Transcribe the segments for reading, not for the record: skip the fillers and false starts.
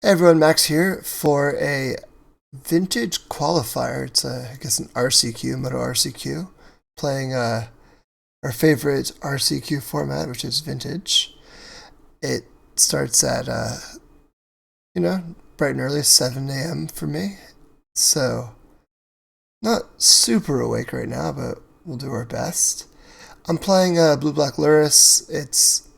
Hey everyone, Max here for a Vintage Qualifier. It's I guess an RCQ, Moto RCQ, playing our favorite RCQ format, which is Vintage. It starts at bright and early, 7 a.m. for me. So not super awake right now, but we'll do our best. I'm playing Blue Black Lurrus. It's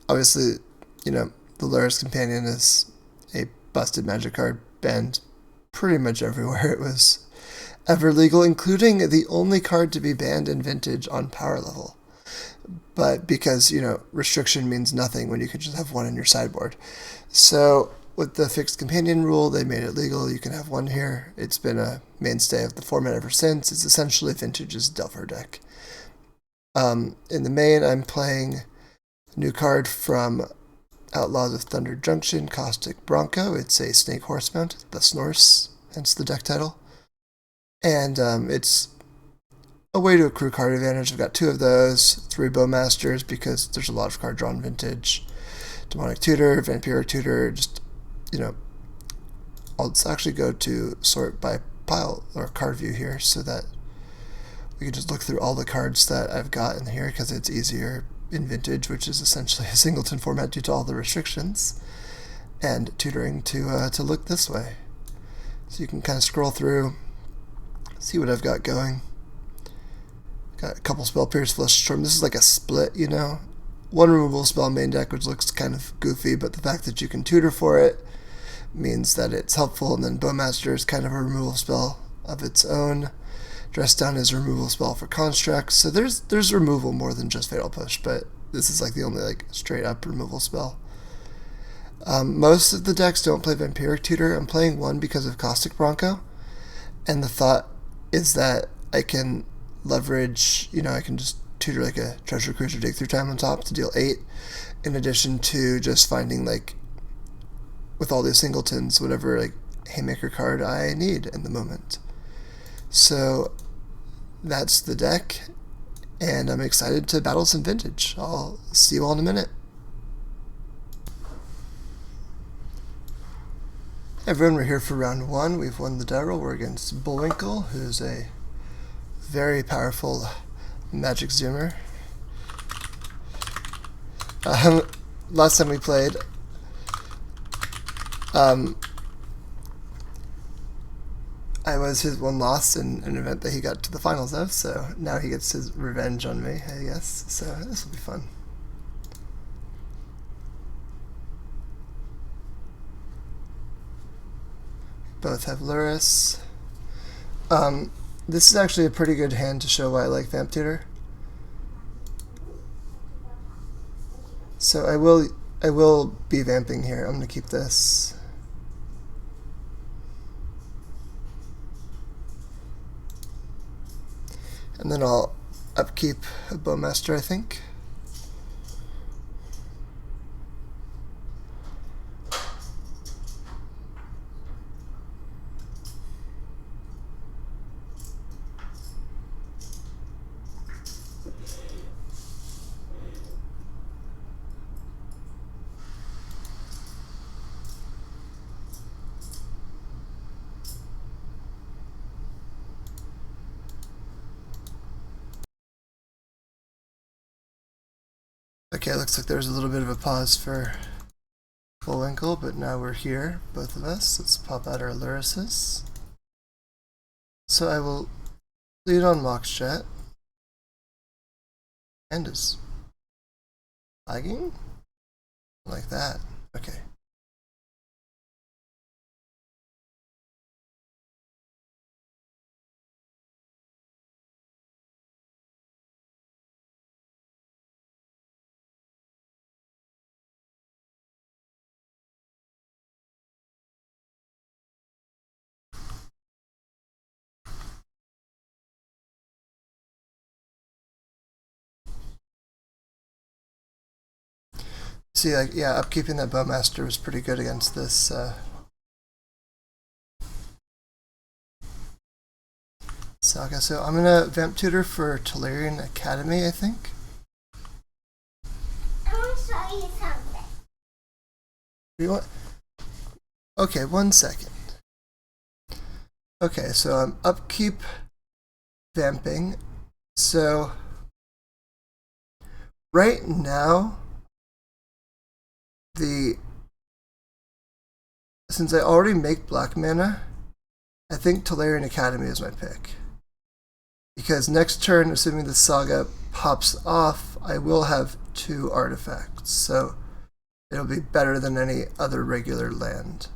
obviously, the Lurrus companion is a busted magic card banned pretty much everywhere it was ever legal, including the only card to be banned in Vintage on power level. But because, restriction means nothing when you could just have one in your sideboard. So with the fixed companion rule, they made it legal. You can have one here. It's been a mainstay of the format ever since. It's essentially Vintage's Delver deck. In the main, I'm playing a new card from Outlaws of Thunder Junction, Caustic Bronco. It's a snake horse mount, the Snorsin, hence the deck title. And it's a way to accrue card advantage. I've got 2 of those, 3 Bowmasters, because there's a lot of card drawn Vintage. Demonic Tutor, Vampiric Tutor, just, I'll actually go to sort by pile or card view here so that we can just look through all the cards that I've got in here because it's easier in Vintage, which is essentially a singleton format due to all the restrictions, and tutoring to look this way. So you can kind of scroll through, see what I've got going. Got a couple Spell Pierce, Flesh Storm. This is like a split, one removal spell main deck, which looks kind of goofy, but the fact that you can tutor for it means that it's helpful. And then Bowmaster is kind of a removal spell of its own. Dress Down is a removal spell for constructs, so there's removal more than just Fatal Push, but this is like the only straight up removal spell. Most of the decks don't play Vampiric Tutor. I'm playing one because of Caustic Bronco, and the thought is that I can leverage, I can just tutor like a Treasure Cruiser Dig Through Time on top to deal 8, in addition to just finding with all these singletons, whatever Haymaker card I need in the moment. So that's the deck, and I'm excited to battle some Vintage. I'll see you all in a minute. Hey everyone, we're here for round 1. We've won the die roll. We're against Bullwinkle, who's a very powerful magic zoomer. Last time we played, I was his one loss in an event that he got to the finals of, so now he gets his revenge on me, I guess. So this will be fun. Both have Lurrus. This is actually a pretty good hand to show why I like Vamp Tutor. So I will be vamping here. I'm gonna keep this. And then I'll upkeep a Bowmaster, I think. Okay, looks like there's a little bit of a pause for Bullwinkle, but now we're here, both of us. Let's pop out our Lurruses. So I will lead on Moxjet. And is lagging? Like that. Okay. See, upkeeping that Bowmaster was pretty good against this. Saga. So I'm gonna Vamp Tutor for Tolarian Academy, I think. I want to show you something. You want? Okay, 1 second. Okay, so I'm upkeep vamping. So right now, since I already make black mana, I think Tolarian Academy is my pick. Because next turn, assuming the Saga pops off, I will have 2 artifacts. So it'll be better than any other regular land.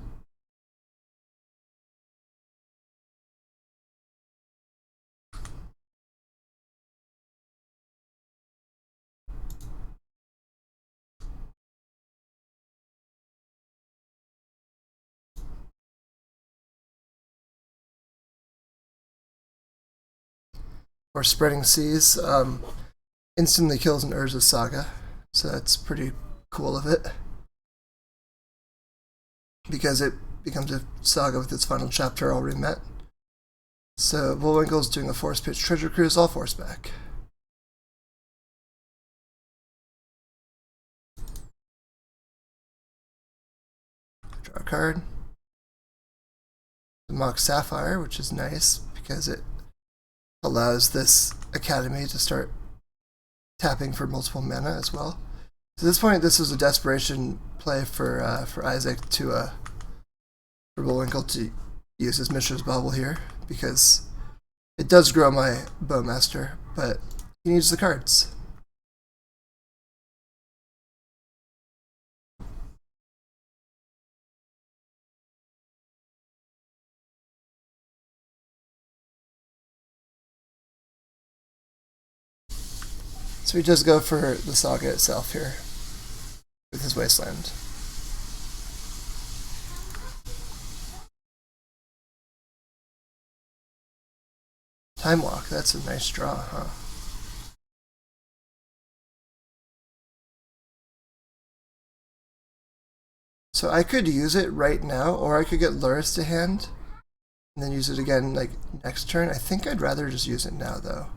Or Spreading Seas instantly kills an Urza Saga, so that's pretty cool of it. Because it becomes a saga with its final chapter already met. So Bullwinkle's doing a force pitch treasure cruise, all force back. Draw a card. The Mock Sapphire, which is nice because it allows this academy to start tapping for multiple mana as well. So at this point, this was a desperation play for Isaac to for Bullwinkle to use his Mishra's Bauble here, because it does grow my Bowmaster, but he needs the cards. So we just go for the saga itself here with his Wasteland. Time Walk, that's a nice draw, huh? So I could use it right now, or I could get Lurrus to hand, and then use it again like next turn. I think I'd rather just use it now, though.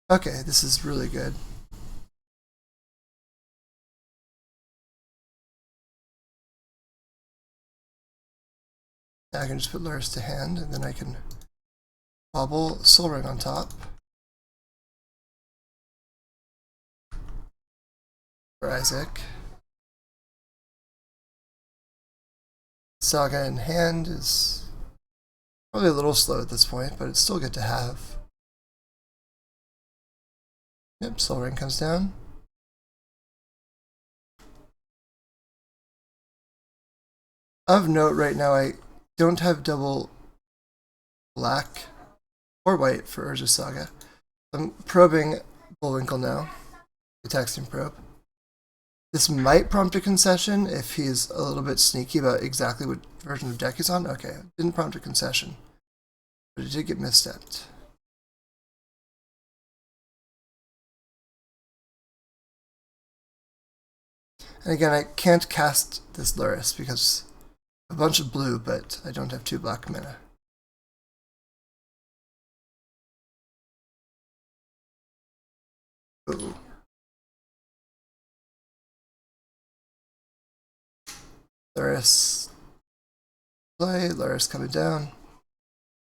Okay, this is really good. Now I can just put Lurrus to hand, and then I can bobble Soul Ring on top. For Isaac. Saga in hand is probably a little slow at this point, but it's still good to have. Yep, Soul Ring comes down. Of note right now, I don't have double black or white for Urza Saga. I'm probing Bullwinkle now. Attacks team probe. This might prompt a concession if he's a little bit sneaky about exactly what version of deck he's on. Okay, didn't prompt a concession, but it did get misstepped. And again, I can't cast this Lurrus because a bunch of blue, but I don't have 2 black mana. Ooh. Lurrus play, Lurrus coming down.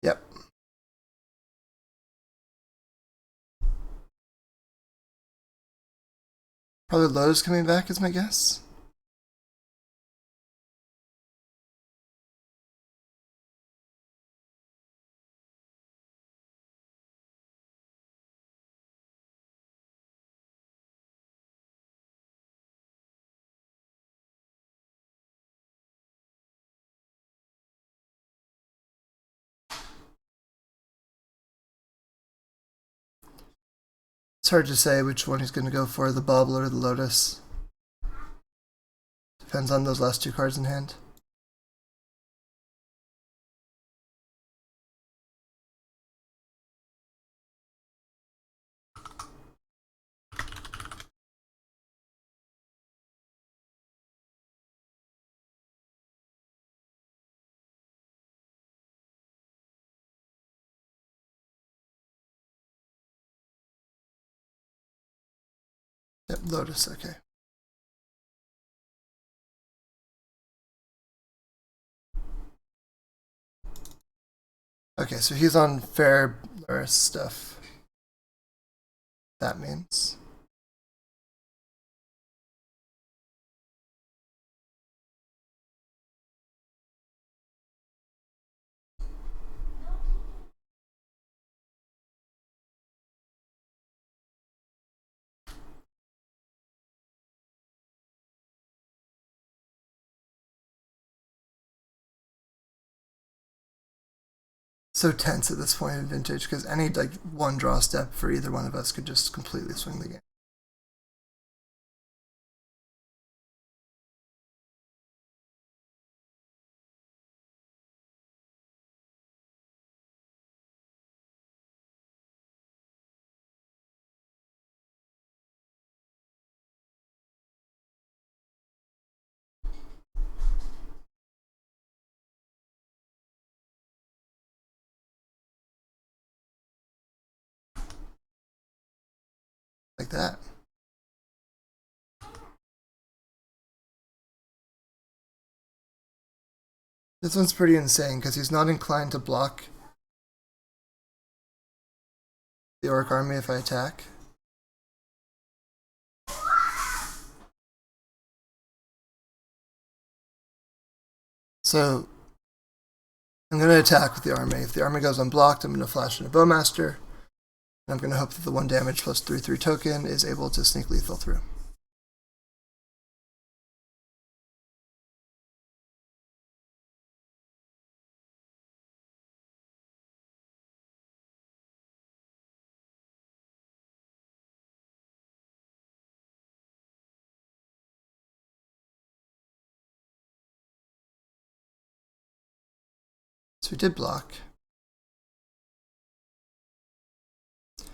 Yep. Probably Lotus coming back is my guess. It's hard to say which one he's going to go for, the Bauble or the Lotus. Depends on those last 2 cards in hand. Yep, Lotus, okay. Okay, so he's on fair Lurrus stuff. That means. So tense at this point in Vintage because any like one draw step for either one of us could just completely swing the game. Like that. This one's pretty insane because he's not inclined to block the Orc army if I attack. So I'm going to attack with the army. If the army goes unblocked, I'm going to flash in a Bowmaster. And I'm going to hope that the 1 damage plus 3/3 token is able to sneak lethal through. So we did block. At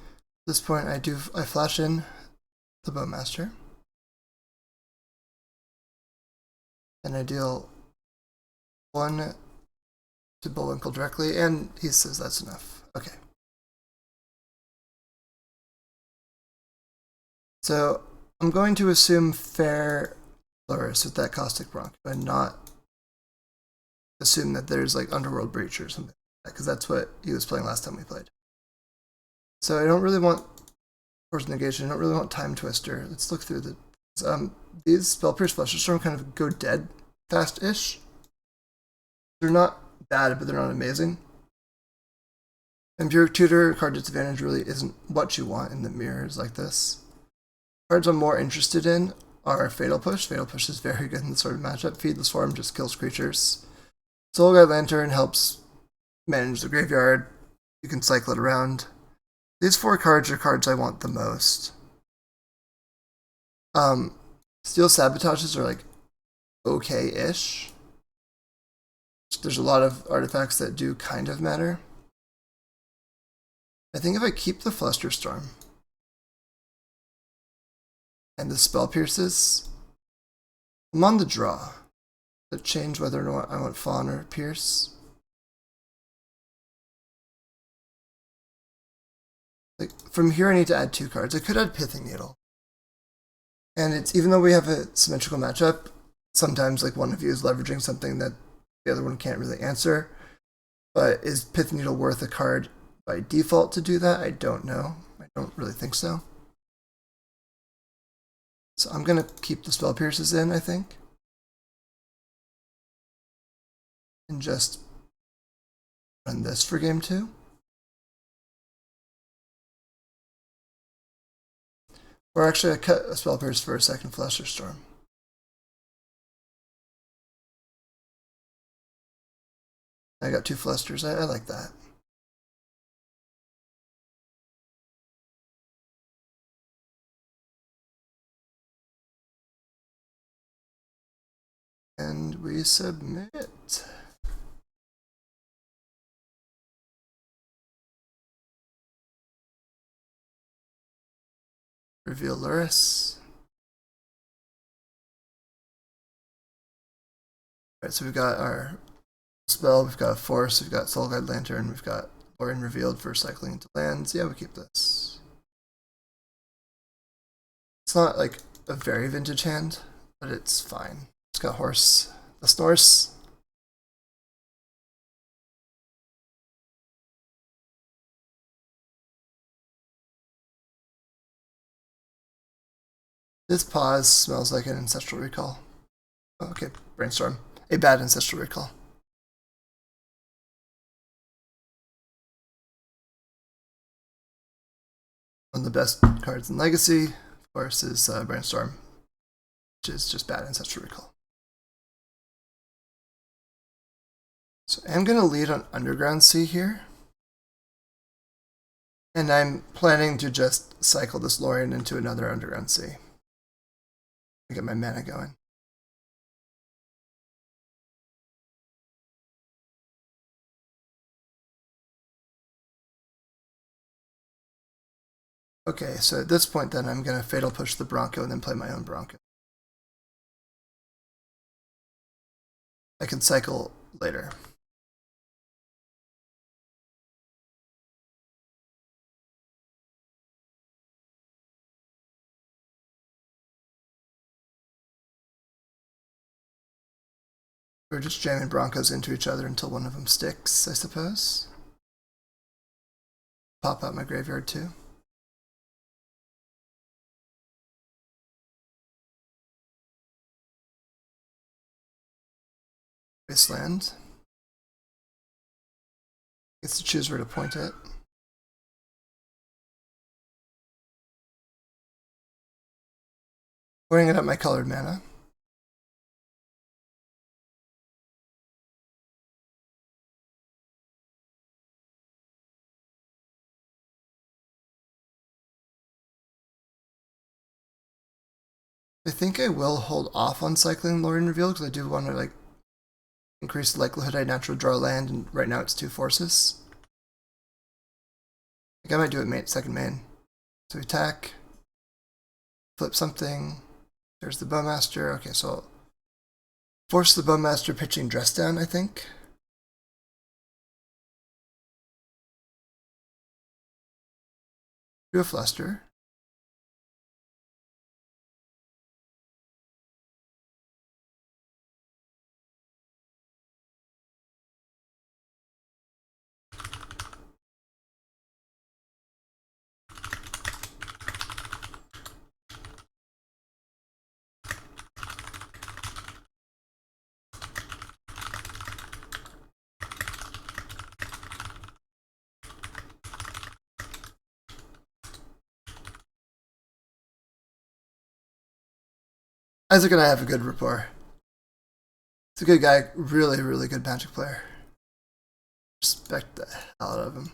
this point, I flash in the Bowmaster. And I deal 1 to Bullwinkle directly, and he says that's enough. Okay. So I'm going to assume fair Lurrus with that Caustic Bronco and not assume that there's like Underworld Breach or something like that, because that's what he was playing last time we played. So I don't really want Force Negation, I don't really want Time Twister. Let's look through the... these Spell Pierce Flusterstorm kind of go dead fast-ish. They're not bad, but they're not amazing. And Pure Tutor card disadvantage really isn't what you want in the mirrors like this. Cards I'm more interested in are Fatal Push. Fatal Push is very good in this sort of matchup. Feedless Form just kills creatures. Soul Guide Lantern helps manage the graveyard. You can cycle it around. These 4 cards are cards I want the most. Steel Sabotages are like okay-ish. There's a lot of artifacts that do kind of matter. I think if I keep the Flusterstorm and the Spell Pierces, I'm on the draw. To change whether or not I want Fawn or Pierce. Like from here I need to add 2 cards. I could add Pithing Needle. And it's even though we have a symmetrical matchup, sometimes like one of you is leveraging something that the other one can't really answer. But is Pithing Needle worth a card by default to do that? I don't know. I don't really think so. So I'm going to keep the Spell Pierces in, I think. And just run this for game 2. Or actually, I cut a Spell Pierce for a second Flusterstorm. I got 2 Flusters. I like that. And we submit. Reveal Lurrus. Alright, so we've got our spell, we've got Force, we've got Soul Guide Lantern, we've got Lorien Revealed for cycling into lands. Yeah, we keep this. It's not like a very vintage hand, but it's fine. It's got horse, the Snorse. This pause smells like an Ancestral Recall. Oh, okay, Brainstorm. A bad Ancestral Recall. One of the best cards in Legacy, of course, is Brainstorm, which is just bad Ancestral Recall. So I'm going to lead on Underground Sea here. And I'm planning to just cycle this Lorien into another Underground Sea. Get my mana going. Okay, so at this point then I'm going to Fatal Push the Bronco and then play my own Bronco. I can cycle later. We're just jamming Broncos into each other until one of them sticks, I suppose. Pop out my graveyard too. Wasteland. Gets to choose where to point it. Pouring it up my colored mana. I think I will hold off on cycling Lorien Reveal because I do want to like increase the likelihood I naturally draw land, and right now it's 2 forces. I think I might do it second main. So attack, flip something. There's the Bowmaster. Okay, so I'll force the Bowmaster pitching Dress down, I think. Do a Fluster. Isaac and I have a good rapport. He's a good guy, really, really good Magic player. Respect the hell out of him.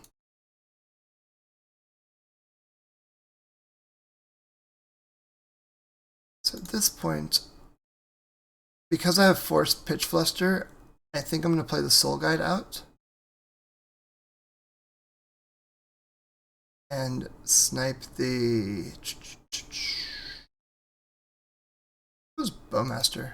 So at this point, because I have forced Pitch Fluster, I think I'm going to play the Soul Guide out. And snipe the... Who's Bowmaster?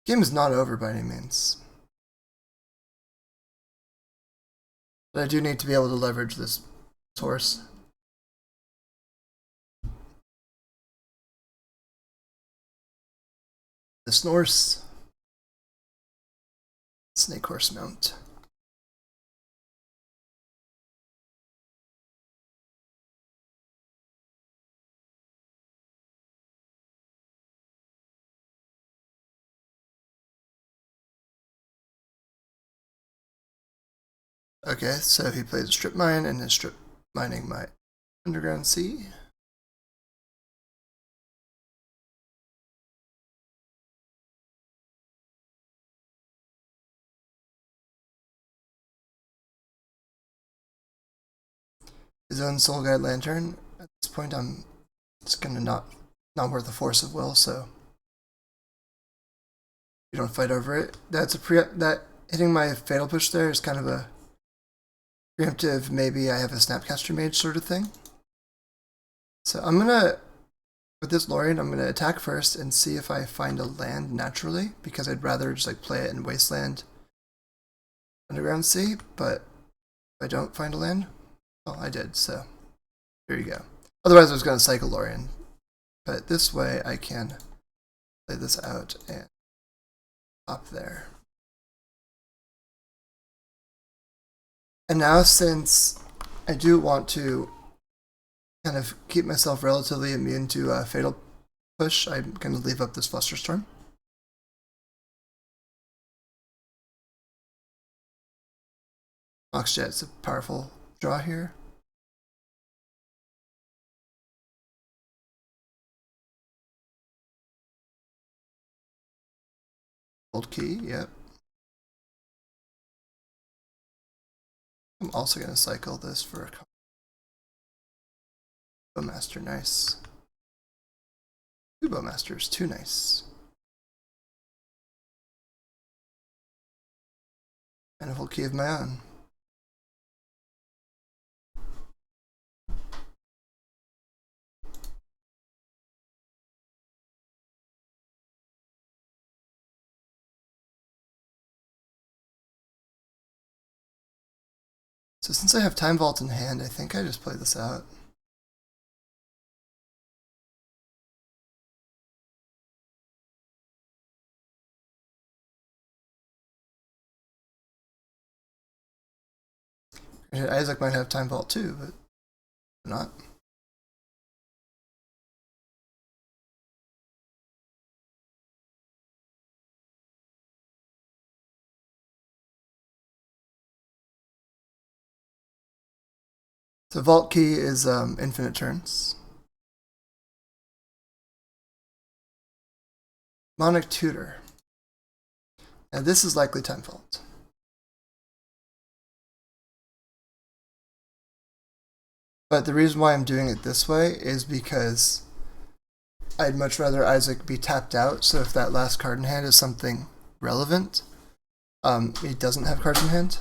Game is not over by any means. But I do need to be able to leverage this source. The Snorse. Snake Horse Mount. Okay, so he plays a Strip Mine and is strip mining my Underground Sea. His own Soul Guide Lantern. At this point, I'm just gonna not worth the Force of Will, so you don't fight over it. That's that hitting my Fatal Push there is kind of a preemptive. Maybe I have a Snapcaster Mage sort of thing. So I'm gonna With this Lorien, I'm going to attack first and see if I find a land naturally, because I'd rather just like play it in Wasteland Underground Sea, but if I don't find a land, well, I did, so there you go. Otherwise I was going to cycle Lorien, but this way I can play this out and pop there. And now, since I do want to kind of keep myself relatively immune to Fatal Push, I'm going to leave up this Flusterstorm. Mox Jet's a powerful draw here. Old Key, yep. I'm also going to cycle this for a Bowmaster, nice. 2 Bowmasters, too nice. And a whole key of my own. So since I have Time Vault in hand, I think I just play this out. Isaac might have Time Vault too, but not. So Vault Key is infinite turns. Monic Tutor. Now this is likely Time Vault. But the reason why I'm doing it this way is because I'd much rather Isaac be tapped out, so if that last card in hand is something relevant, he doesn't have cards in hand.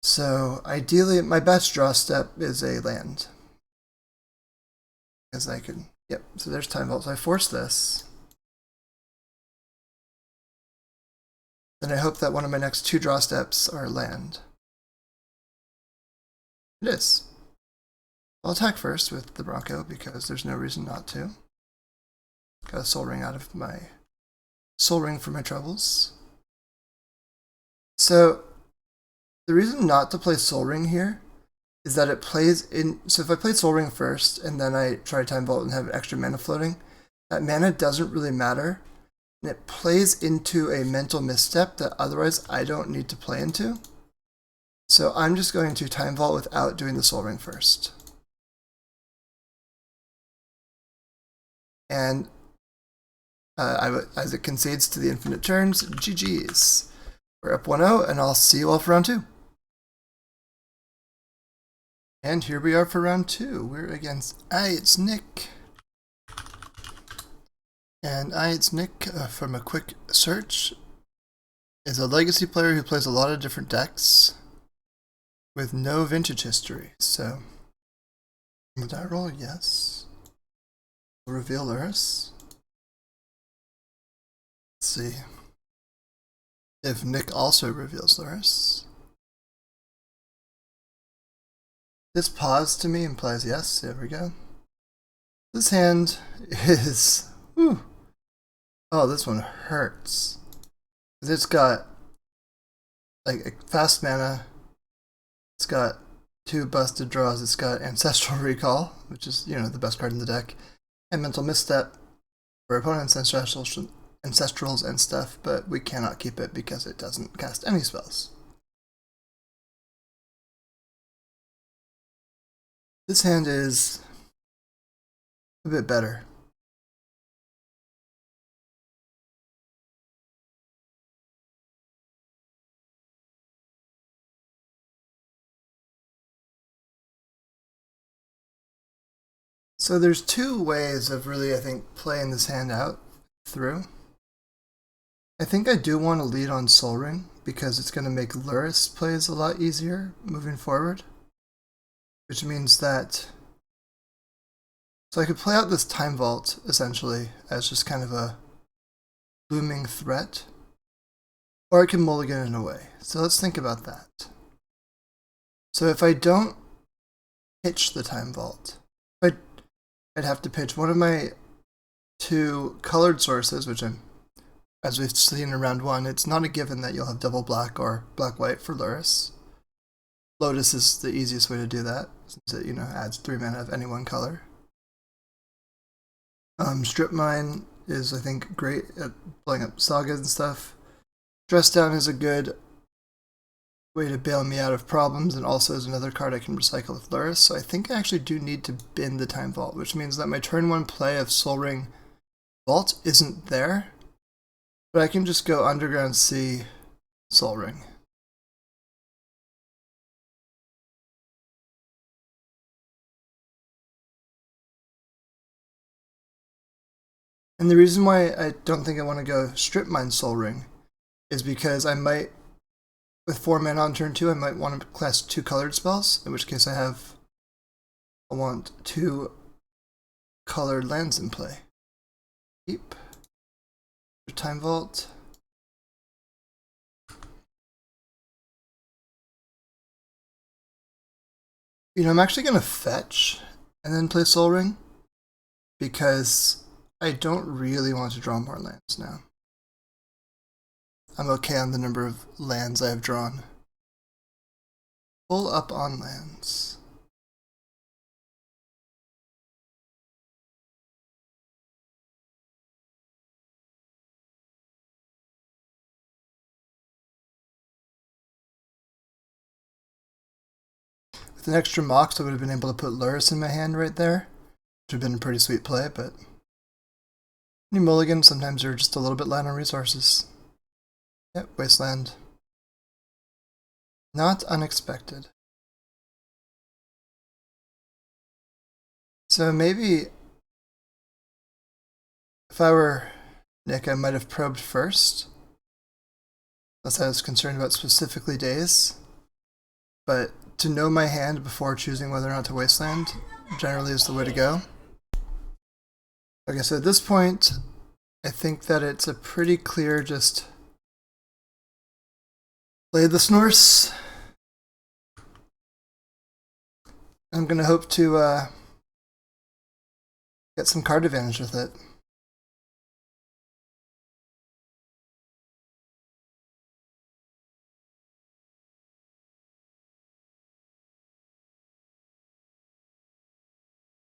So ideally, my best draw step is a land. Because I can, yep, so there's Time Vault. So I force this. Then I hope that one of my next 2 draw steps are land. It is. I'll attack first with the Bronco because there's no reason not to. Got a Soul Ring out of my Soul Ring for my troubles. So the reason not to play Soul Ring here is that it plays in. So if I play Soul Ring first and then I try Time Vault and have extra mana floating, that mana doesn't really matter. And it plays into a mental misstep that otherwise I don't need to play into. So I'm just going to Time Vault without doing the Soul Ring first. And as it concedes to the infinite turns, GG's. We're up 1-0, and I'll see you all for round 2. And here we are for round 2. We're against It's Nick. And It's Nick, from a quick search, is a legacy player who plays a lot of different decks with no vintage history. So, would I roll? Yes. We'll reveal Lurrus. Let's see if Nick also reveals Lurrus. This pause to me implies yes. There we go. This hand is... Whew. Oh, this one hurts. It's got like a fast mana. It's got 2 busted draws. It's got Ancestral Recall, which is, you know, the best card in the deck, and Mental Misstep for opponents' ancestrals and stuff, but we cannot keep it because it doesn't cast any spells. This hand is a bit better. So there's 2 ways of really, I think, playing this hand out through. I think I do want to lead on Soul Ring because it's going to make Lurrus plays a lot easier moving forward. Which means that... So I could play out this Time Vault, essentially, as just kind of a looming threat. Or I can mulligan it away. So let's think about that. So if I don't pitch the Time Vault, I'd have to pitch one of my two colored sources, which I'm, as we've seen in round one, it's not a given that you'll have double black or black-white for Lurrus. Lotus is the easiest way to do that, since it, adds 3 mana of any one color. Strip Mine is, I think, great at blowing up sagas and stuff. Dress Down is a good way to bail me out of problems, and also is another card I can recycle with Lurrus, so I think I actually do need to bin the Time Vault, which means that my turn 1 play of Soul Ring Vault isn't there, but I can just go Underground Sea, Soul Ring. And the reason why I don't think I want to go Strip Mine Soul Ring is because I might, with 4 mana on turn 2, I might want to cast 2 colored spells, in which case I want 2 colored lands in play. Keep. Time Vault. I'm actually going to fetch and then play Soul Ring, because I don't really want to draw more lands now. I'm okay on the number of lands I have drawn. Pull up on lands. With an extra Mox, I would have been able to put Lurrus in my hand right there, which would have been a pretty sweet play, but when you mulligan, sometimes you're just a little bit light on resources. Yep, Wasteland. Not unexpected. So maybe if I were Nick, I might have probed first, unless I was concerned about specifically days. But to know my hand before choosing whether or not to Wasteland generally is the way to go. Like I said, at this point, I think that it's a pretty clear just play the Snorse. I'm going to hope to get some card advantage with it.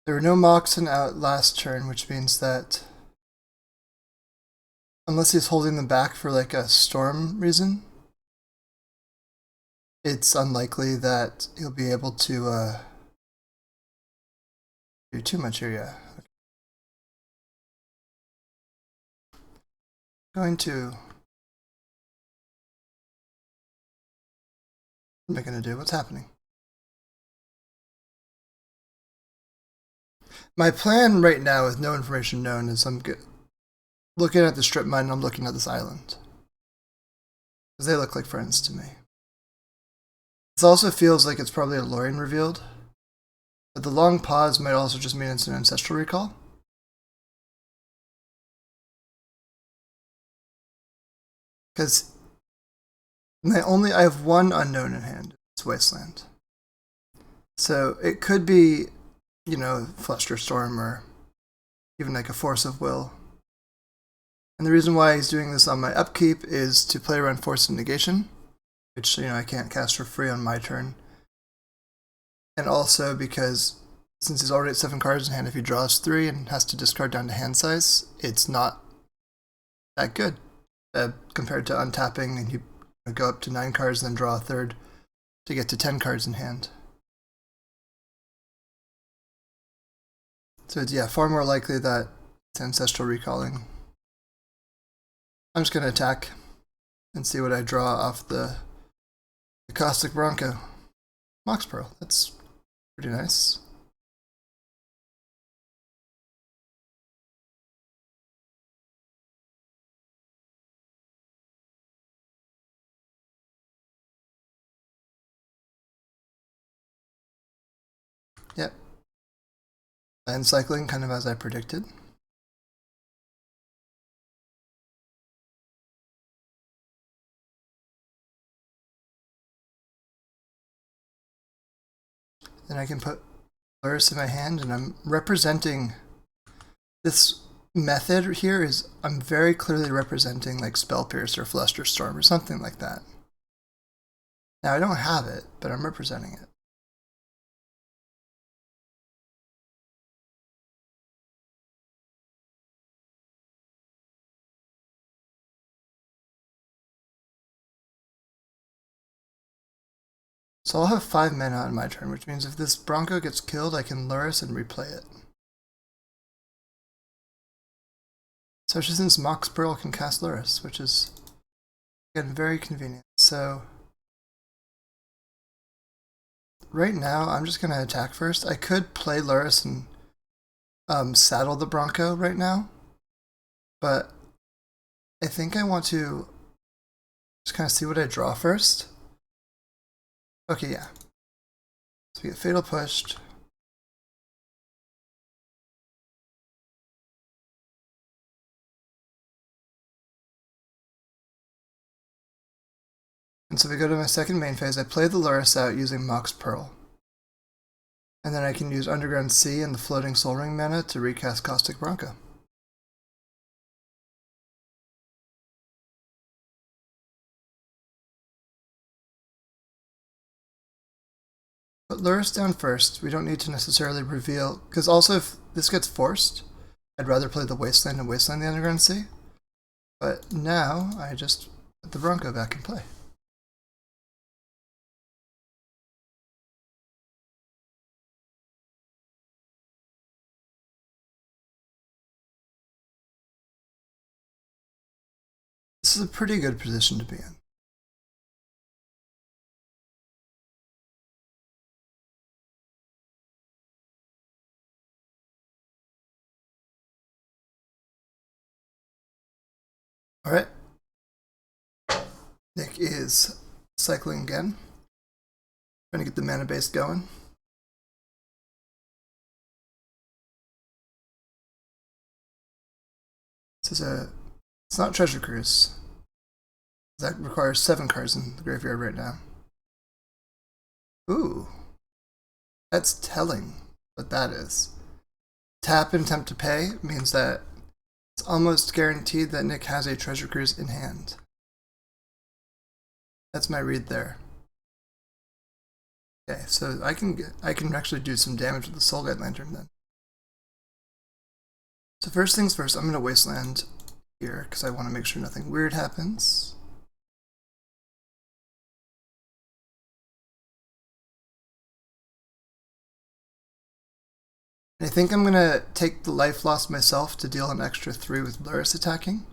There were no Moxen out last turn, which means that unless he's holding them back for like a storm reason, it's unlikely that he'll be able to do too much here, yeah. Okay. Going to... What am I going to do? What's happening? My plan right now, with no information known, is I'm looking at the Strip Mine and I'm looking at this island. Because they look like friends to me. This also feels like it's probably a Lorien revealed. But the long pause might also just mean it's an Ancestral Recall. Because I have one unknown in hand. It's Wasteland. So it could be, Fluster Storm or even like a Force of Will. And the reason why he's doing this on my upkeep is to play around Force of Negation, which, I can't cast for free on my turn. And also because since he's already at 7 cards in hand, if he draws 3 and has to discard down to hand size, it's not that good compared to untapping and you go up to 9 cards and then draw a third to get to 10 cards in hand. So it's, far more likely that it's Ancestral Recalling. I'm just going to attack and see what I draw off the Caustic Bronco. Mox Pearl, that's pretty nice. land cycling kind of as I predicted. Then I can put Lurrus in my hand, and I'm representing this method here is I'm very clearly representing like Spell Pierce or Flusterstorm or something like that. Now I don't have it, but I'm representing it. So I'll have 5 mana on my turn, which means if this Bronco gets killed, I can Lurrus and replay it. Especially since Mox Pearl can cast Lurrus, which is, again, very convenient. So right now, I'm just going to attack first. I could play Lurrus and saddle the Bronco right now, but I think I want to just kind of see what I draw first. Okay, yeah. So we get Fatal Pushed. And so we go to my second main phase. I play the Lurrus out using Mox Pearl. And then I can use Underground Sea and the Floating Soul Ring mana to recast Caustic Bronco. Put Lurrus down first. We don't need to necessarily reveal, because also if this gets forced, I'd rather play the Wasteland and Wasteland the Underground Sea. But now I just put the Bronco back in play. This is a pretty good position to be in. Alright. Nick is cycling again. Trying to get the mana base going. This is it's not Treasure Cruise. That requires 7 cards in the graveyard right now. Ooh. That's telling what that is. Tap and attempt to pay means that it's almost guaranteed that Nick has a Treasure Cruise in hand. That's my read there. Okay, so I can actually do some damage with the Soul Guide Lantern then. So first things first, I'm going to Wasteland here because I want to make sure nothing weird happens. And I think I'm going to take the life loss myself to deal an extra 3 with Lurrus attacking.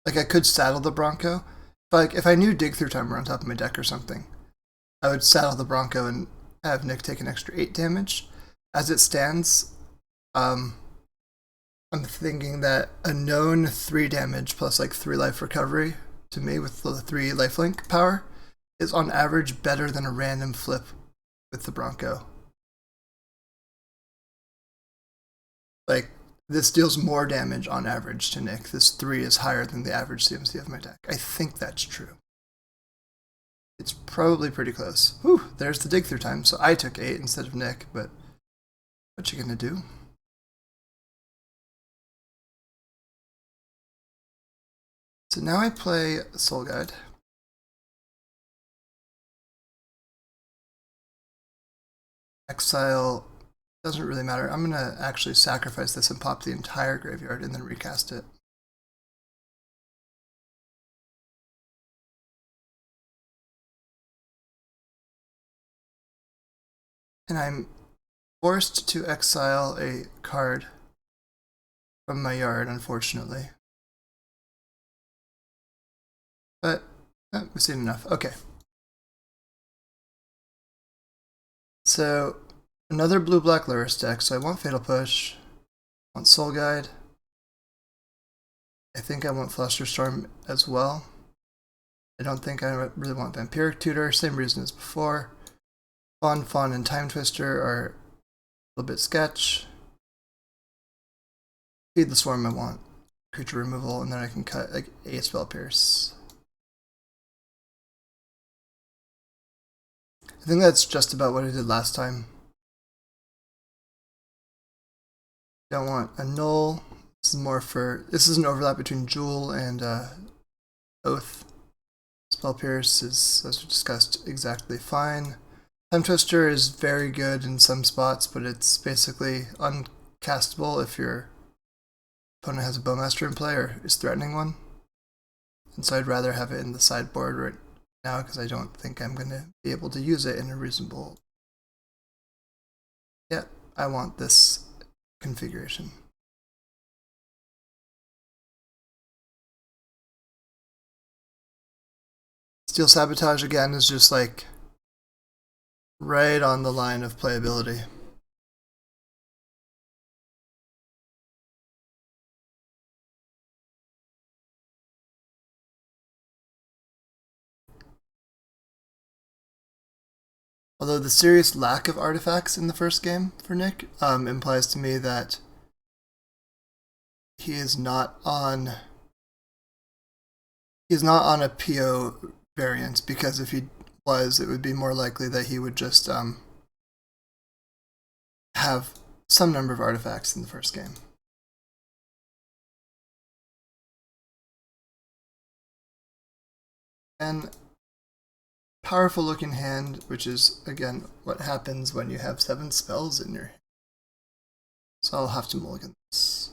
Like I could saddle the Bronco. But like if I knew Dig Through Time were on top of my deck or something, I would saddle the Bronco and have Nick take an extra 8 damage. As it stands, I'm thinking that a known 3 damage plus like 3 life recovery to me with the 3 lifelink power is on average better than a random flip with the Bronco. Like, this deals more damage on average to Nick. This 3 is higher than the average CMC of my deck. I think that's true. It's probably pretty close. Whew, there's the Dig Through Time. So I took 8 instead of Nick, but what you gonna do? So now I play Soul Guide. Exile doesn't really matter. I'm gonna actually sacrifice this and pop the entire graveyard and then recast it. And I'm forced to exile a card from my yard, unfortunately. But we've seen enough. Okay. So another blue-black Lurrus deck. So I want Fatal Push. I want Soul Guide. I think I want Flusterstorm as well. I don't think I really want Vampiric Tutor, same reason as before. Fawn, and Time Twister are a little bit sketch. Feed the Swarm I want. Creature removal, and then I can cut like a Spell Pierce. I think that's just about what I did last time. Don't want a Null. This is more for, this is an overlap between Jewel and Oath. Spell Pierce is, as we discussed, exactly fine. Time Twister is very good in some spots, but it's basically uncastable if your opponent has a Bowmaster in play or is threatening one. And so I'd rather have it in the sideboard right now because I don't think I'm going to be able to use it in a reasonable... Yeah, I want this configuration. Steel Sabotage again is just like right on the line of playability. Although the serious lack of artifacts in the first game for Nick implies to me that he is not on a PO variant, because if he was, it would be more likely that he would just have some number of artifacts in the first game. And powerful looking hand, which is again what happens when you have 7 spells in your hand. So I'll have to mulligan this.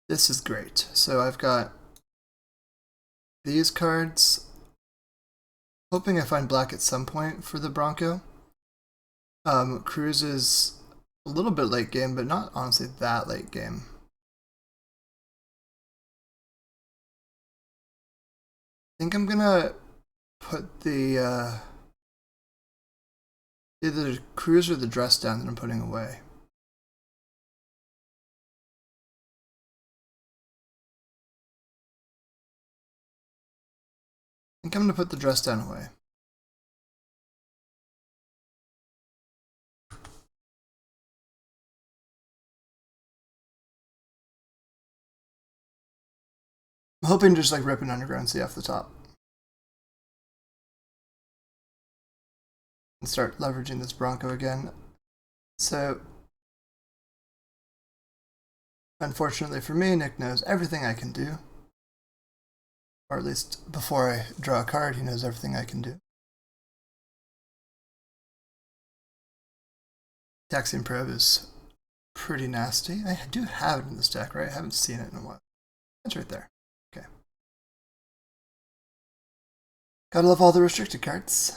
This is great. So I've got these cards. Hoping I find black at some point for the Bronco. Cruise is a little bit late game, but not honestly that late game. I think I'm gonna put the either the Cruise or the Dress down that I'm putting away. I think I'm gonna put the Dress down away. I'm hoping to just like rip an Underground Sea off the top. And start leveraging this Bronco again. So, unfortunately for me, Nick knows everything I can do. Or at least before I draw a card, he knows everything I can do. Taxian Probe is pretty nasty. I do have it in this deck, right? I haven't seen it in a while. It's right there. Okay. Gotta love all the restricted cards.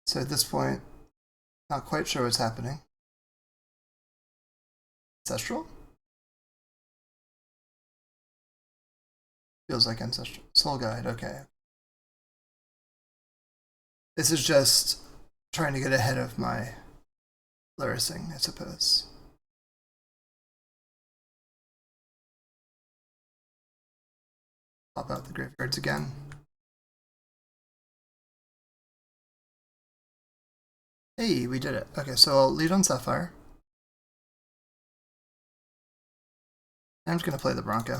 So at this point, not quite sure what's happening. Ancestral? Feels like Ancestral. Soul Guide, okay. This is just trying to get ahead of my Lurrusing, I suppose. Pop out the graveyards again. Hey, we did it. Okay, so I'll lead on Sapphire. I'm just going to play the Bronco.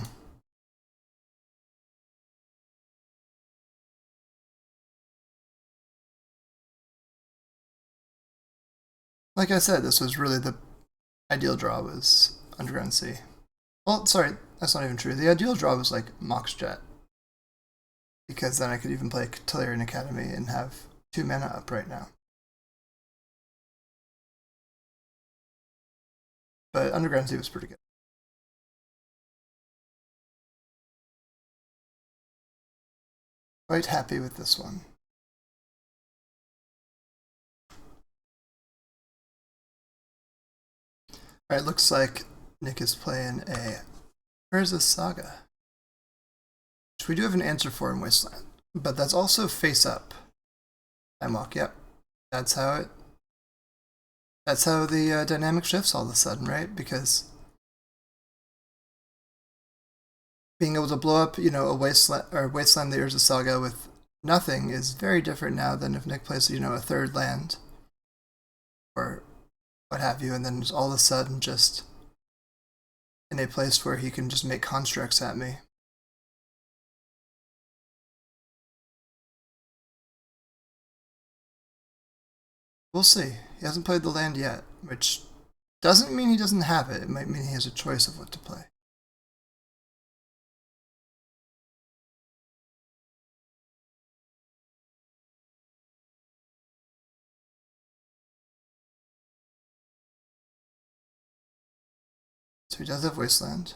Like I said, this was really the ideal draw was Underground Sea. Well, sorry, that's not even true. The ideal draw was like Mox Jet. Because then I could even play Tellurian Academy and have 2 mana up right now. But Underground Sea was pretty good. Quite happy with this one. Alright, looks like Nick is playing a Urza Saga, which we do have an answer for in Wasteland, but that's also face up. Time Walk, yep. That's how it. That's how the dynamic shifts all of a sudden, right? Because being able to blow up, a wasteland the Urza Saga with nothing is very different now than if Nick plays, a third land or what have you, and then all of a sudden just in a place where he can just make constructs at me. We'll see. He hasn't played the land yet, which doesn't mean he doesn't have it. It might mean he has a choice of what to play. So he does have Wasteland.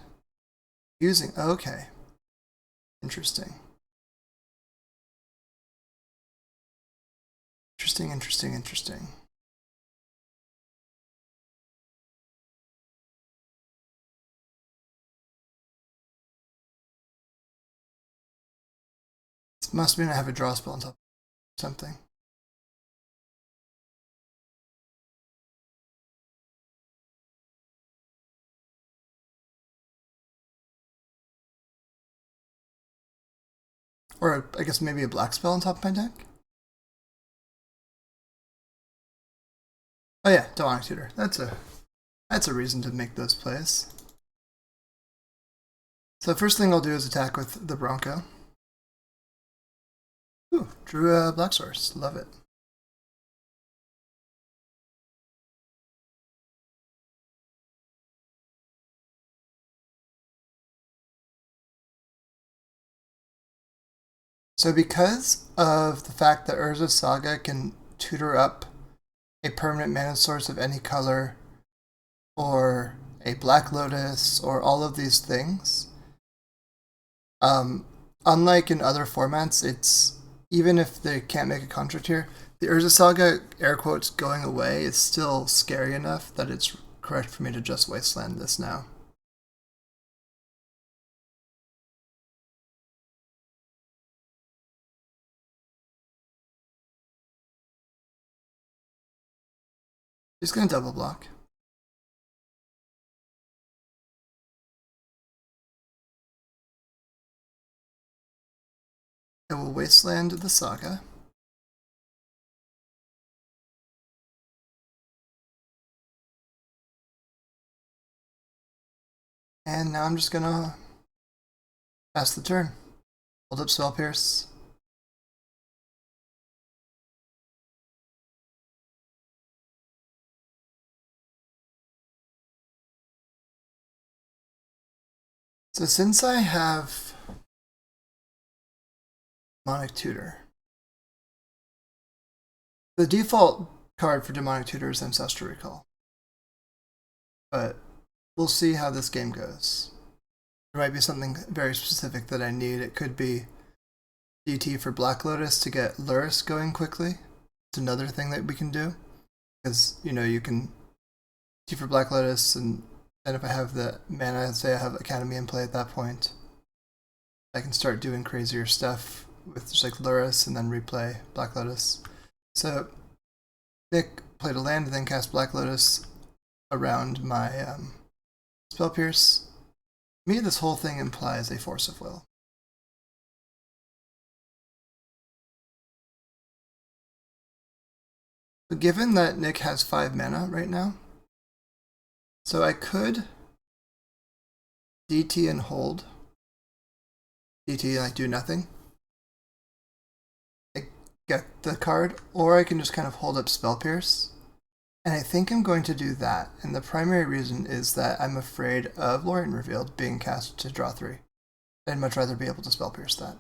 Okay. Interesting. Interesting. This must mean I have a draw spell on top of something. Or I guess maybe a black spell on top of my deck? Oh yeah, Demonic Tutor. That's a reason to make those plays. So the first thing I'll do is attack with the Bronco. Ooh, drew a black source. Love it. So because of the fact that Urza Saga can tutor up a permanent mana source of any color, or a Black Lotus, or all of these things, unlike in other formats, it's even if they can't make a contract here, the Urza Saga, air quotes, going away is still scary enough that it's correct for me to just Wasteland this now. Just gonna double block. I will Wasteland the Saga. And now I'm just gonna pass the turn. Hold up Spell Pierce. So since I have Demonic Tutor, the default card for Demonic Tutor is Ancestral Recall. But we'll see how this game goes. There might be something very specific that I need. It could be DT for Black Lotus to get Lurrus going quickly. It's another thing that we can do. Because, you can DT for Black Lotus, and then if I have the mana, say I have Academy in play at that point, I can start doing crazier stuff with just like Lurrus and then replay Black Lotus. So Nick played a land and then cast Black Lotus around my Spell Pierce. To me, this whole thing implies a Force of Will. But given that Nick has 5 mana right now, so I could DT and hold. DT, I do nothing. I get the card, or I can just kind of hold up Spell Pierce. And I think I'm going to do that, and the primary reason is that I'm afraid of Lorien Revealed being cast to draw 3. I'd much rather be able to Spell Pierce that.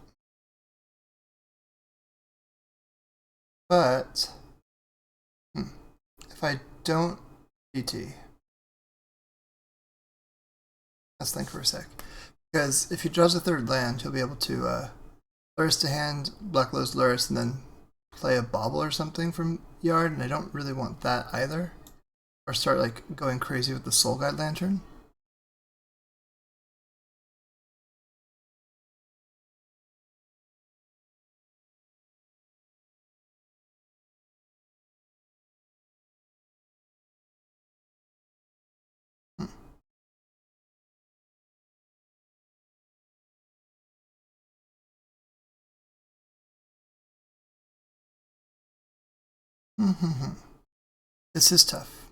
But if I don't DT, let's think for a sec. Because if he draws a third land, he'll be able to Lurrus to hand, Black Lotus Lurrus, and then play a Bauble or something from yard, and I don't really want that either. Or start like going crazy with the Soul Guide Lantern. This is tough.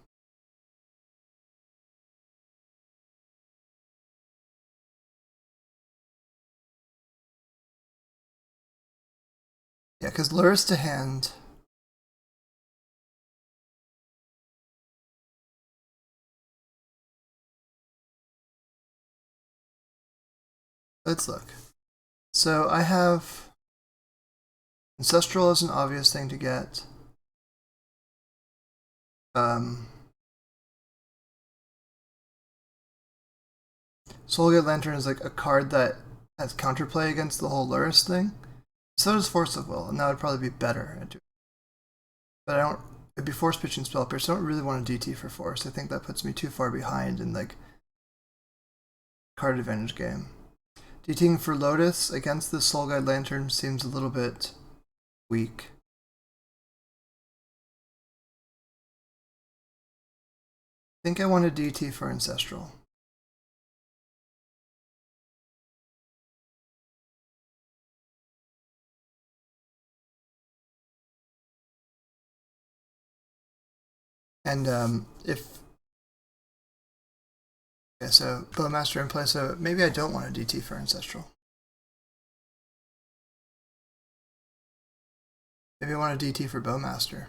Yeah, because Lurrus to hand. Let's look. So I have Ancestral is an obvious thing to get. Soulgate Lantern is like a card that has counterplay against the whole Lurrus thing. So does Force of Will, and that would probably be better at doing. But I don't. It'd be Force Pitching Spell Pierce. So I don't really want to DT for Force. I think that puts me too far behind in like card advantage game. DTing for Lotus against the Soul Guide Lantern seems a little bit weak. I think I want a DT for Ancestral. And if... Okay, so Bowmaster in play, so maybe I don't want a DT for Ancestral. Maybe I want a DT for Bowmaster.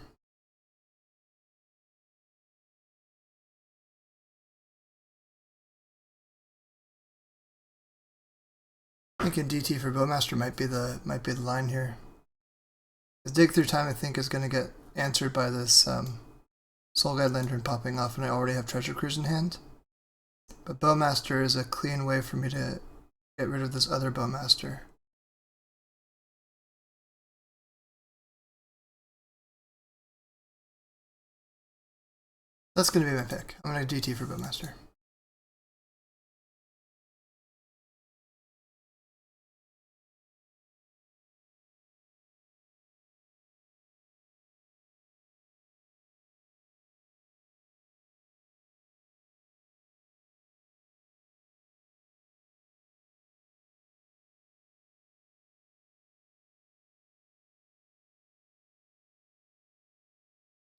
I think a DT for Bowmaster might be the line here. This Dig Through Time, I think, is going to get answered by this Soul Guide Lantern popping off, and I already have Treasure Cruise in hand. But Bowmaster is a clean way for me to get rid of this other Bowmaster. That's going to be my pick. I'm going to DT for Bowmaster.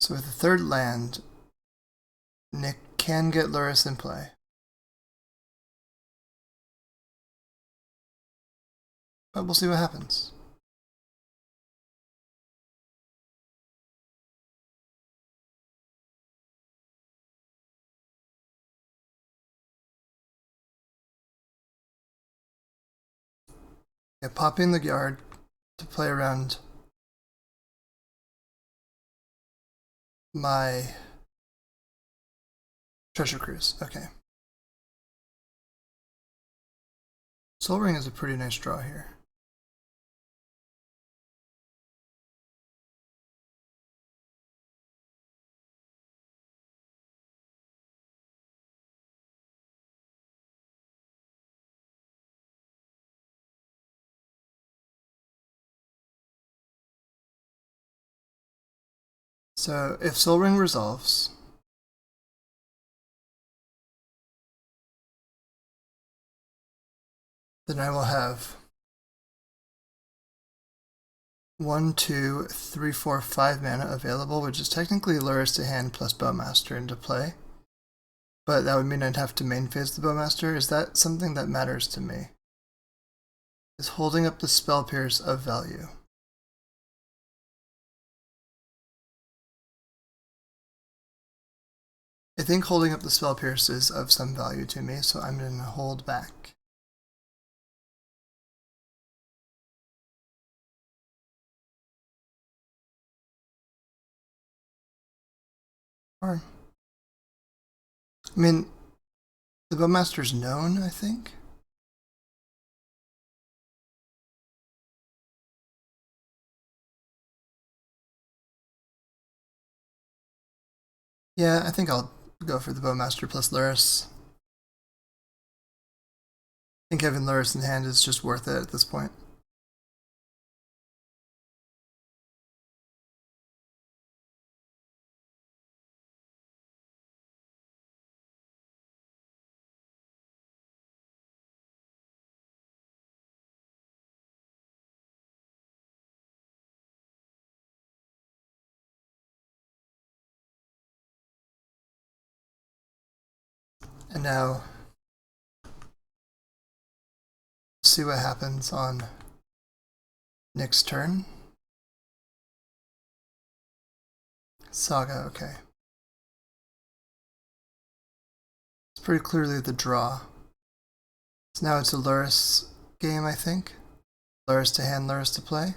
So with the third land, Nick can get Lurrus in play. But we'll see what happens. Yeah, popping the yard to play around my Treasure Cruise. Okay. Soul Ring is a pretty nice draw here. So if Soul Ring resolves, then I will have 1, 2, 3, 4, 5 mana available, which is technically Lurrus to hand plus Bowmaster into play. But that would mean I'd have to main phase the Bowmaster. Is that something that matters to me? Is holding up the Spell Pierce of value? I think holding up the Spell Pierce is of some value to me, so I'm going to hold back. Or, I mean, the Bowmaster's known, I think. Yeah, I think I'll go for the Bowmaster plus Lurrus. I think having Lurrus in hand is just worth it at this point. now see what happens on Nick's turn. Saga, okay. It's pretty clearly the draw. So now it's a Lurrus game, I think. Lurrus to hand, Lurrus to play.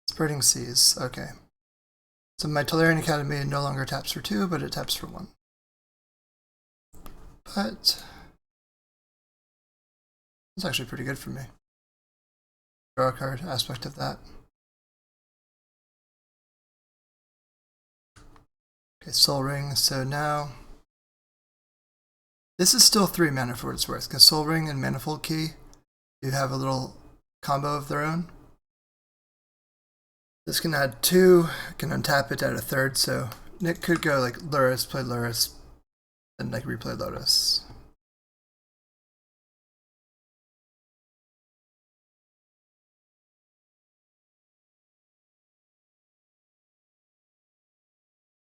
Spreading Seas, okay. So my Tolarian Academy no longer taps for 2, but it taps for 1. But it's actually pretty good for me. Draw a card, aspect of that. Okay, Soul Ring, so now this is still 3 mana for what it's worth, because Soul Ring and Manifold Key do have a little combo of their own. This can add 2, can untap it, add a 3rd, so Nick could go like Lurrus, play Lurrus, and like replay Lotus.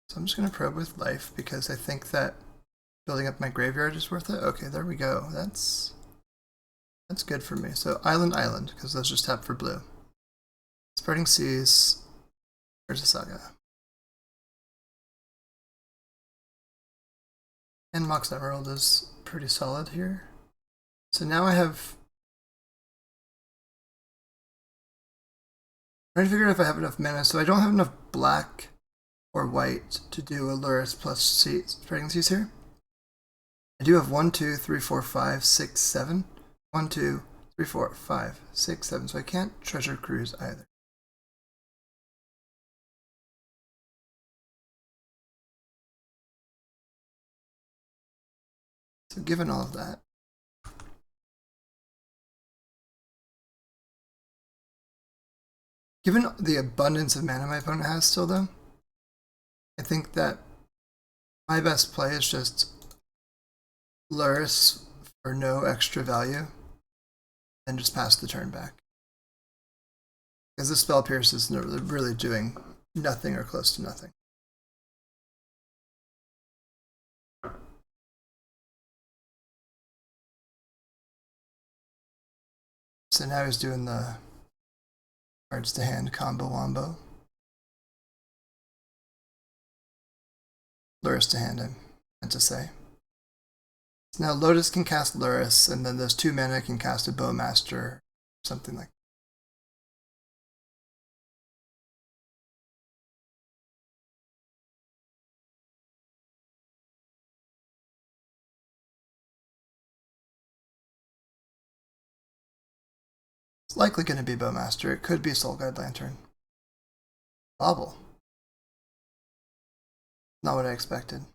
So I'm just going to probe with life because I think that building up my graveyard is worth it. Okay, there we go. That's good for me. So Island, because those just tap for blue. Spreading Seas. There's a Saga. And Mox Emerald is pretty solid here. So now I have... I'm trying to figure out if I have enough mana. So I don't have enough black or white to do a Lurrus plus Spreading Seas here. I do have 1, 2, 3, 4, 5, 6, 7. 1, 2, 3, 4, 5, 6, 7. So I can't Treasure Cruise either. So given all of that, given the abundance of mana my opponent has still though, I think that my best play is just Lurrus for no extra value and just pass the turn back. Because this Spell Pierce is really doing nothing or close to nothing. So now he's doing the cards to hand combo wombo. Lurrus to hand, I meant to say. So now Lotus can cast Lurrus, and then those 2 mana can cast a Bowmaster, something like that. It's likely going to be Bowmaster. It could be Soul Guide Lantern. Bobble. Not what I expected.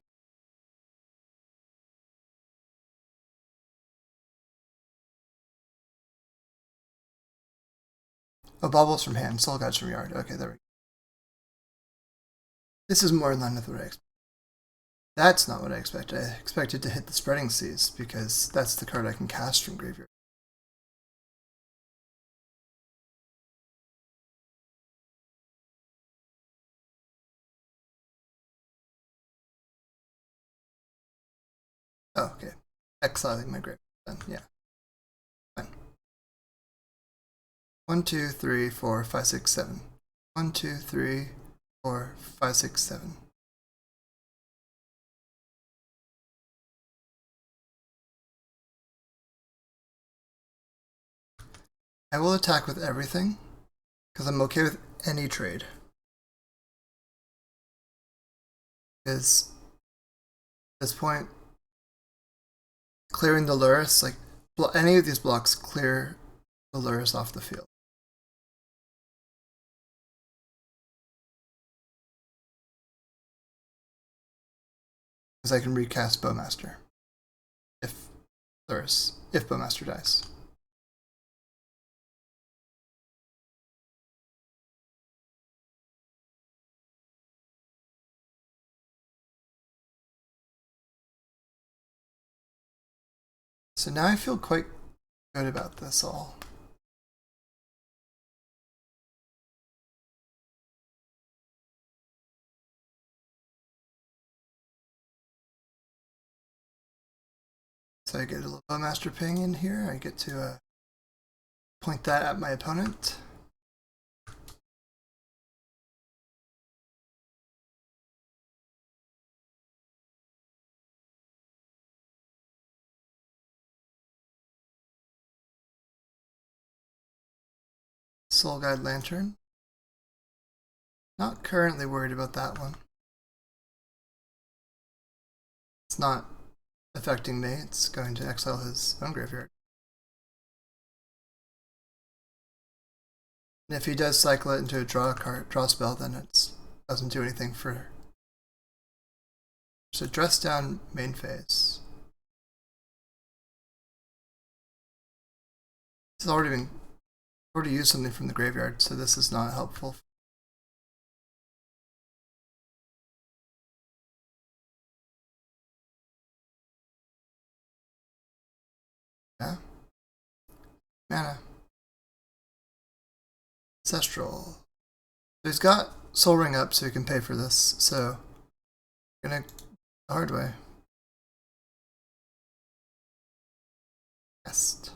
Oh, Bobble's from hand, Soul Guide's from yard. Okay, there we go. This is more in line with what I expected. That's not what I expected. I expected to hit the Spreading Seas, because that's the card I can cast from graveyard. Oh, okay. Exiling my graveyard then, yeah. Fine. 1, 2, 3, 4, 5, 6, 7. 1, 2, 3, 4, 5, 6, 7. I will attack with everything, because I'm okay with any trade. Because at this point, clearing the Lurrus, like any of these blocks clear the Lurrus off the field. Because I can recast Bowmaster if Bowmaster dies. So now I feel quite good about this all. So I get a little Bowmaster ping in here. I get to point that at my opponent. Soul Guide Lantern. Not currently worried about that one. It's not affecting me. It's going to exile his own graveyard. And if he does cycle it into a draw spell, then it doesn't do anything for. So dress down main phase. It's already used something from the graveyard, so this is not helpful. Yeah. Mana. Ancestral. So he's got Soul Ring up so he can pay for this, so gonna the hard way. Best.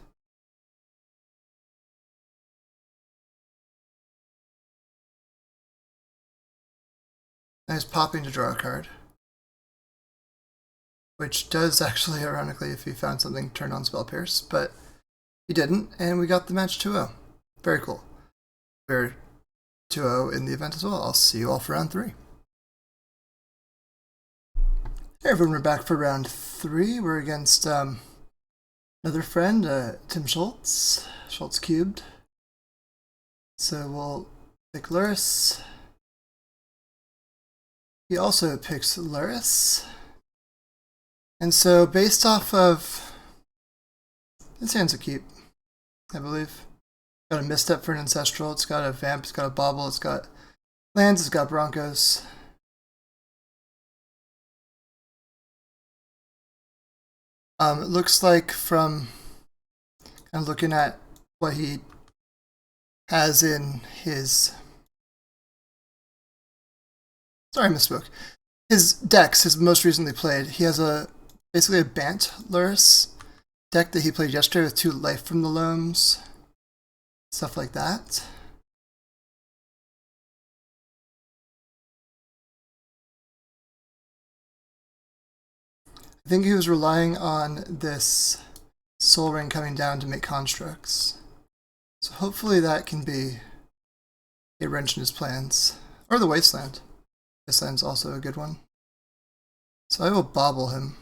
Now he's popping to draw a card. Which does actually, ironically, if he found something, turn on Spell Pierce, but he didn't, and we got the match 2-0. Very cool. We're 2-0 in the event as well. I'll see you all for round 3. Hey everyone, we're back for round 3. We're against another friend, Tim Schultz. Schultz cubed. So we'll pick Lurrus. He also picks Lurrus. And so based off of this hand's a keep, I believe. Got a misstep for an ancestral, it's got a vamp, it's got a bauble, it's got lands, it's got Broncos. It looks like from kind of looking at what he has in his, sorry I misspoke, his decks, his most recently played, he has basically a Bant Lurrus deck that he played yesterday with 2 life from the loams, stuff like that. I think he was relying on this Soul Ring coming down to make constructs. So hopefully that can be a wrench in his plans. Or the Wasteland. Wasteland's also a good one. So I will bobble him.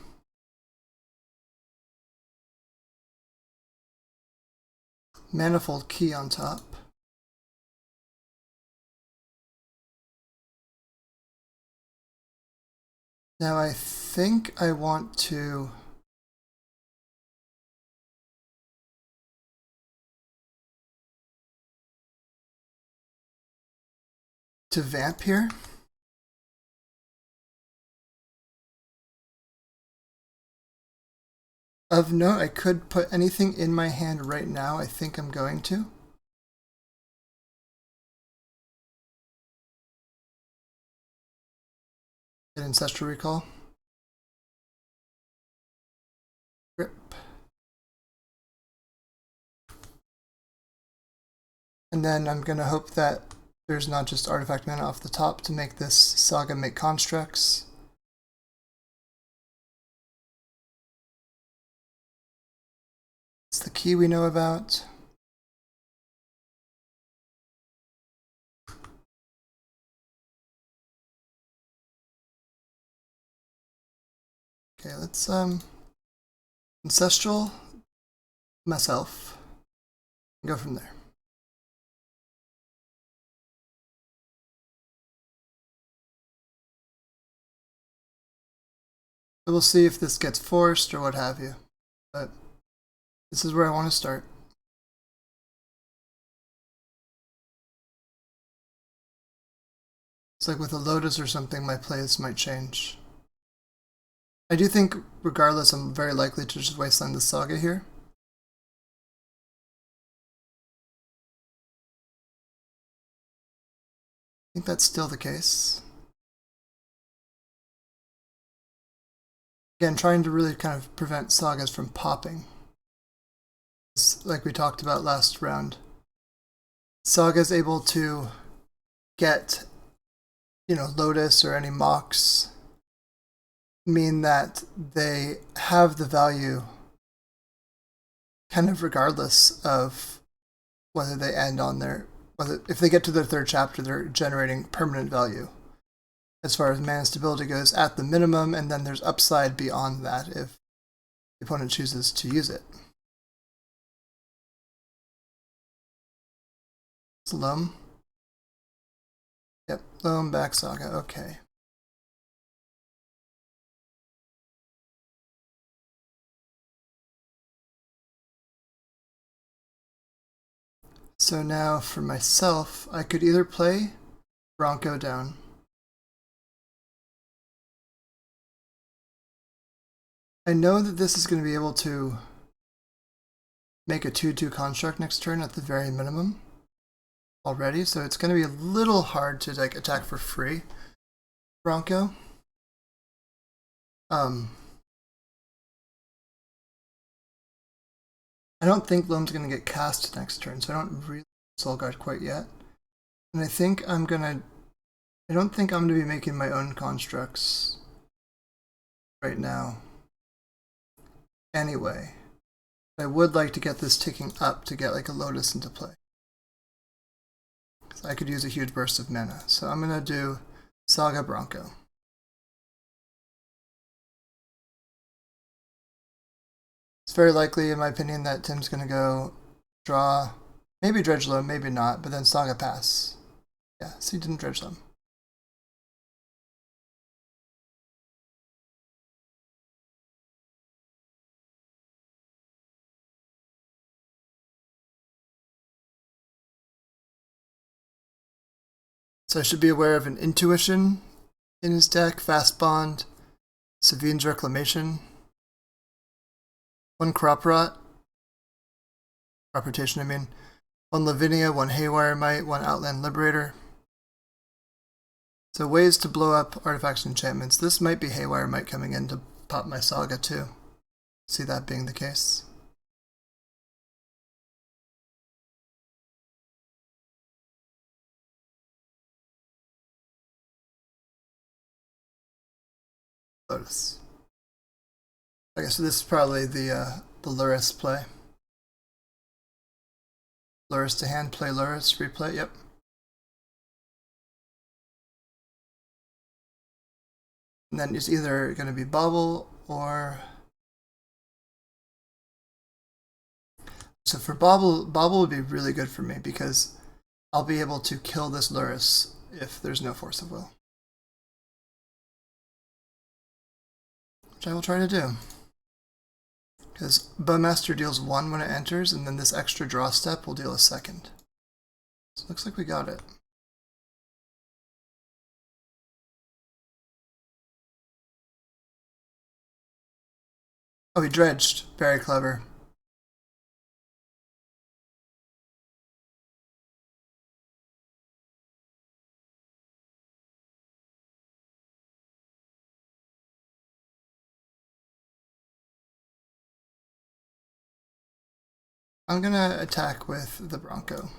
Manifold Key on top. Now I think I want to vamp here. Of note, I could put anything in my hand right now. I think I'm going to. Get Ancestral Recall. Rip. And then I'm going to hope that there's not just artifact mana off the top to make this saga make constructs. It's the key we know about. Okay, let's Ancestral myself and go from there. So we'll see if this gets forced or what have you, but this is where I want to start. It's like with a Lotus or something, my plays might change. I do think, regardless, I'm very likely to just wasteland the Saga here. I think that's still the case. Again, trying to really kind of prevent Sagas from popping. Like we talked about last round. Saga's able to get, Lotus or any mocks mean that they have the value kind of regardless of whether they end on if they get to their third chapter, they're generating permanent value as far as mana stability goes at the minimum, and then there's upside beyond that if the opponent chooses to use it. It's Loam. Yep, Loam, back Saga, okay. So now for myself, I could either play Bronco down. I know that this is going to be able to make a 2/2 construct next turn at the very minimum already, so it's going to be a little hard to attack for free Bronco. I don't think Loam's going to get cast next turn, so I don't really Soul Guard quite yet. And I don't think I'm going to be making my own constructs right now. Anyway, I would like to get this ticking up to get like a Lotus into play. I could use a huge burst of mana. So I'm going to do Saga Bronco. It's very likely, in my opinion, that Tim's going to go draw, maybe Dredge Loam, maybe not, but then Saga pass. Yeah, so he didn't Dredge Loam. So I should be aware of an Intuition in his deck, Fast Bond, Savine's Reclamation, one Crop Rotation, I mean, one Lavinia, one Haywire Might, one Outland Liberator. So ways to blow up artifacts and enchantments. This might be Haywire Might coming in to pop my Saga too. See that being the case. Lotus. Okay, so this is probably the Lurrus play. Lurrus to hand, play Lurrus, replay, yep. And then it's either going to be Bobble or... So for Bobble would be really good for me because I'll be able to kill this Lurrus if there's no Force of Will. Which I will try to do. Because Bowmaster deals 1 when it enters, and then this extra draw step will deal a 2nd. So it looks like we got it. Oh, he dredged. Very clever. I'm gonna attack with the Bronco.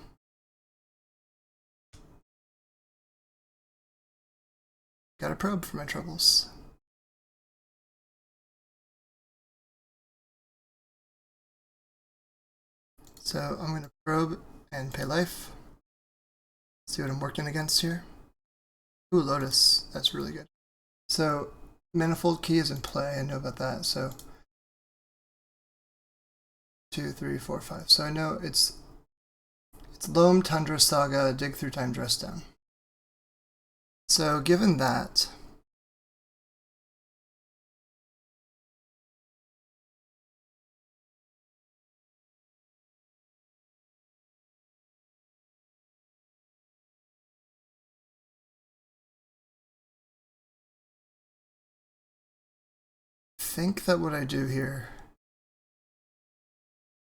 Got a probe for my troubles. So I'm gonna probe and pay life. See what I'm working against here. Ooh, Lotus. That's really good. So Manifold Key is in play. I know about that. So 2, 3, 4, 5. So I know it's Loam, Tundra, Saga, Dig Through Time, Dress Down. So given that, think that what I do here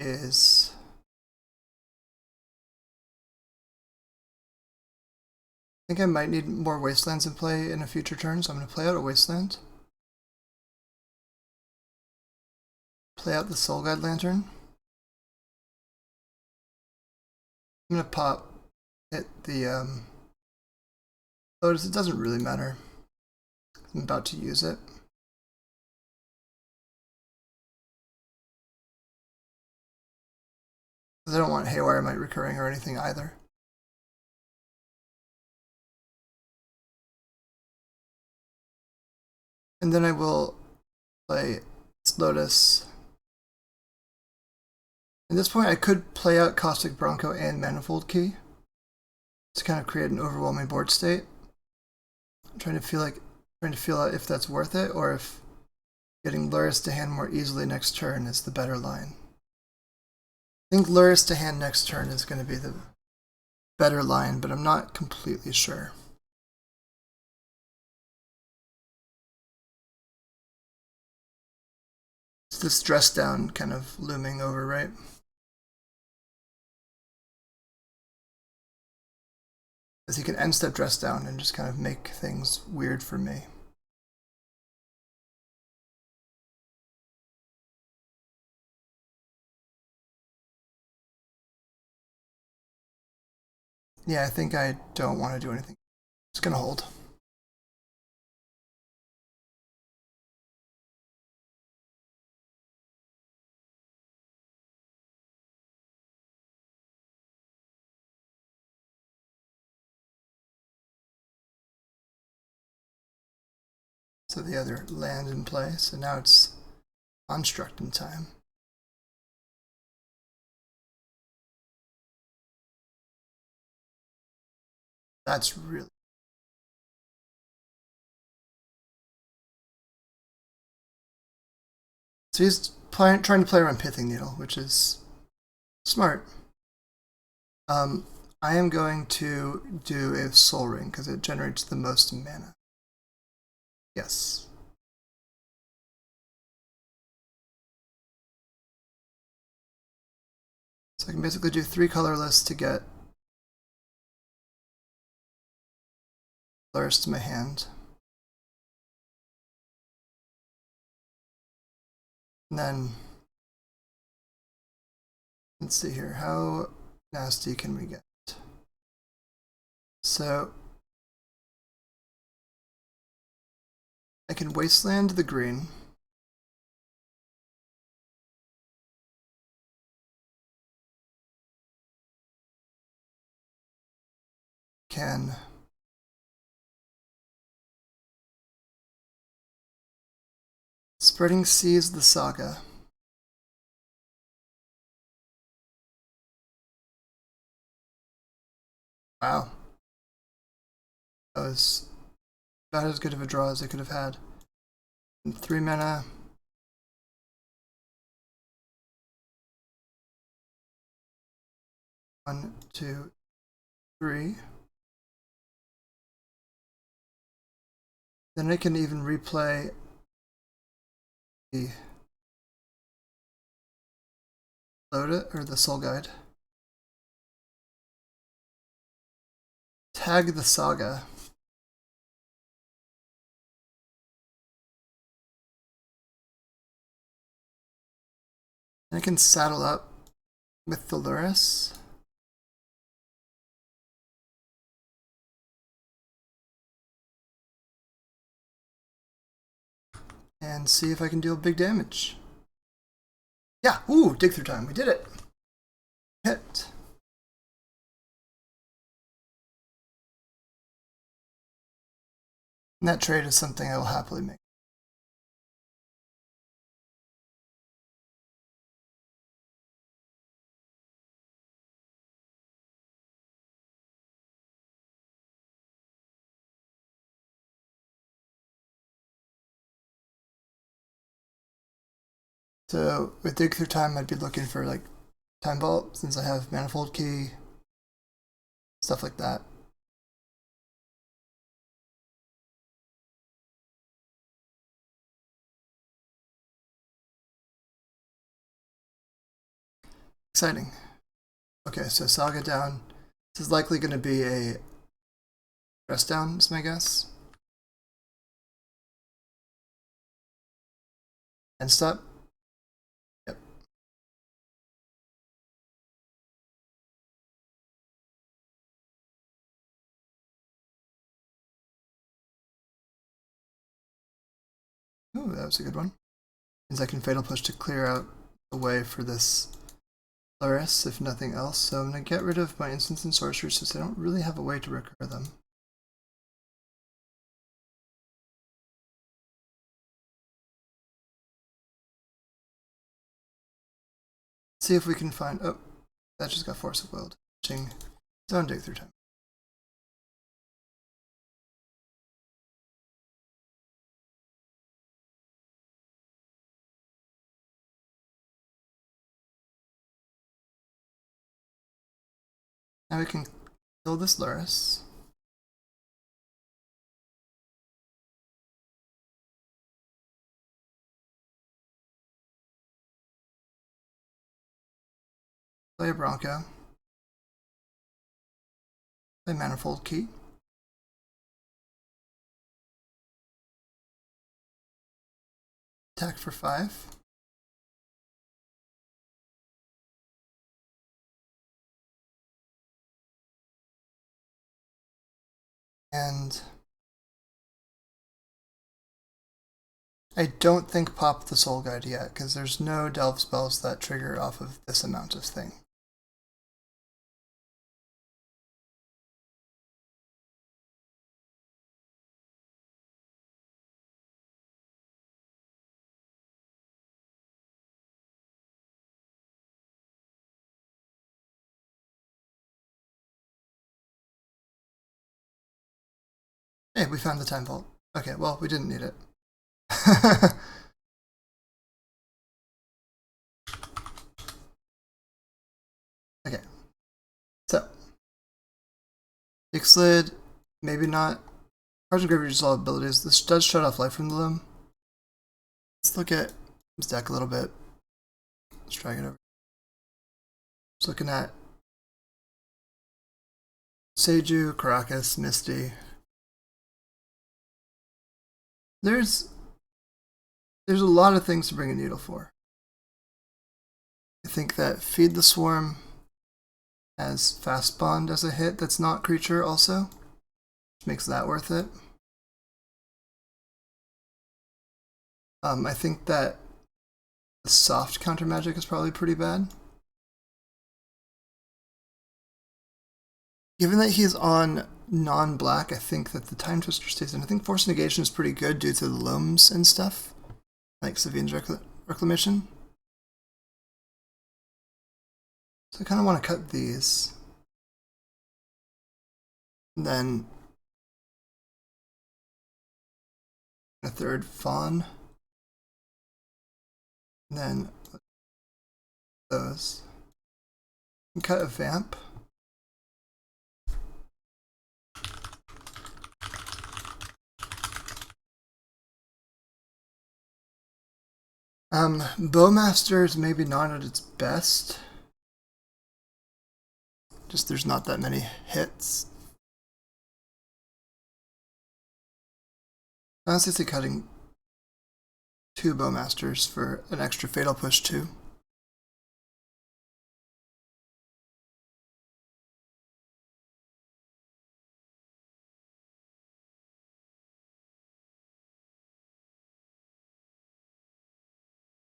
is I think I might need more wastelands in play in a future turn, so I'm going to play out a wasteland. Play out the Soul Guide Lantern. I'm going to hit the Lotus. It doesn't really matter. I'm about to use it. I don't want Haywire Might recurring or anything either. And then I will play Lotus. At this point, I could play out Caustic Bronco and Manifold Key to kind of create an overwhelming board state. I'm trying to feel out if that's worth it, or if getting Lurrus to hand more easily next turn is the better line. I think Lurrus to hand next turn is going to be the better line, but I'm not completely sure. It's this dress down kind of looming over, right? As he can end step dress down and just kind of make things weird for me. Yeah, I think I don't want to do anything. It's gonna hold. So the other land in play, so now it's constructing time. That's really... So he's trying to play around Pithing Needle, which is smart. I am going to do a Soul Ring because it generates the most mana. Yes. So I can basically do 3 colorless to get Lurrus to my hand. And then, let's see here, how nasty can we get? So, I can Wasteland the green. Can Spreading Seas the Saga. Wow. That was about as good of a draw as I could have had. And 3 mana. One, two, three. Then I can even replay the the Soul Guide. Tag the Saga. And I can saddle up with the Lurrus. And see if I can deal big damage. Yeah, ooh, dig through time. We did it. Hit. And that trade is something I will happily make. So with dig through time, I'd be looking for like Time Vault, since I have Manifold Key, stuff like that. Exciting. Okay, so Saga down. This is likely going to be a dress down, is my guess. End stop. Yep. Ooh, that was a good one. Means I can Fatal Push to clear out the way for this Lurrus, if nothing else. So I'm going to get rid of my instants and sorcerers since I don't really have a way to recur them. See if we can find... Oh, that just got Force of Will. Zone dig through time. Now we can kill this Lurrus. Play a Bronco. Play Manifold Key. Attack for 5. And I don't think pop the Soul Guide yet, because there's no delve spells that trigger off of this amount of thing. Hey, we found the time vault. Okay, well, we didn't need it. Okay. So. Ixlid, maybe not. Cards and graveyard resolve abilities. This does shut off life from the limb. Let's look at this deck a little bit. Let's drag it over. Just looking at Seiju, Caracas, Misty. There's a lot of things to bring a needle for. I think that Feed the Swarm has Fast Bond as a hit that's not creature also, which makes that worth it. I think that the soft counter magic is probably pretty bad. Given that he's on non-black, I think that the Time Twister stays in. I think Force Negation is pretty good due to the loams and stuff, like Savine's Reclamation. So I kind of want to cut these. And then a third Fawn. And then those. And cut a Vamp. Bowmaster is maybe not at its best. Just there's not that many hits. Honestly, it's cutting 2 Bowmasters for an extra Fatal Push too.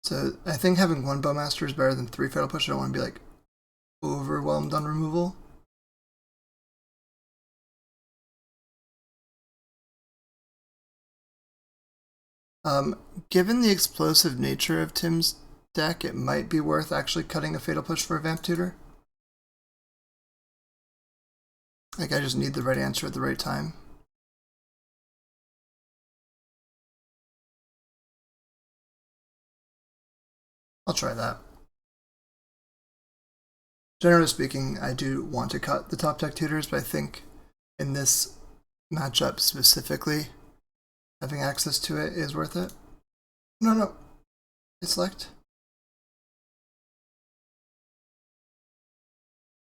So I think having 1 Bowmaster is better than 3 Fatal Push. I don't want to be like overwhelmed on removal. Given the explosive nature of Tim's deck, it might be worth actually cutting a Fatal Push for a Vamp Tutor. Like, I just need the right answer at the right time. I'll try that. Generally speaking, I do want to cut the top deck tutors, but I think in this matchup specifically, having access to it is worth it. No. I select.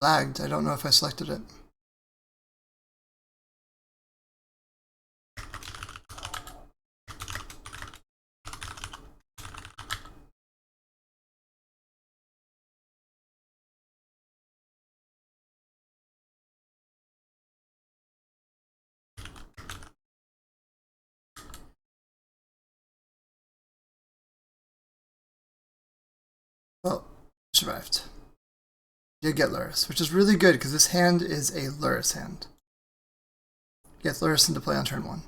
lagged. I don't know if I selected it. Well, survived. You get Lurrus, which is really good because this hand is a Lurrus hand. Gets Lurrus into play on turn 1.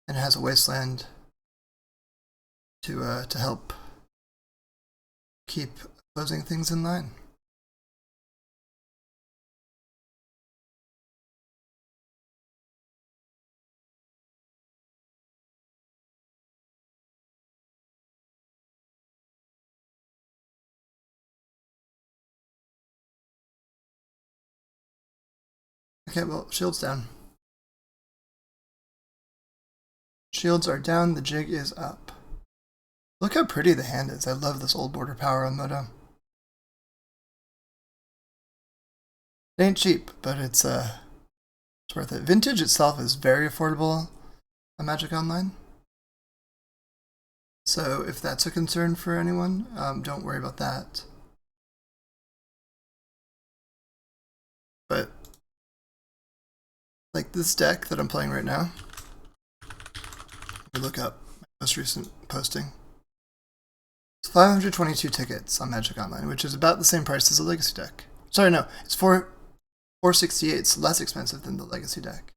And it has a Wasteland to help keep opposing things in line. Okay, well, shield's down. Shields are down, the jig is up. Look how pretty the hand is. I love this old border power on Moto. It ain't cheap, but it's worth it. Vintage itself is very affordable on Magic Online. So if that's a concern for anyone, don't worry about that. But like this deck that I'm playing right now, you look up my most recent posting. It's 522 tickets on Magic Online, which is about the same price as a Legacy deck. Sorry, no, it's 468. It's less expensive than the Legacy deck.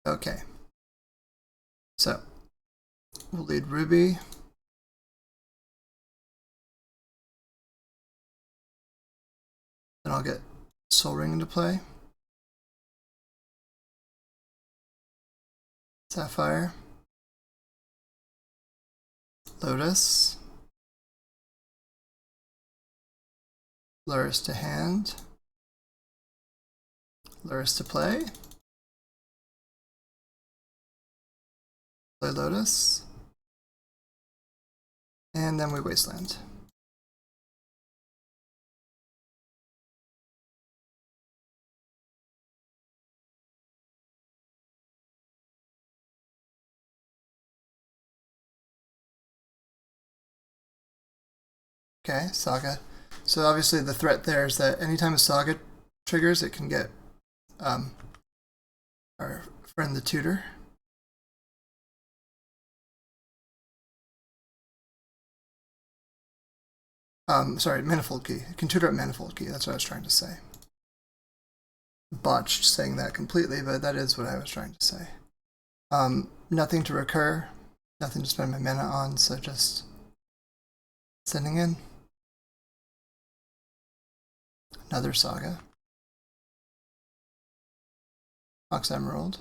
Okay. So, we'll lead Ruby. Then I'll get Soul Ring into play. Sapphire. Lotus. Lurrus to hand. Lurrus to play. Play Lotus. And then we Wasteland. Okay, Saga. So obviously the threat there is that anytime a Saga triggers, it can get our friend the tutor. Sorry, Manifold Key. It can tutor up Manifold Key. That's what I was trying to say. Botched saying that completely, but that is what I was trying to say. Nothing to recur, nothing to spend my mana on, so just sending in. Another Saga. Ox Emerald.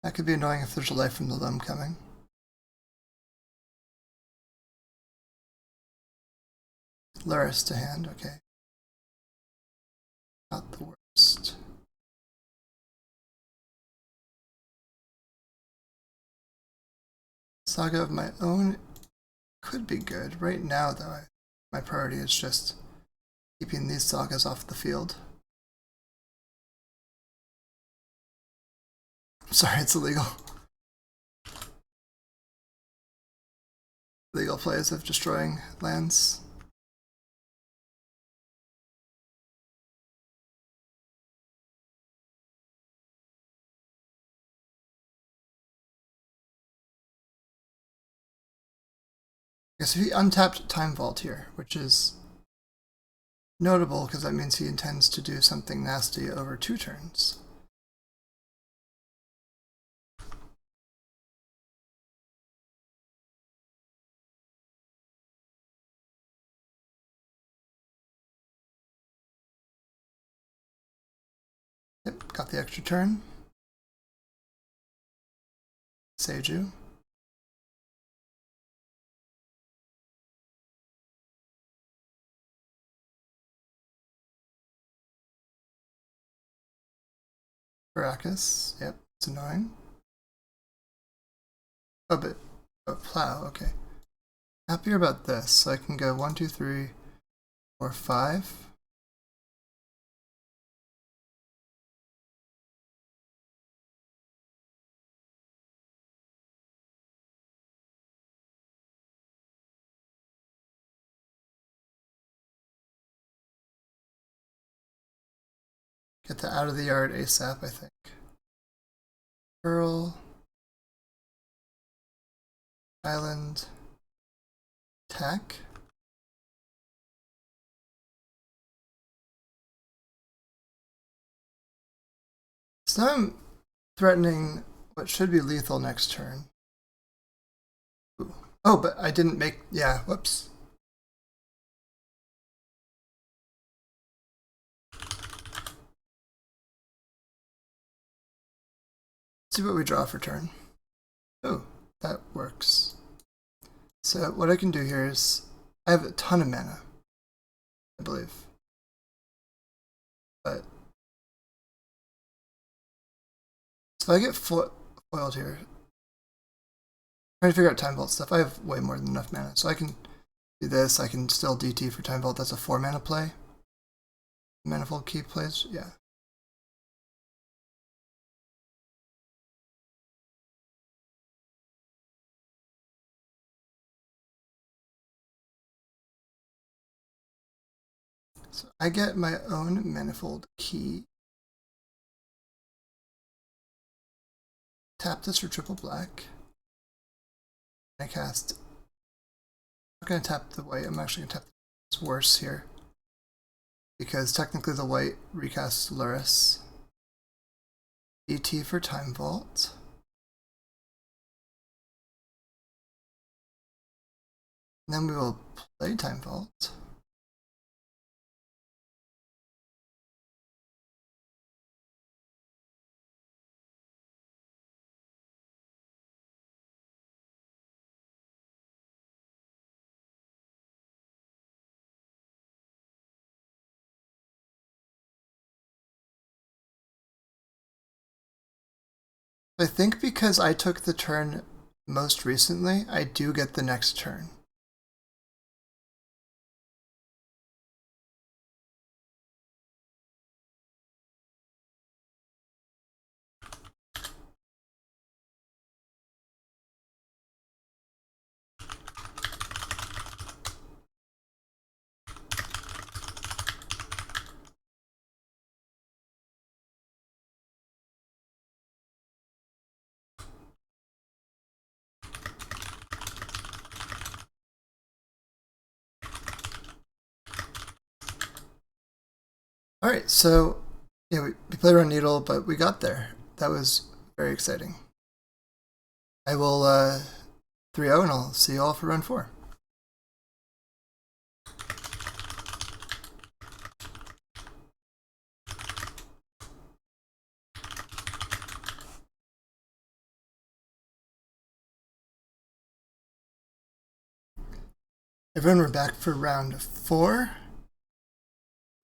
That could be annoying if there's a Life from the Loam coming. Lurrus to hand, okay. Not the worst. Saga of my own could be good. Right now, though, my priority is just keeping these Sagas off the field. Sorry, it's illegal. Legal plays of destroying lands. Okay, so he untapped Time Vault here, which is notable because that means he intends to do something nasty over 2 turns. Yep, got the extra turn. Seiju. Baracus. Yep, it's annoying. Oh, but plow, okay. Happier about this. So I can go 1, 2, 3, 4, 5. Get that out of the yard ASAP, I think. Pearl. Island. Attack. So now I'm threatening what should be lethal next turn. Ooh. Oh, but I didn't make... Yeah, whoops. Let's see what we draw for turn. Oh, that works. So what I can do here is... I have a ton of mana, I believe. But... So if I get foiled here... I'm trying to figure out Time Vault stuff. I have way more than enough mana. So I can do this. I can still DT for Time Vault. That's a 4 mana play. Manifold Key plays, yeah. So I get my own Manifold Key. Tap this for triple black. I cast... I'm not going to tap the white. I'm actually going to tap this worse here. Because technically the white recasts Lurrus. DT for Time Vault. And then we will play Time Vault. I think because I took the turn most recently, I do get the next turn. Alright, so yeah, we played around Needle, but we got there. That was very exciting. I will 3-0 and I'll see you all for round 4. Everyone, we're back for round 4.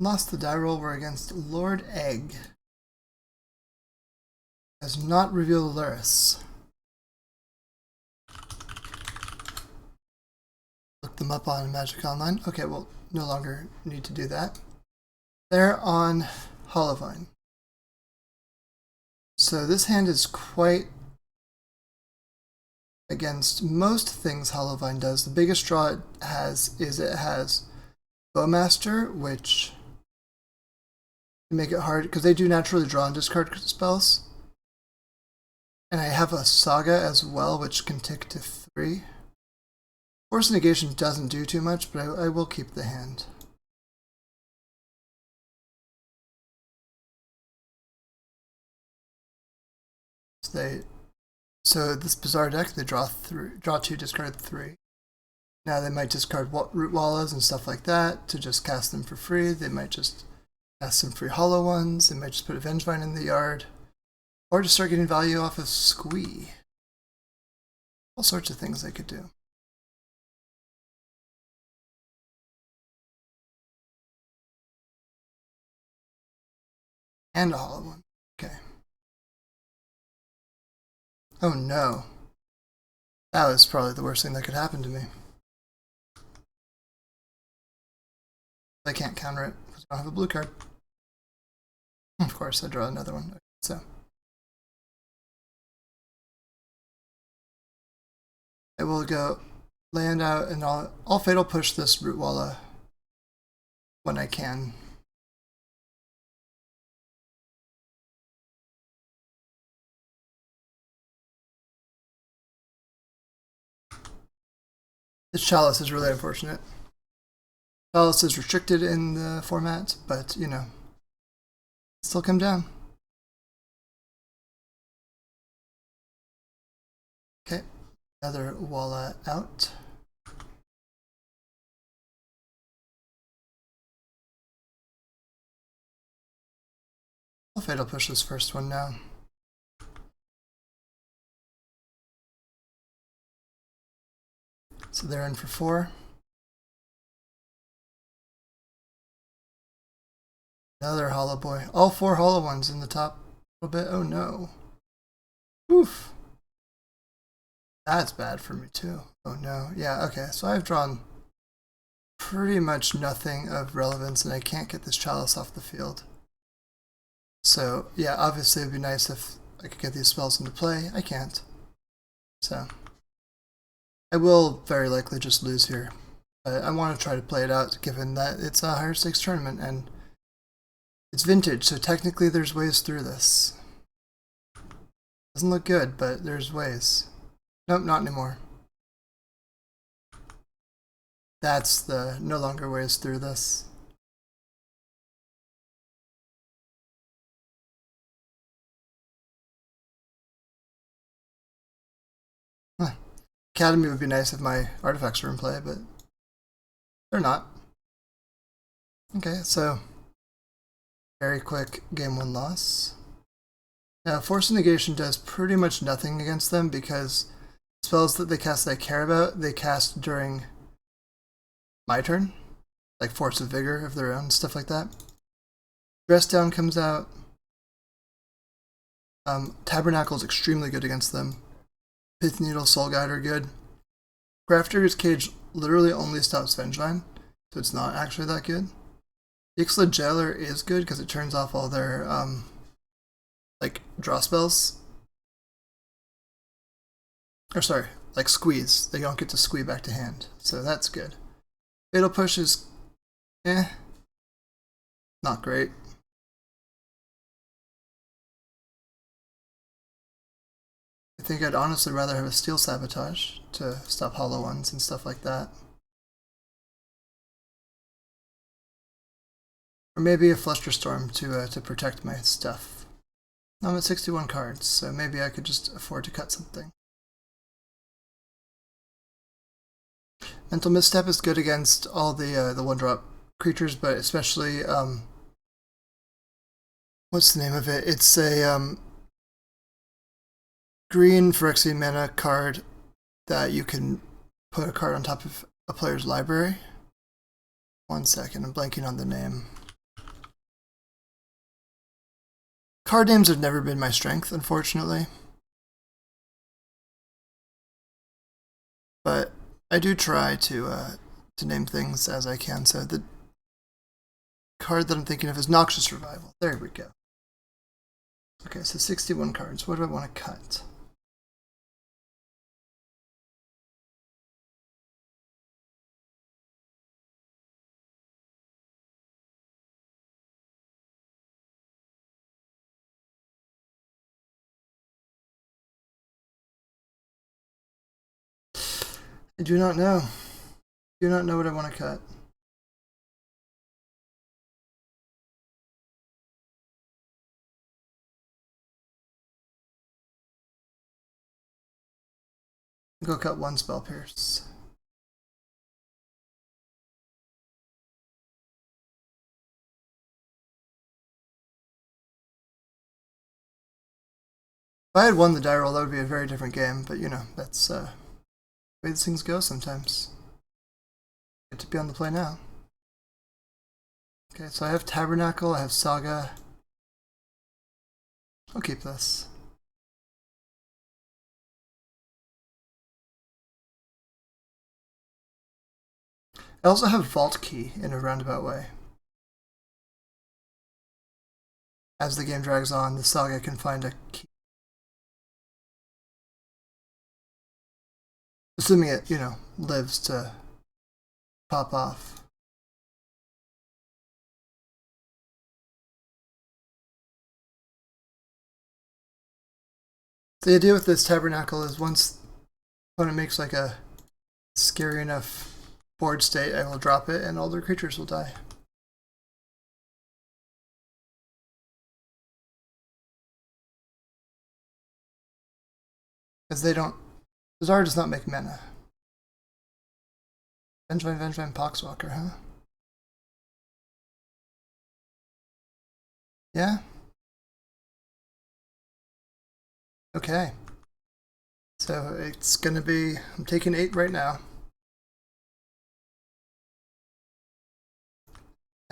Lost the die roll. We're against Lord Egg. Has not revealed Lurrus. Look them up on Magic Online. Okay, well, no longer need to do that. They're on Hollowvine. So this hand is quite against most things Hollowvine does. The biggest draw it has Bowmaster, which make it hard because they do naturally draw and discard spells. And I have a Saga as well, which can tick to 3. Force Negation doesn't do too much, but I will keep the hand. So this bizarre deck, they draw 2, discard 3. Now they might discard Root Wallows and stuff like that to just cast them for free. They might just cast some free hollow ones. They might just put a Vengevine in the yard. Or just start getting value off of Squee. All sorts of things they could do. And a hollow one. Okay. Oh no. That was probably the worst thing that could happen to me. I can't counter it because I don't have a blue card. Of course, I draw another one. So I will go land out, and I'll fatal push this Root Walla when I can. This Chalice is really unfortunate. Chalice is restricted in the format, but you know, still come down. Okay, another Walla out. I'll fatal push this first one now. So they're in for 4. Another hollow boy. All 4 hollow ones in the top a little bit. Oh no. Oof. That's bad for me too. Oh no. Yeah, okay. So I've drawn pretty much nothing of relevance, and I can't get this Chalice off the field. So yeah, obviously it would be nice if I could get these spells into play. I can't. So I will very likely just lose here. But I want to try to play it out given that it's a higher stakes tournament and it's vintage, so technically there's ways through this. Doesn't look good, but there's ways. Nope, not anymore. That's the no longer ways through this. Huh. Academy would be nice if my artifacts were in play, but they're not. Okay, so very quick game 1 loss. Now, Force of Negation does pretty much nothing against them because spells that they cast that I care about, they cast during my turn, like Force of Vigor of their own, stuff like that. Dress Down comes out. Tabernacle is extremely good against them. Pith Needle, Soul Guide are good. Grafdigger's Cage literally only stops Vengevine, so it's not actually that good. Ixalan Jailer is good because it turns off all their like draw spells. Or sorry, like squeeze. They don't get to squeeze back to hand, so that's good. Fatal Push is not great. I think I'd honestly rather have a Steel Sabotage to stop hollow ones and stuff like that. Or maybe a Flusterstorm to protect my stuff. I'm at 61 cards, so maybe I could just afford to cut something. Mental Misstep is good against all the 1-drop creatures, but especially what's the name of it? It's a green Phyrexian mana card that you can put a card on top of a player's library. 1 second, I'm blanking on the name. Card names have never been my strength, unfortunately. But I do try to name things as I can. So the card that I'm thinking of is Noxious Revival. There we go. Okay, so 61 cards. What do I want to cut? I do not know. Do not know what I want to cut. Go cut 1 Spell Pierce. If I had won the die roll, that would be a very different game, but you know, that's the way these things go sometimes. Get to be on the play now. Okay, so I have Tabernacle, I have Saga. I'll keep this. I also have Vault Key in a roundabout way. As the game drags on, the saga can find a key. Assuming it, lives to pop off. The idea with this tabernacle is once opponent makes like a scary enough board state, I will drop it and all their creatures will die. Because Bazaar does not make mana. Vengevine, Poxwalker, huh? Yeah? Okay. So it's gonna be, I'm taking 8 right now.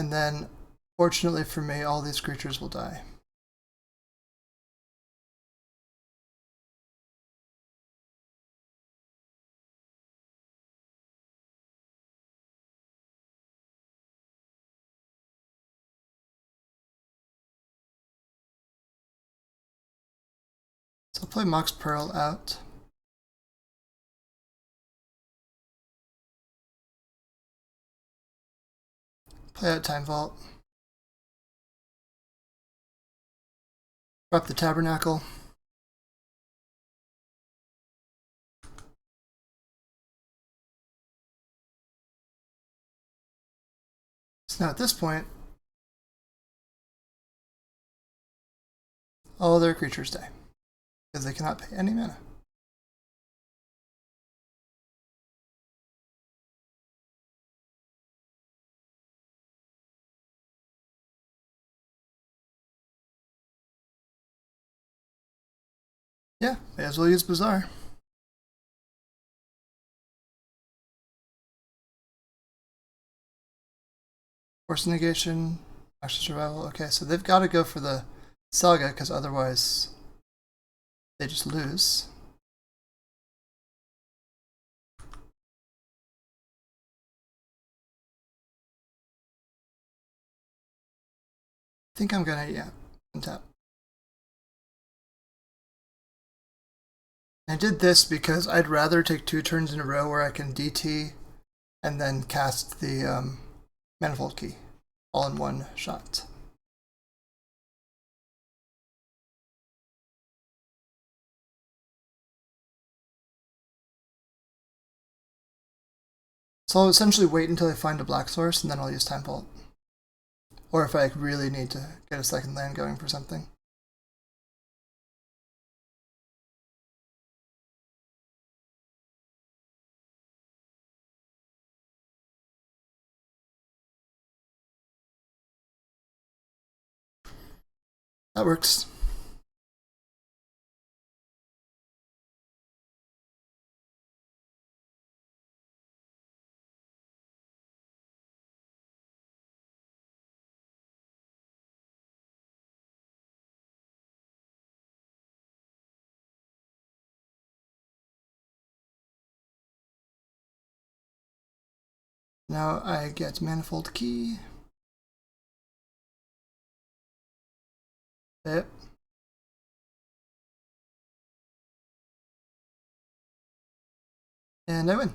And then, fortunately for me, all these creatures will die. So I'll play Mox Pearl out. Play out Time Vault. Drop the Tabernacle. So now at this point, all their creatures die, because they cannot pay any mana. Yeah, may as well use Bazaar. Force negation, actual survival. Okay, so they've got to go for the saga, because otherwise they just lose. I think I'm gonna, untap. I did this because I'd rather take 2 turns in a row where I can DT and then cast the Manifold Key all in one shot. So I'll essentially wait until I find a black source and then I'll use Time Vault. Or if I really need to get a second land going for something. That works. Now I get Manifold Key. Yep. And I win.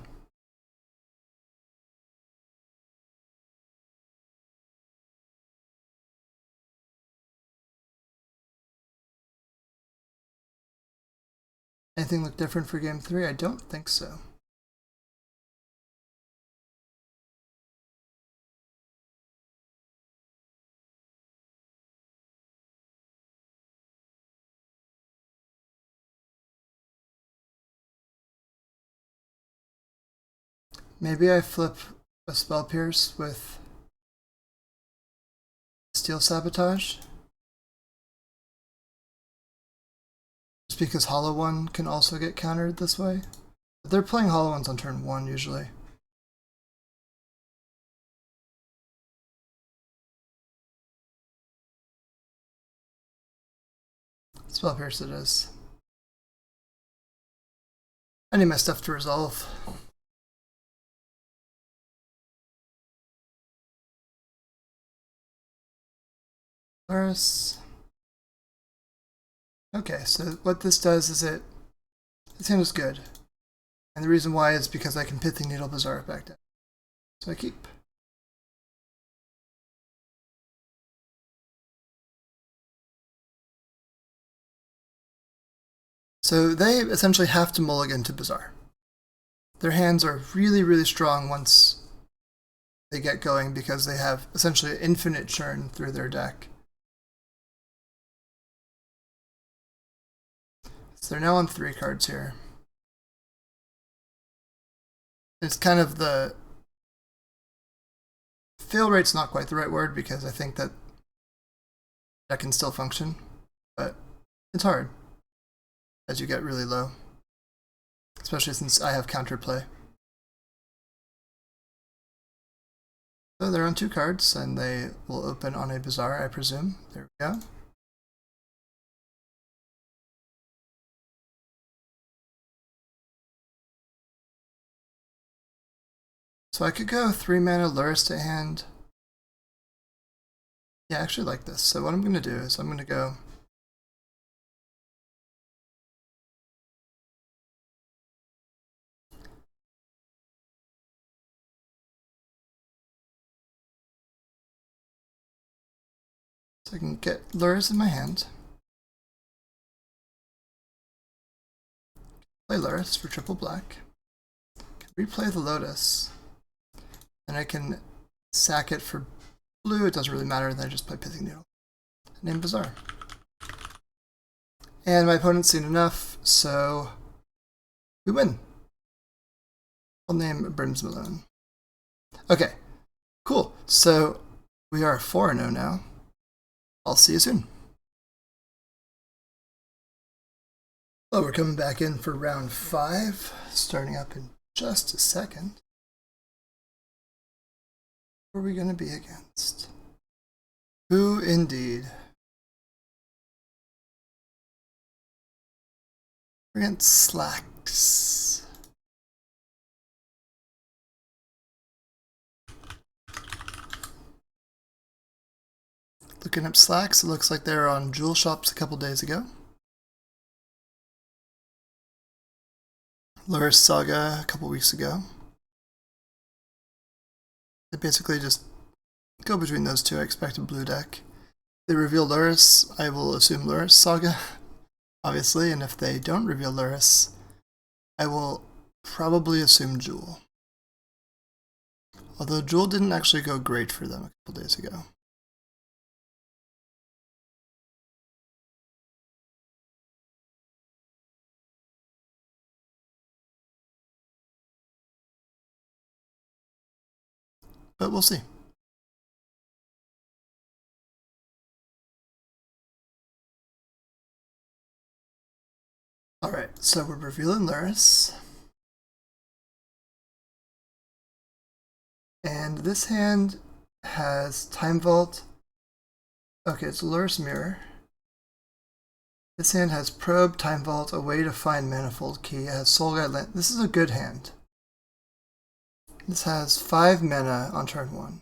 Anything look different for game 3? I don't think so. Maybe I flip a Spell Pierce with Steel Sabotage. Just because Hollow One can also get countered this way. But they're playing Hollow Ones on turn 1 usually. Spell Pierce it is. I need my stuff to resolve. Lurrus. Okay, so what this does is this hand is good. And the reason why is because I can Pithing Needle Bazaar back down. So I keep. So they essentially have to mulligan to Bazaar. Their hands are really, really strong once they get going because they have essentially an infinite churn through their deck. So they're now on 3 cards here. It's kind of the fail rate's not quite the right word because I think that can still function, but it's hard as you get really low, especially since I have counterplay. So they're on 2 cards and they will open on a Bazaar, I presume. There we go. So I could go 3 mana Lurrus to hand. Yeah, I actually like this. So what I'm going to do is I'm going to go so I can get Lurrus in my hand. Play Lurrus for triple black. Replay the Lotus. And I can sack it for blue. It doesn't really matter. Then I just play Pithing Needle. Name Bazaar. And my opponent's seen enough, so we win. I'll name Brims Malone. Okay, cool. So we are 4-0 now. I'll see you soon. Well, we're coming back in for round 5, starting up in just a second. Who are we going to be against? Who indeed? We're against Slacks. Looking up Slacks, it looks like they were on Jewel Shops a couple days ago. Lurrus Saga a couple weeks ago. They basically just go between those two. I expect a blue deck. They reveal Lurrus, I will assume Lurrus Saga, obviously, and if they don't reveal Lurrus, I will probably assume Jewel. Although Jewel didn't actually go great for them a couple days ago. But we'll see. Alright, so we're revealing Lurrus. And this hand has Time Vault. Okay, it's Lurrus Mirror. This hand has Probe, Time Vault, a way to find Manifold Key. It has Soul Guide Land. This is a good hand. This has 5 mana on turn 1.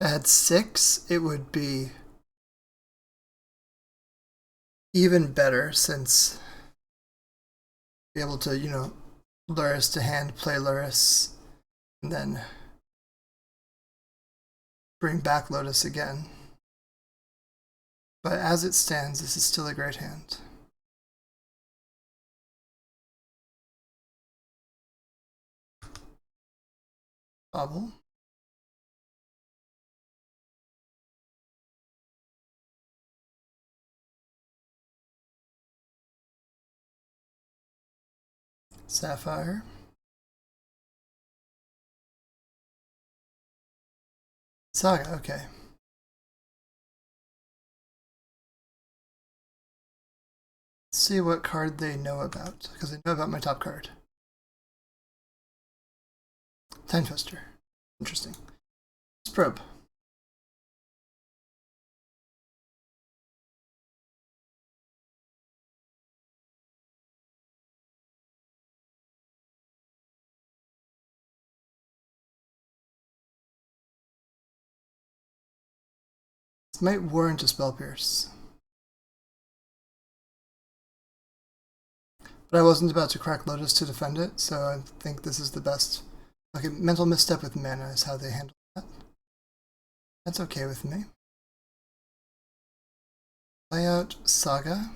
If it had 6, it would be even better since be able to, Lurrus to hand, play Lurrus, and then bring back Lotus again. But as it stands, this is still a great hand. Bobble. Sapphire. Saga, okay. Let's see what card they know about, because they know about my top card. Time Twister. Interesting. Let's probe. This might warrant a Spell Pierce. But I wasn't about to crack Lotus to defend it, so I think this is the best. Okay, mental misstep with mana is how they handle that. That's okay with me. Play out Saga.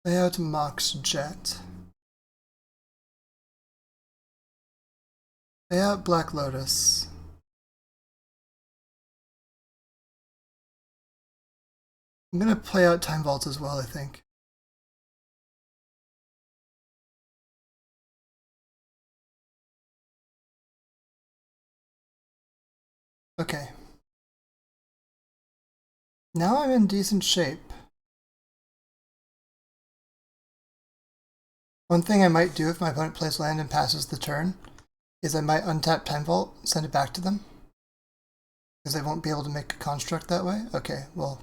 Play out Mox Jet. Play out Black Lotus. I'm gonna play out Time Vault as well, I think. Okay. Now I'm in decent shape. One thing I might do if my opponent plays land and passes the turn is I might untap Time Vault, send it back to them. Because they won't be able to make a construct that way? Okay, well,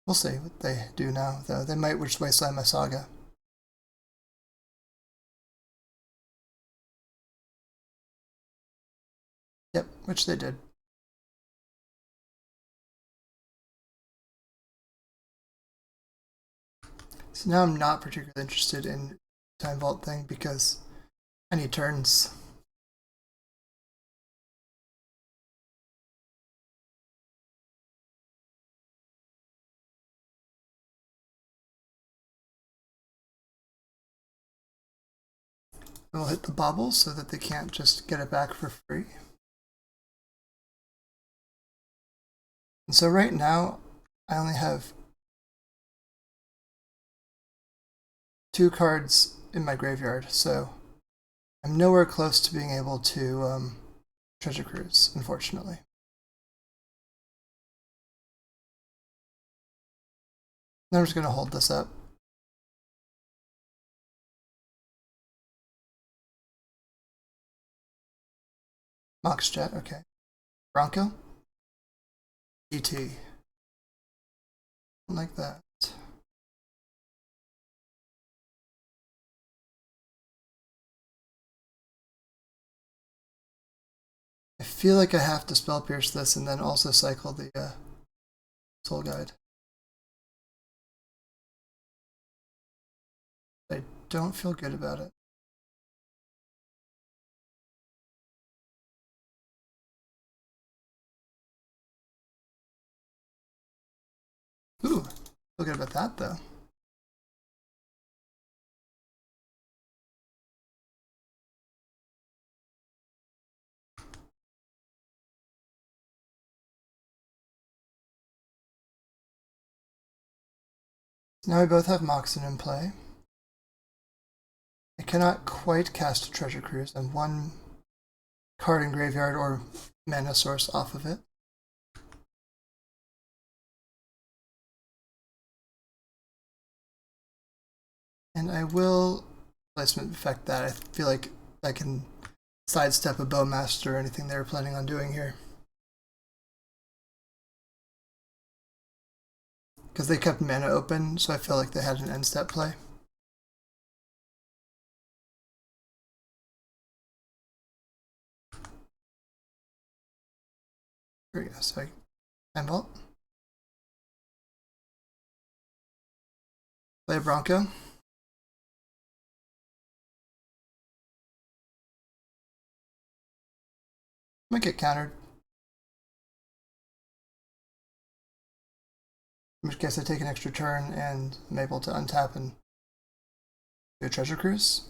we'll see what they do now, though. They might just wasteland my Saga. Yep, which they did. So now I'm not particularly interested in Time Vault thing because I need turns. We'll hit the bobble so that they can't just get it back for free. And so right now, I only have 2 cards in my graveyard, so I'm nowhere close to being able to Treasure Cruise, unfortunately. Now I'm just going to hold this up. Mox Jet, okay. Bronco? ET. Like that. I feel like I have to Spell Pierce this and then also cycle the Soul Guide. I don't feel good about it. Ooh, feel good about that though. Now we both have Moxen in play. I cannot quite cast a Treasure Cruise. I'm 1 card in graveyard or mana source off of it. And I will placement effect that. I feel like I can sidestep a Bowmaster or anything they were planning on doing here. Because they kept mana open, so I feel like they had an end step play. Here we go, so I Time Vault. Play a Bronco. Might get countered. In which case I take an extra turn and I'm able to untap and do a Treasure Cruise.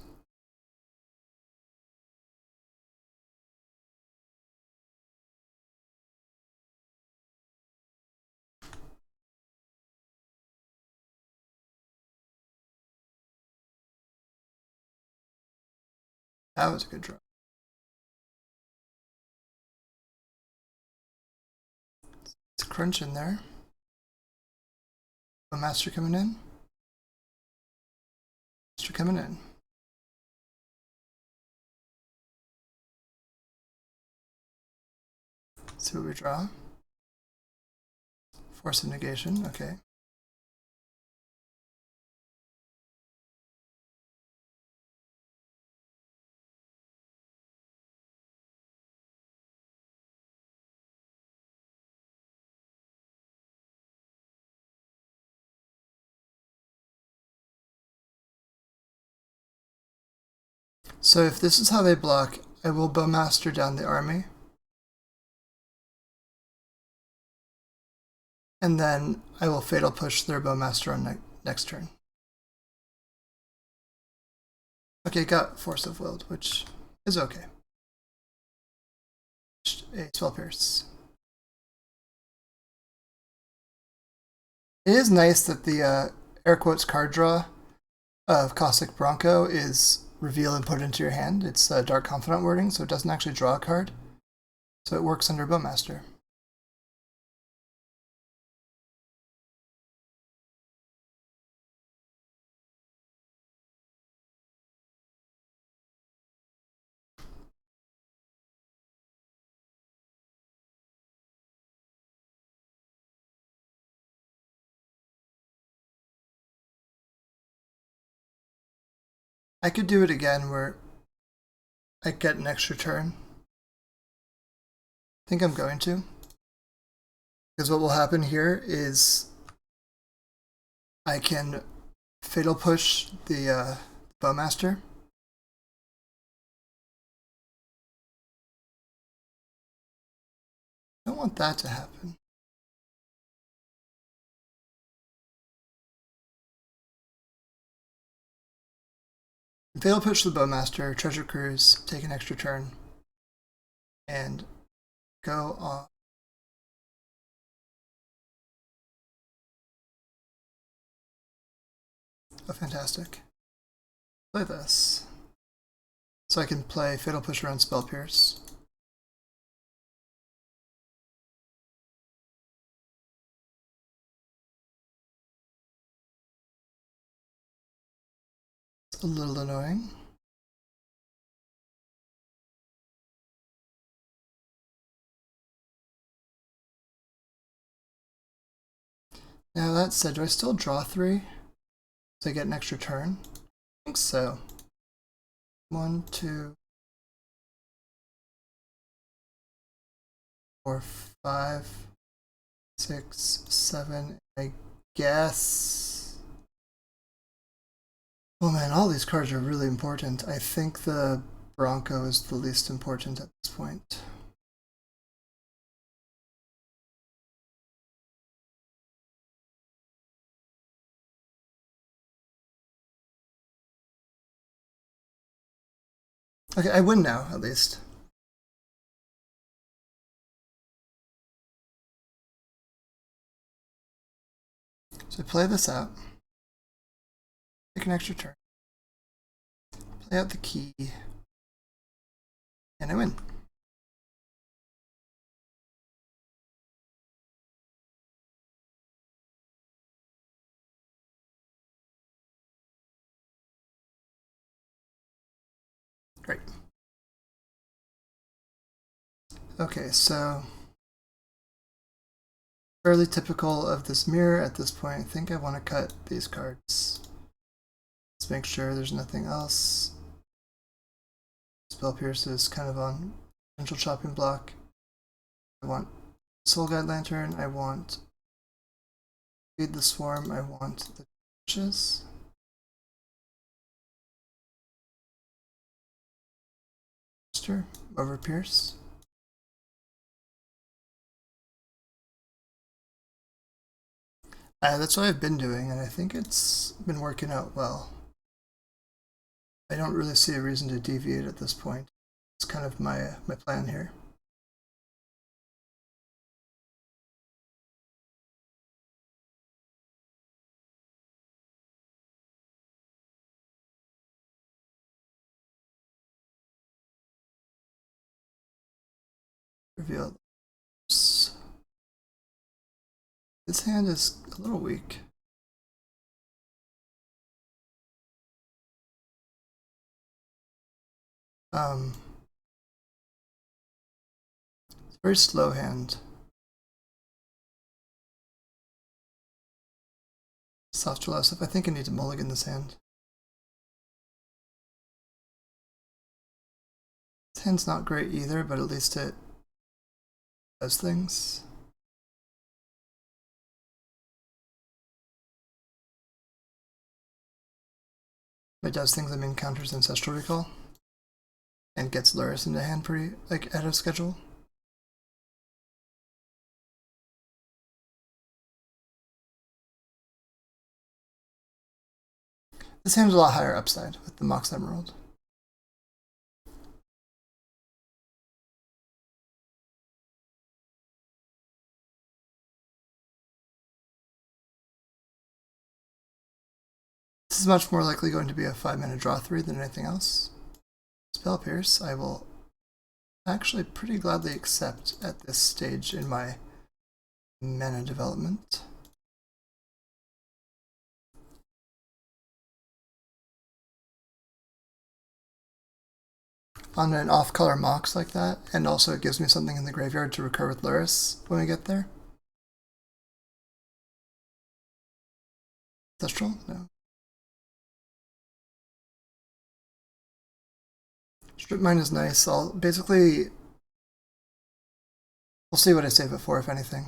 That was a good draw. It's crunch in there. A Master coming in. Master coming in. Let's see what we draw. Force of Negation, okay. So if this is how they block, I will Bowmaster down the army. And then I will Fatal Push their Bowmaster on next turn. Okay, got Force of Will, which is okay. A Spell Pierce. It is nice that the air quotes card draw of Caustic Bronco is reveal and put it into your hand. It's Dark Confidant wording, so it doesn't actually draw a card. So it works under Bowmaster. I could do it again where I get an extra turn. I think I'm going to. Because what will happen here is I can Fatal Push the Bowmaster. I don't want that to happen. Fatal Push the Bowmaster, Treasure Cruise, take an extra turn, and go on. Oh, fantastic. Play this. So I can play Fatal Push around Spell Pierce. It's a little annoying. Now that said, do I still draw 3? So I get an extra turn? I think so. 1, 2, 4, 5, 6, 7, I guess. Oh man, all these cards are really important. I think the Bronco is the least important at this point. Okay, I win now, at least. So I play this out. Take an extra turn. Play out the key. And I win. Great. Okay, so fairly typical of this mirror at this point. I think I want to cut these cards. Let's make sure there's nothing else. Spell Pierce is kind of on potential chopping block. I want Soul Guide Lantern. I want Feed the Swarm. I want the Torches. Over Pierce. That's what I've been doing, and I think it's been working out well. I don't really see a reason to deviate at this point. It's kind of my plan here. Reveal this. This hand is a little weak. It's a very slow hand. Soft to less. I think I need to mulligan this hand. This hand's not great either, but at least it does things. By does things, I mean counters Ancestral Recall. and gets Lurrus into hand pretty like ahead of schedule. This hand's a lot higher upside with the Mox Emerald. This is much more likely going to be a 5-mana draw 3 than anything else. Spell Pierce, I will actually pretty gladly accept at this stage in my mana development. On an off-color Mox like that, and also it gives me something in the graveyard to recur with Lurrus when we get there. Ancestral? No. Strip Mine is nice. We'll see what I save it for, if anything.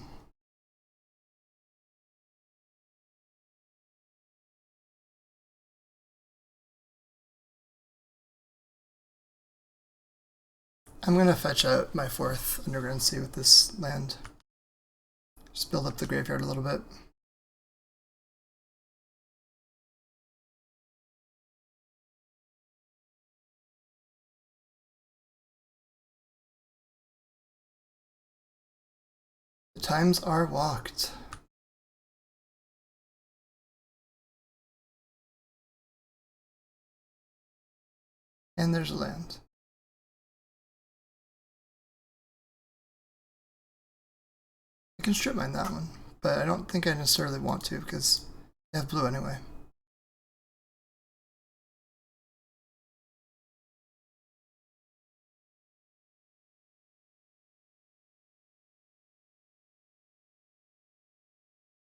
I'm going to fetch out my 4th Underground Sea with this land. Just build up the graveyard a little bit. The times are walked. And there's a land. I can strip mine that one, but I don't think I necessarily want to because I have blue anyway.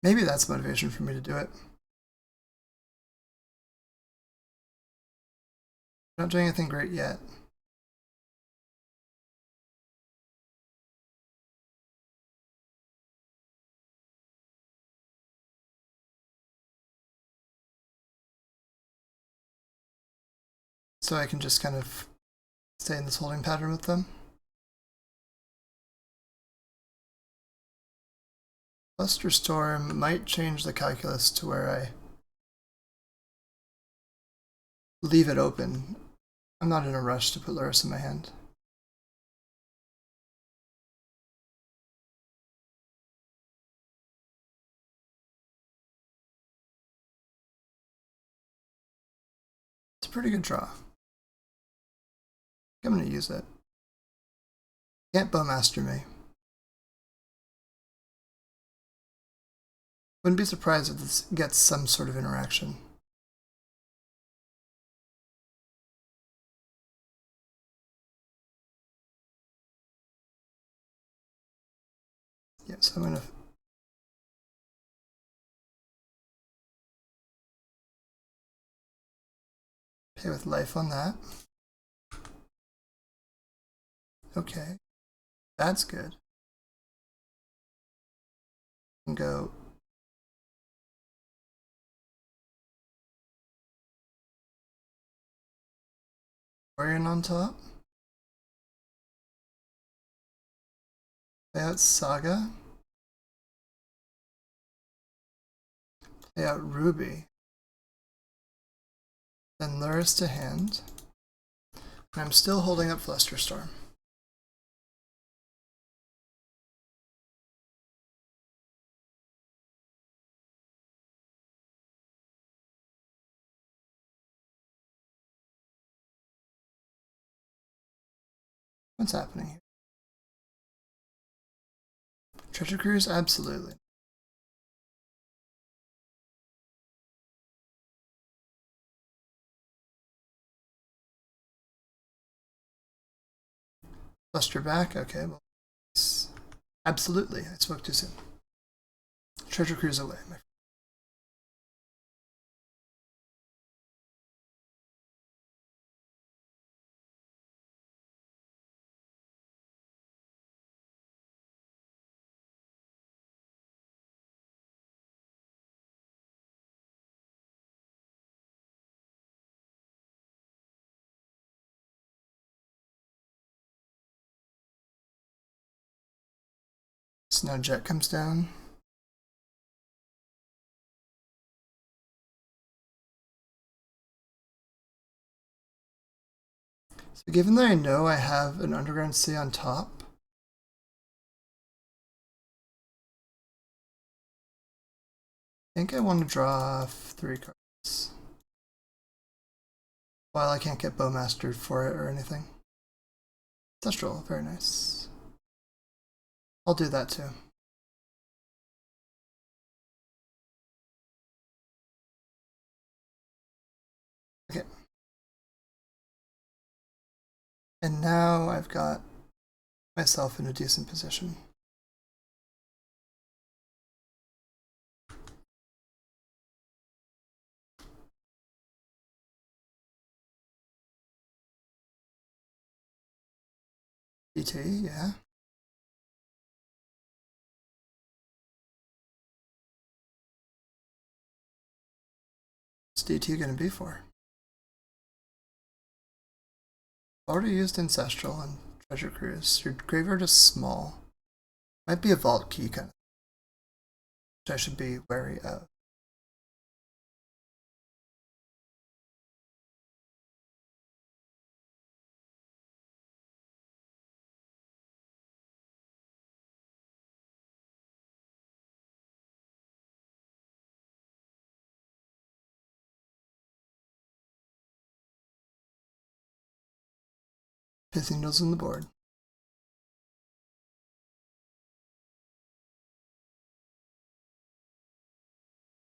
Maybe that's motivation for me to do it. Not doing anything great yet. So I can just kind of stay in this holding pattern with them. Storm might change the calculus to where I leave it open. I'm not in a rush to put Lurrus in my hand. It's a pretty good draw. I'm going to use it. Can't Bowmaster me. Wouldn't be surprised if this gets some sort of interaction. Yes, I'm going to pay with life on that. Okay, that's good. And go Orion on top. Play out Saga. Play out Ruby. Then Lurrus to hand. And I'm still holding up Flusterstorm. What's happening here? Treasure Cruise? Absolutely. Fluster back? Okay, well, absolutely. I spoke too soon. Treasure Cruise away, my friend. So now jet comes down. So given that I know I have an underground sea on top, I think I want to draw 3 cards. While I can't get Bowmastered for it or anything. Ancestral, very nice. I'll do that too. Okay. And now I've got myself in a decent position. DT, yeah. What's DT going to be for? Already used Ancestral and Treasure Cruise. Your graveyard is small. Might be a Vault Key kind of, which I should be wary of. Pithing Needles on the board.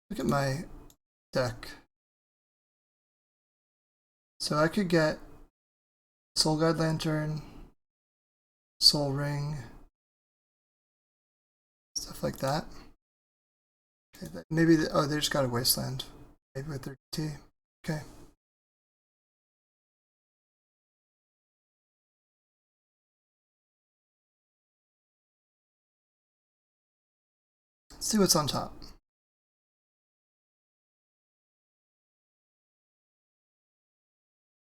Look at my deck. So I could get Soul Guide Lantern, Soul Ring, stuff like that. Okay, maybe, oh, they just got a Wasteland. Maybe with their T. Okay. Let's see what's on top.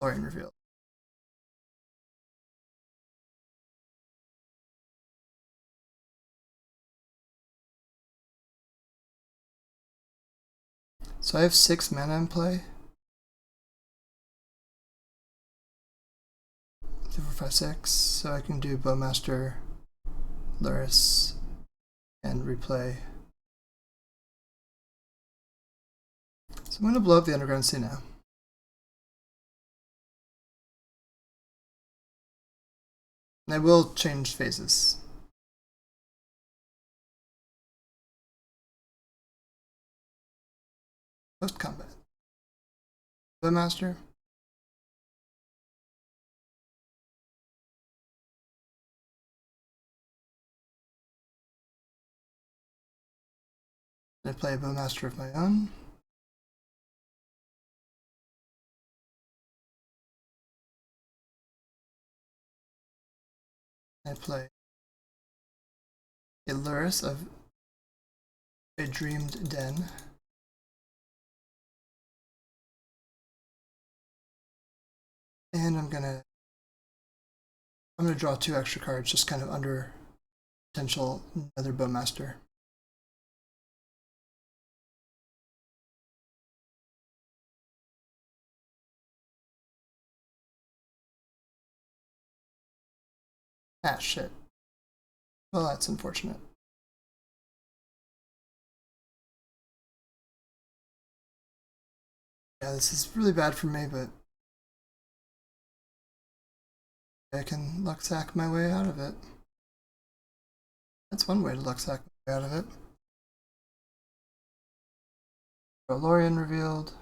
Lorien revealed. So I have 6 mana in play. 2, 4, 5, 6. So I can do Bowmaster, Lurrus, and replay. So I'm going to blow up the Underground Sea now. And I will change phases. Post combat. Bowmaster. I play a Bowmaster of my own. I play a Lurrus of a Dreamed Den. And I'm gonna draw 2 extra cards, just kind of under potential another Bowmaster. Ah, shit. Well, that's unfortunate. Yeah, this is really bad for me, but I can luck sack my way out of it. That's one way to luck sack my way out of it. Lorien revealed.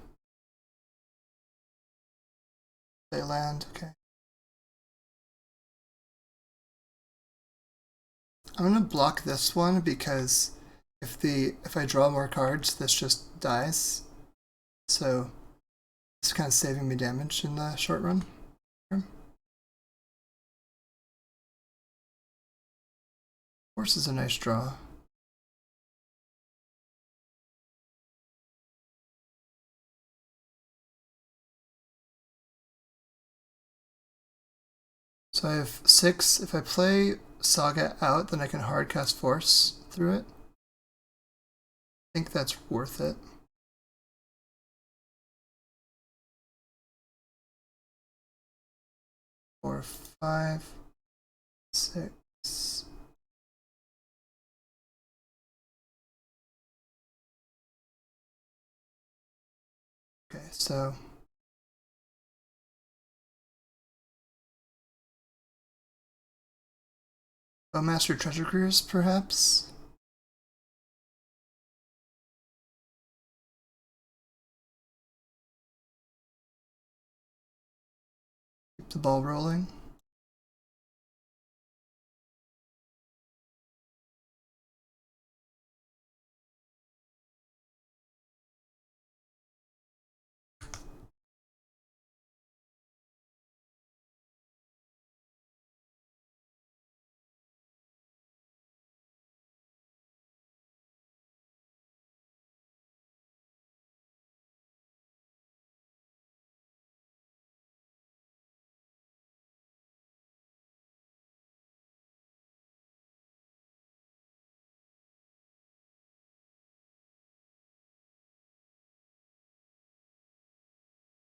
They land, okay. I'm gonna block this one because if I draw more cards, this just dies. So it's kind of saving me damage in the short run. Force is a nice draw. So I have 6. If I play Saga out, then I can hard cast Force through it. I think that's worth it. Four, 5, 6. Okay, so Master Treasure Cruise, perhaps? Keep the ball rolling.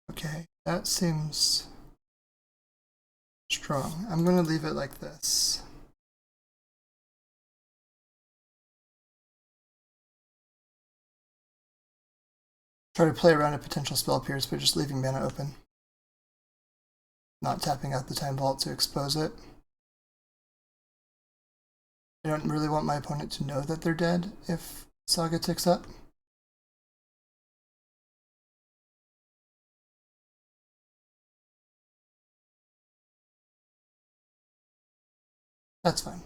Okay, that seems strong. I'm going to leave it like this. Try to play around a potential spell pierce by just leaving mana open. Not tapping out the Time Vault to expose it. I don't really want my opponent to know that they're dead if Saga ticks up. That's fine.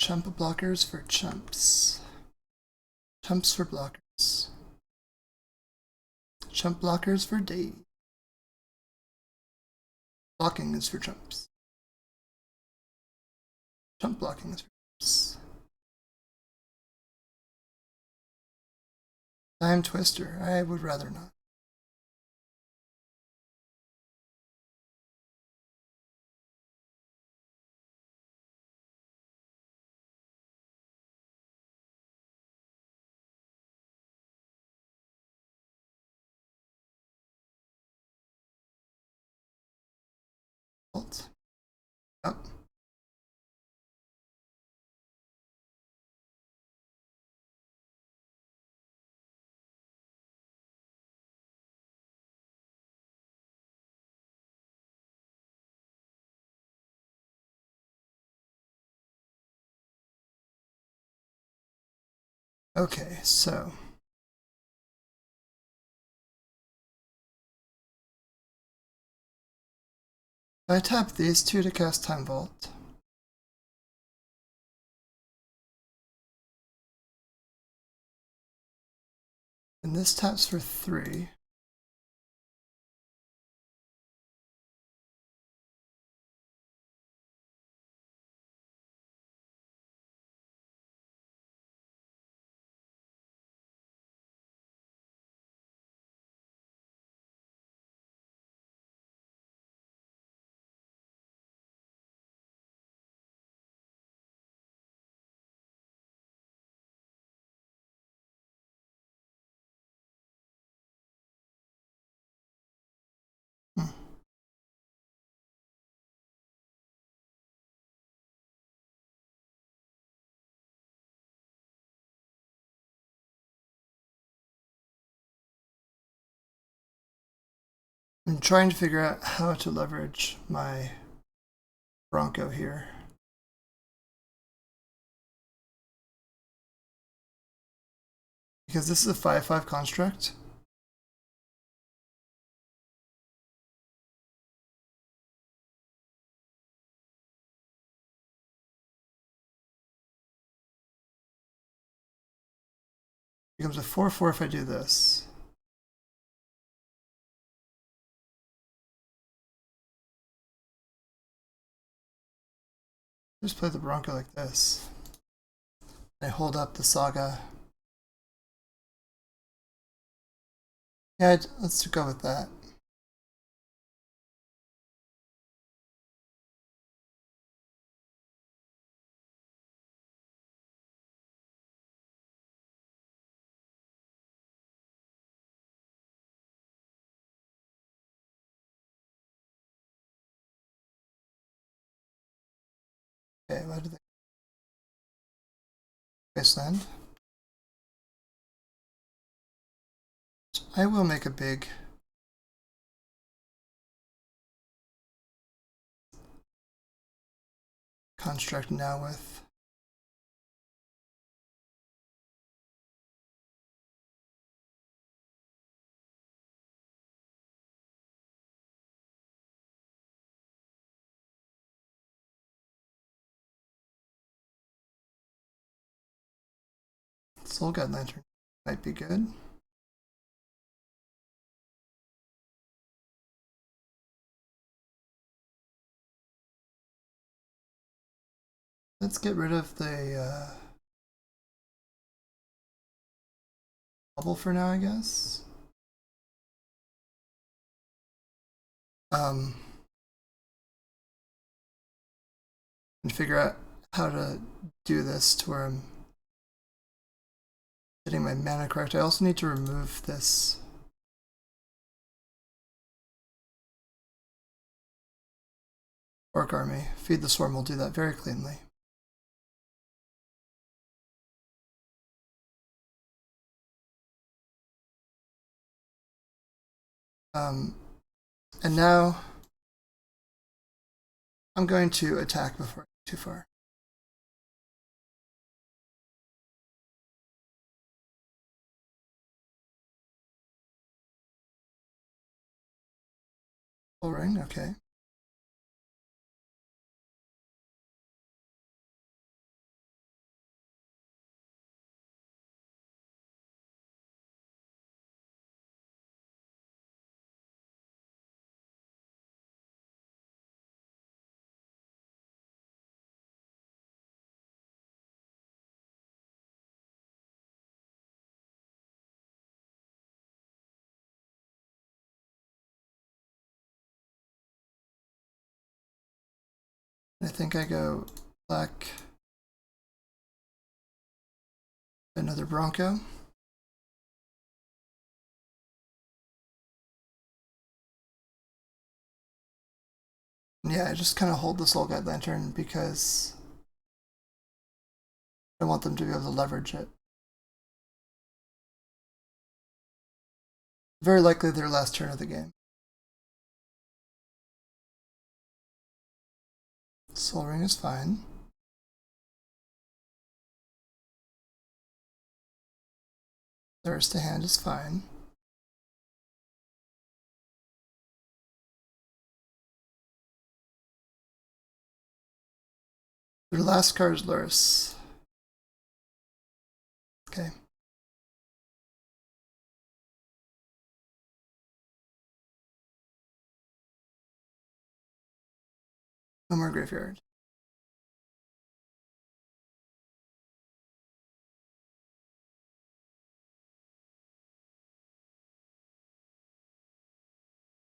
Chump blockers for chumps. Chumps for blockers. Chump blockers for days. Blocking is for chumps. Chump blocking is for chumps. Time Twister. I would rather not. Yep. Okay, so I tap these two to cast Time Vault. And this taps for 3. I'm trying to figure out how to leverage my Bronco here. Because this is a 5/5 construct. It becomes a 4/4 if I do this. Just play the Bronco like this. I hold up the Saga. Yeah, let's go with that. Okay, what do they? Wasteland. I will make a big construct now with Soul Guide Lantern. Might be good. Let's get rid of the bubble for now, I guess. And figure out how to do this to where I'm getting my mana correct. I also need to remove this Orc Army. Feed the Swarm will do that very cleanly. And now I'm going to attack before I get too far. Full ring, okay. I think I go black, another Bronco. And yeah, I just kind of hold the Soul Guide Lantern because I want them to be able to leverage it. Very likely their last turn of the game. Soul Ring is fine. Lurrus to hand is fine. Their last card is Lurrus. Okay. No more graveyard.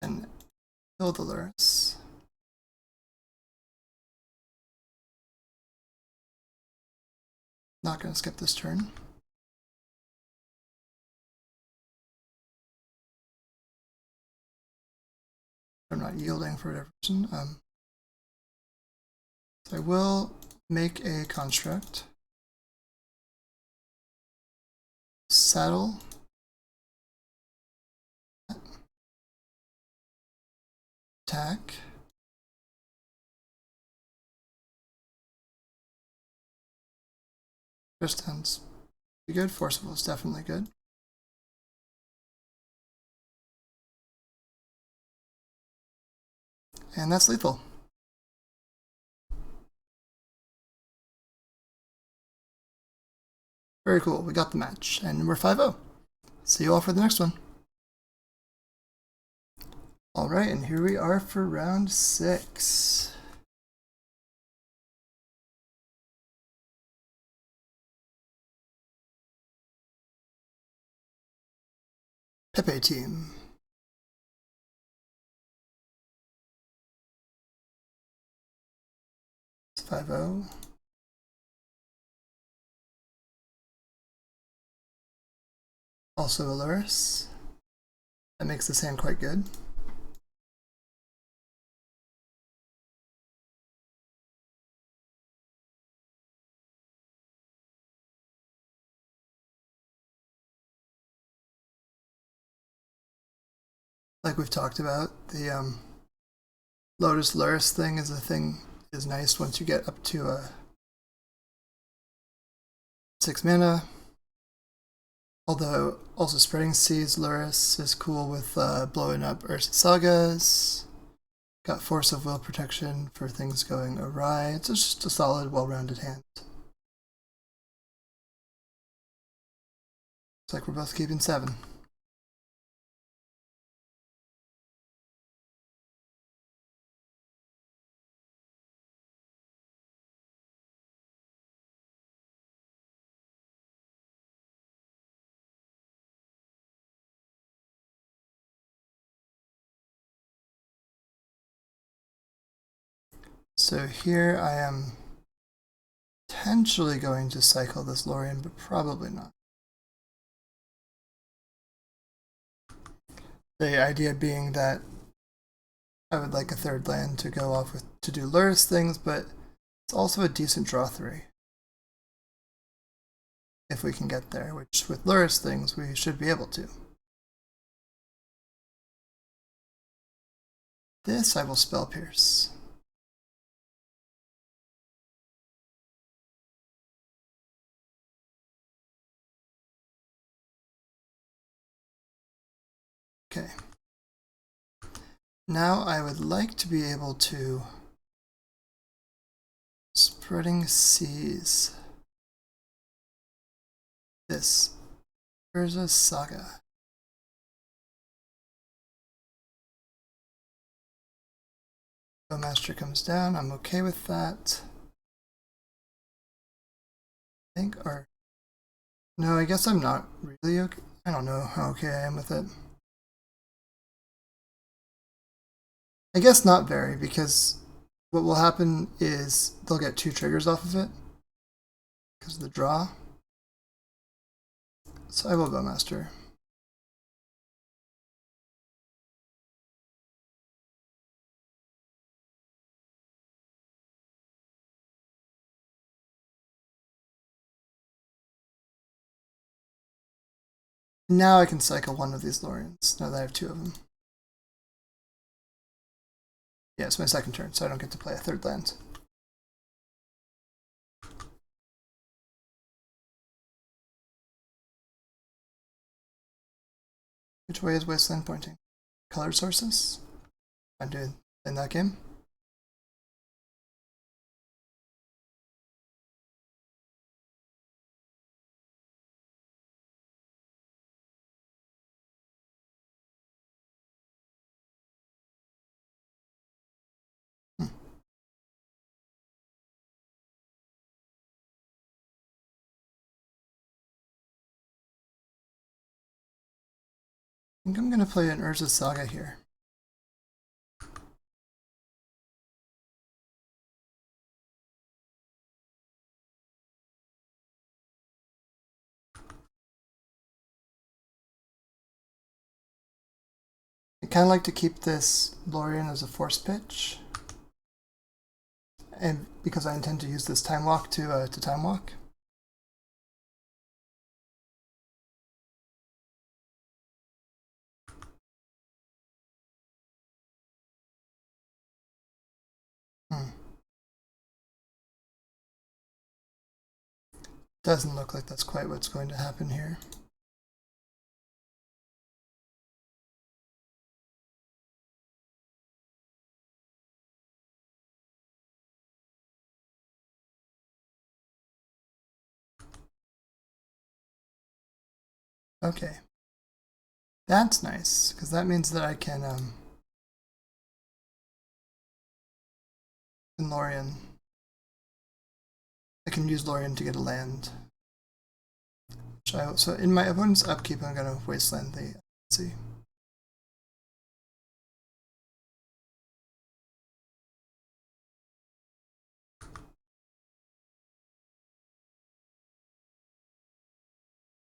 And kill the Lurrus. Not going to skip this turn. I'm not yielding for whatever reason. So I will make a construct. Saddle. Attack. Resistance. Be good. Forcible is definitely good. And that's lethal. Very cool. We got the match. And we're 5-0. See you all for the next one. Alright, and here we are for round 6. Pepe team. It's 5-0. Also a Lurrus. That makes this hand quite good. Like we've talked about, the Lotus Lurrus thing is nice once you get up to 6 mana. Although also Spreading Seas Lurrus is cool with blowing up Ursa Sagas. Got Force of Will protection for things going awry. It's just a solid, well-rounded hand. Looks like we're both keeping 7. So here I am potentially going to cycle this Lorien, but probably not. The idea being that I would like a 3rd land to go off with to do Lurrus things, but it's also a decent draw 3. If we can get there, which with Lurrus things we should be able to. This I will Spell Pierce. Okay. Now I would like to be able to Spreading Seas this Urza Saga. Master comes down, I'm okay with that. I think, or no, I guess I'm not really okay. I don't know how okay I am with it. I guess not very, because what will happen is they'll get 2 triggers off of it because of the draw. So I will Bowmaster. Now I can cycle one of these Loriens, now that I have 2 of them. Yeah, it's my 2nd turn, so I don't get to play a 3rd land. Which way is Wasteland pointing? Color sources? I'm doing in that game. I think I'm going to play an Urza Saga here. I kind of like to keep this Lorien as a force pitch, and because I intend to use this time walk to time walk. Doesn't look like that's quite what's going to happen here. Okay. That's nice, because that means that I can Lorien. I can use Lorien to get a land. So in my opponent's upkeep, I'm going to Wasteland the Let's see.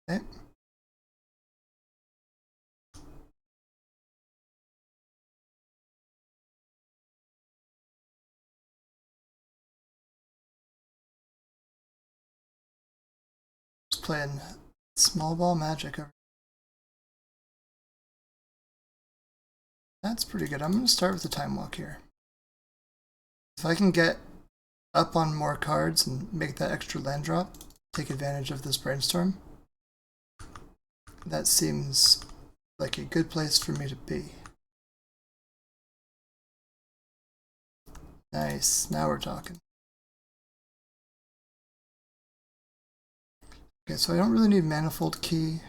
Okay. Just playing small ball magic over. That's pretty good. I'm going to start with the time walk here. If I can get up on more cards and make that extra land drop, take advantage of this brainstorm, that seems like a good place for me to be. Nice, now we're talking. Okay, so I don't really need Manifold Key,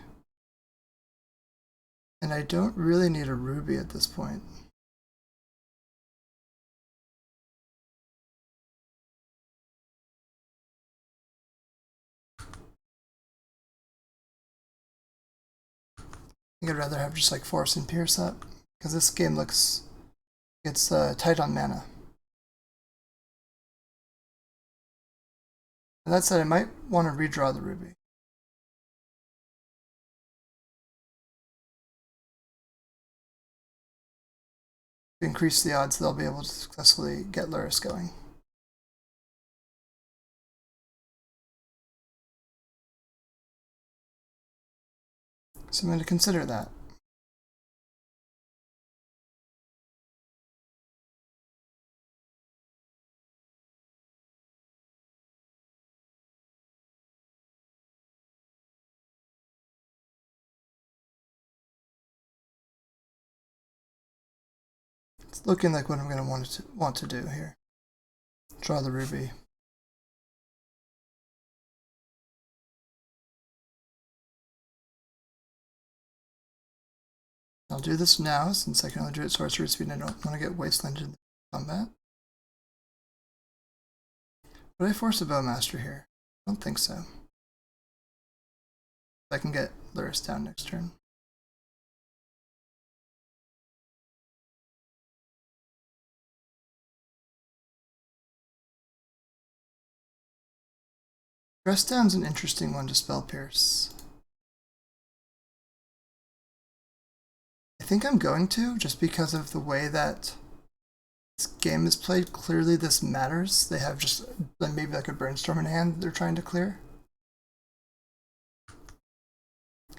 and I don't really need a Ruby at this point. I think I'd rather have just like Force and Pierce up, because this game looks, it's tight on mana. And that said, I might want to redraw the Ruby. To increase the odds they'll be able to successfully get Lurrus going. So I'm going to consider that. It's looking like what I'm going to want to do here. Draw the Ruby. I'll do this now, since I can only do it sorcery speed and I don't want to get wastelanded in combat. Would I force a Bowmaster here? I don't think so. I can get Lurrus down next turn. Dress Down's an interesting one to spell Pierce. I think I'm going to, just because of the way that this game is played. Clearly this matters. They have just maybe like a Brainstorm in hand they're trying to clear.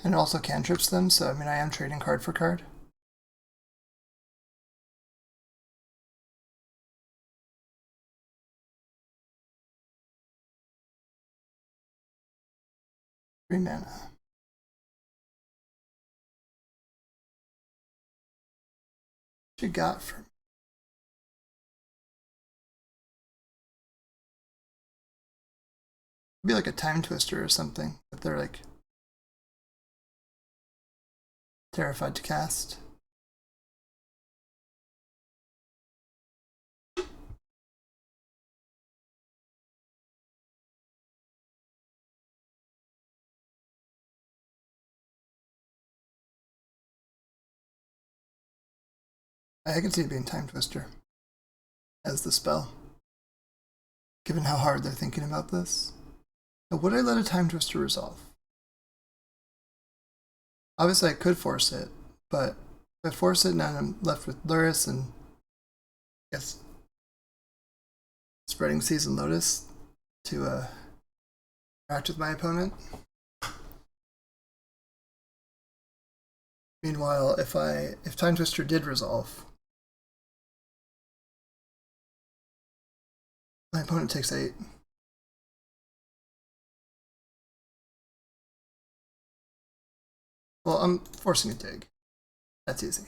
And it also cantrips them, so I mean I am trading card for card. Three mana. What you got for me? Be like a Time Twister or something that they're like terrified to cast. I can see it being Time Twister as the spell, given how hard they're thinking about this. Now, would I let a Time Twister resolve? Obviously I could force it, but if I force it, now I'm left with Lurrus and I guess Spreading Seas and Lotus to interact with my opponent. Meanwhile, if Time Twister did resolve, my opponent takes 8. Well, I'm forcing a dig. That's easy.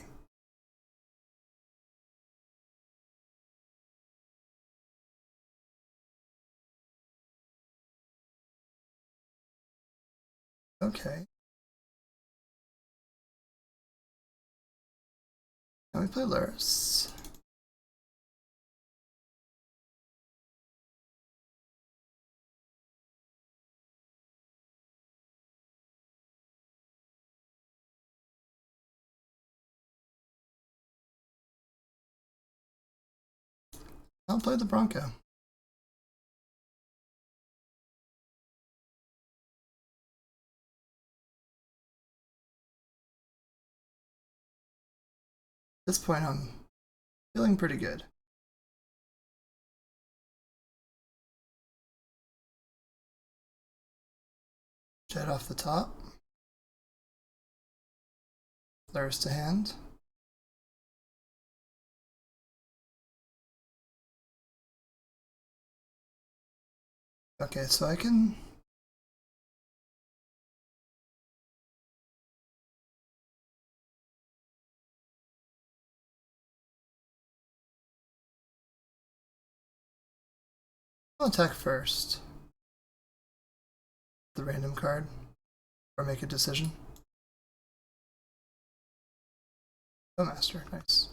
Okay. Now we play Lurrus. I'll play the Bronco. At this point, I'm feeling pretty good. Jet off the top. Lurrus to hand. Okay, so I can... I'll attack first. The random card. Or make a decision. Bowmaster, nice.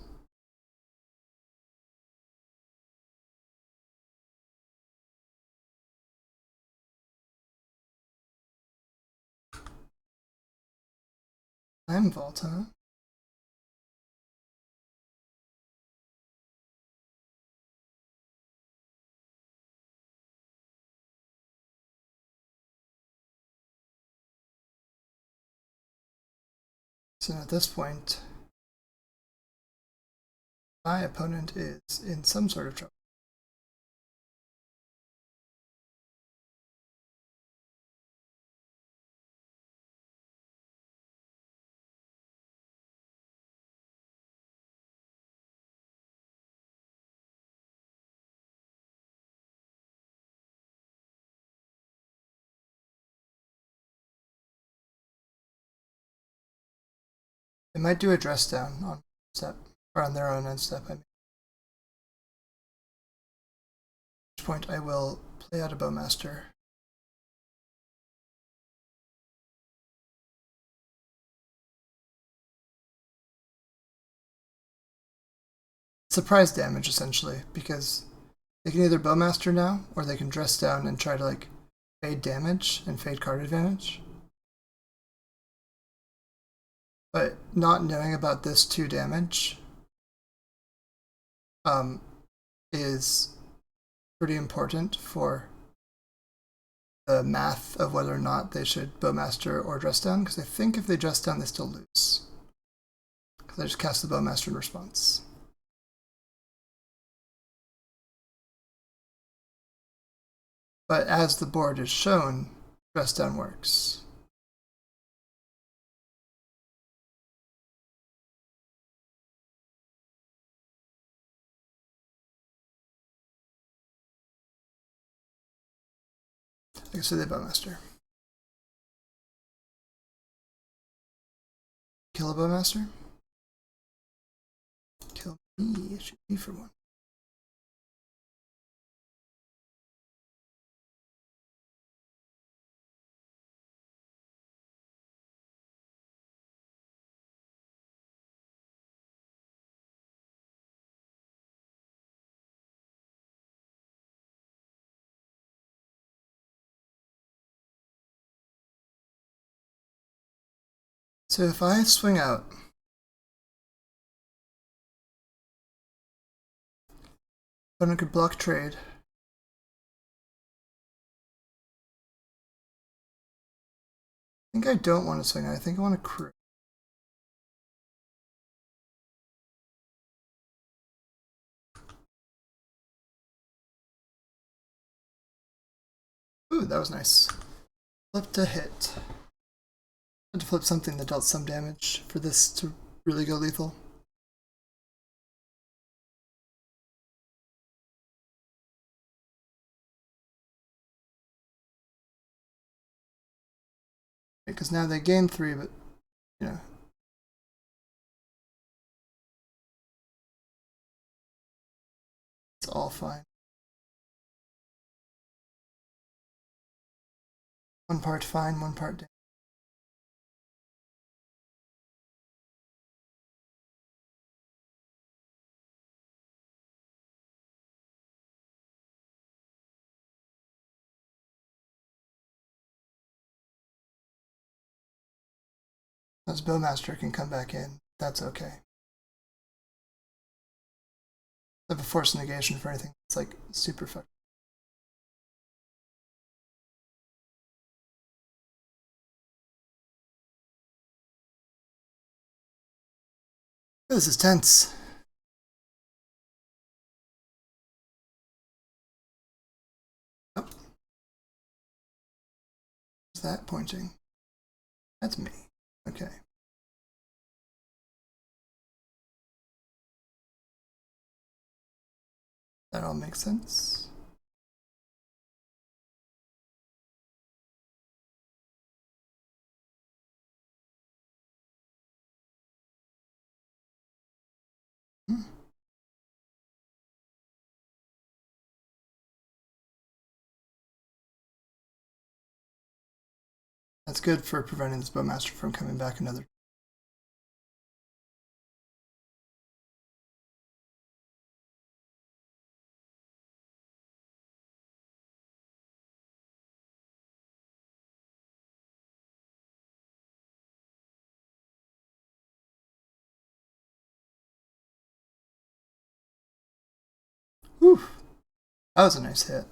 Time Vault, huh? So at this point, my opponent is in some sort of trouble. They might do a dress down on step, or on their own end step, I mean. At which point I will play out a Bowmaster. Surprise damage, essentially, because they can either Bowmaster now, or they can dress down and try to, like, fade damage and fade card advantage. But not knowing about this 2 damage is pretty important for the math of whether or not they should Bowmaster or dress down, because I think if they dress down, they still lose. Because I just cast the Bowmaster in response. But as the board is shown, dress down works. I guess they Bowmaster. Kill a Bowmaster? Kill me, shoot me for 1. So if I swing out, opponent could block trade. I think I don't want to swing out, I think I want to crew. Ooh, that was nice. Flip to hit. I had to flip something that dealt some damage for this to really go lethal. Because now they gain 3, but, you know. It's all fine. 1 part fine, 1 part damage. As Bowmaster can come back in, that's okay. I have a force negation for anything that's like super fucked. This is tense. Oh. What's that pointing? That's me. Okay. That all makes sense. That's good for preventing this Bowmaster from coming back another. Whew. That was a nice hit.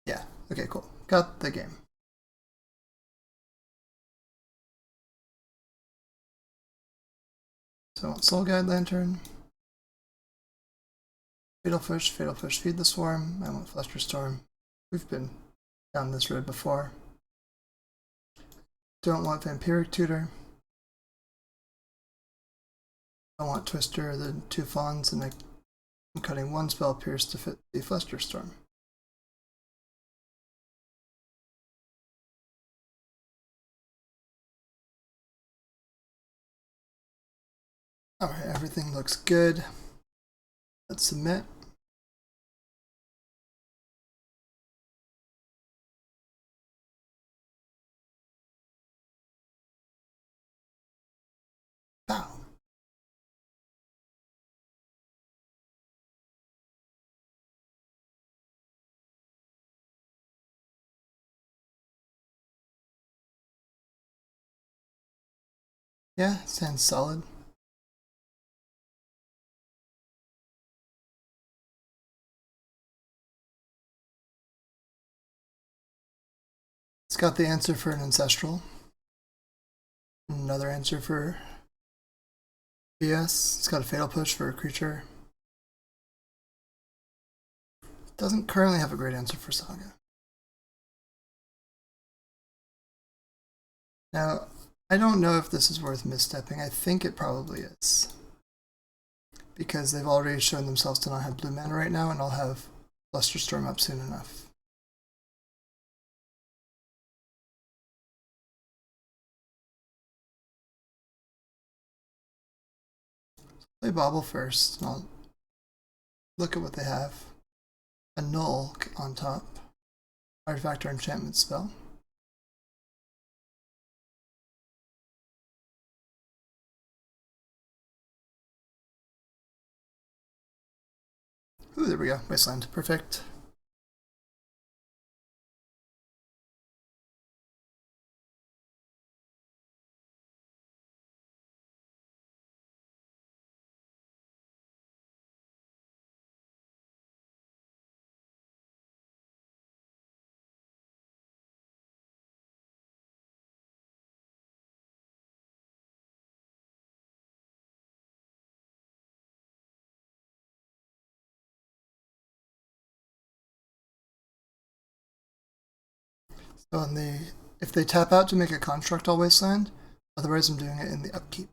Yeah, okay, cool. Got the game. So I want Soul Guide Lantern. Fatal Push, feed the Swarm. I want Fluster Storm. We've been down this road before. Don't want Vampiric Tutor. I want Twister, the 2 Fawns, and I'm cutting 1 Spell Pierce to fit the Fluster Storm. Alright, everything looks good. Let's submit. Bow. Yeah, sounds solid. It's got the answer for an Ancestral. Another answer for BS. It's got a Fatal Push for a creature. Doesn't currently have a great answer for Saga. Now, I don't know if this is worth misstepping. I think it probably is. Because they've already shown themselves to not have blue mana right now, and I'll have Fluster Storm up soon enough. Play Bobble first, and I'll look at what they have. A Null on top. Artifact or enchantment spell. Ooh, there we go. Wasteland. Perfect. So on the, if they tap out to make a construct, I'll Wasteland. Otherwise, I'm doing it in the upkeep.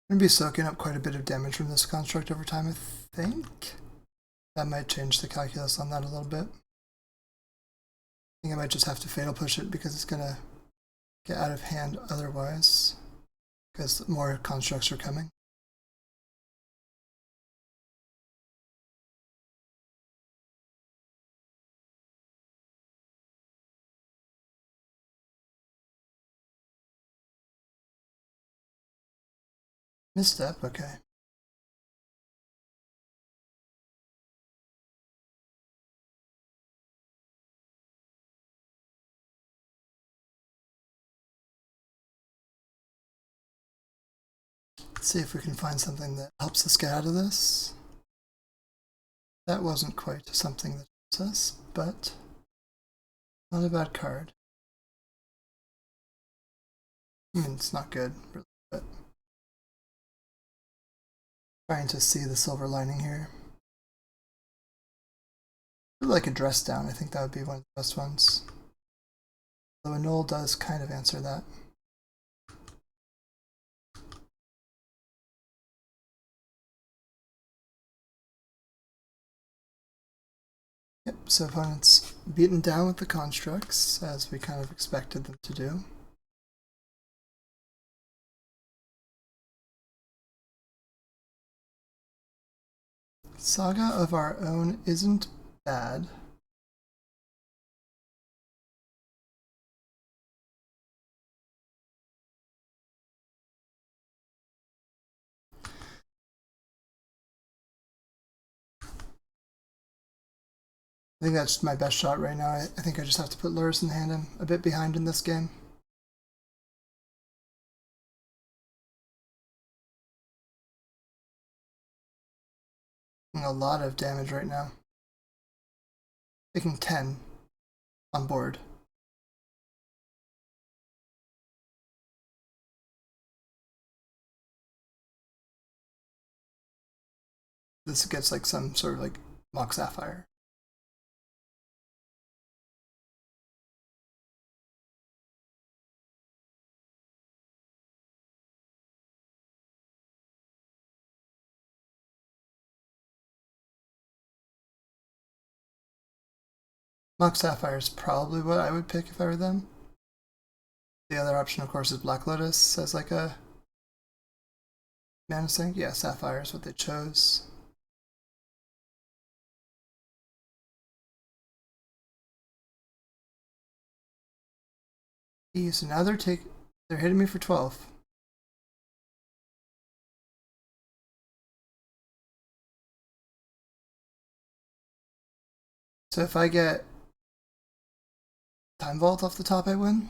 I'm going to be soaking up quite a bit of damage from this construct over time, I think. That might change the calculus on that a little bit. I think I might just have to Fatal Push it because it's going to get out of hand otherwise, because more constructs are coming. Misstep, okay. Let's see if we can find something that helps us get out of this. That wasn't quite something that helps us, but not a bad card. I mean, it's not good, really, but trying to see the silver lining here. I would like a dress down. I think that would be one of the best ones. Though a null does kind of answer that. Yep, so opponent's beaten down with the constructs, as we kind of expected them to do. Saga of Our Own isn't bad. I think that's my best shot right now. I think I just have to put Lurrus in hand. I'm a bit behind in this game. A lot of damage right now. Taking 10 on board. This gets like some sort of like Mock Sapphire. Mock Sapphire is probably what I would pick if I were them. The other option, of course, is Black Lotus as like a mana sink. Yeah, Sapphire is what they chose. So now they're hitting me for 12. So if I get Time Vault off the top, I win.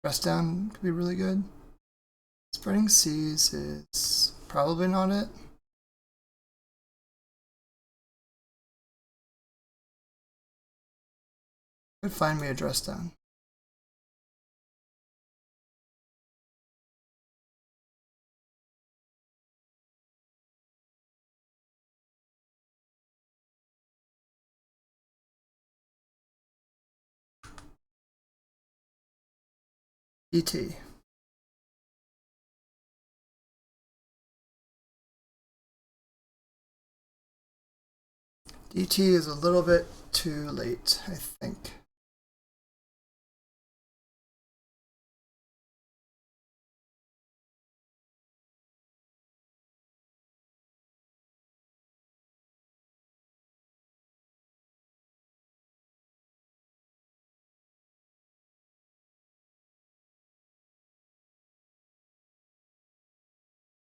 Rest down could be really good. Spreading Seas is probably not it. Could find me a dress down. ET. DT is a little bit too late, I think.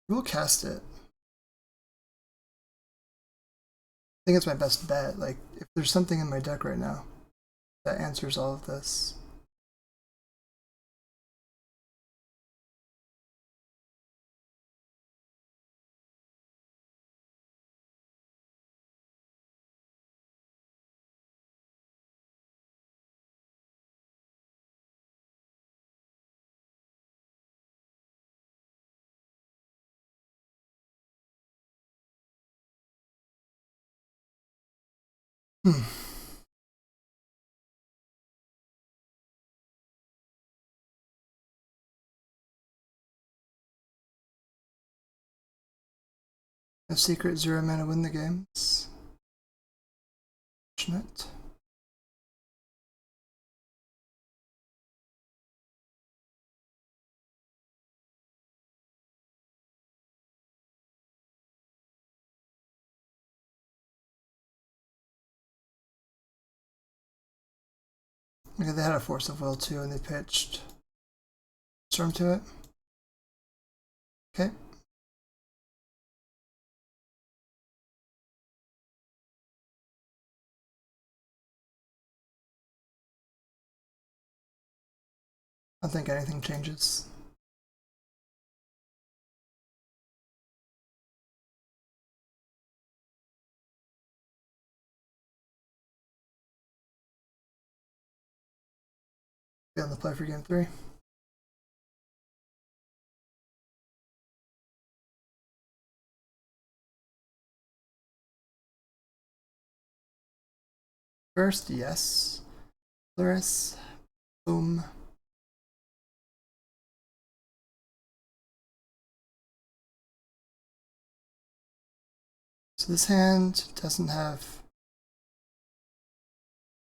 We'll cast it. I think it's my best bet. Like, if there's something in my deck right now that answers all of this. A secret 0 mana win the games. Fortunate. Okay, they had a Force of Will too, and they pitched Storm to it. Okay. I don't think anything changes. Be on the play for game 3. First, yes. Lurrus. Boom. So this hand doesn't have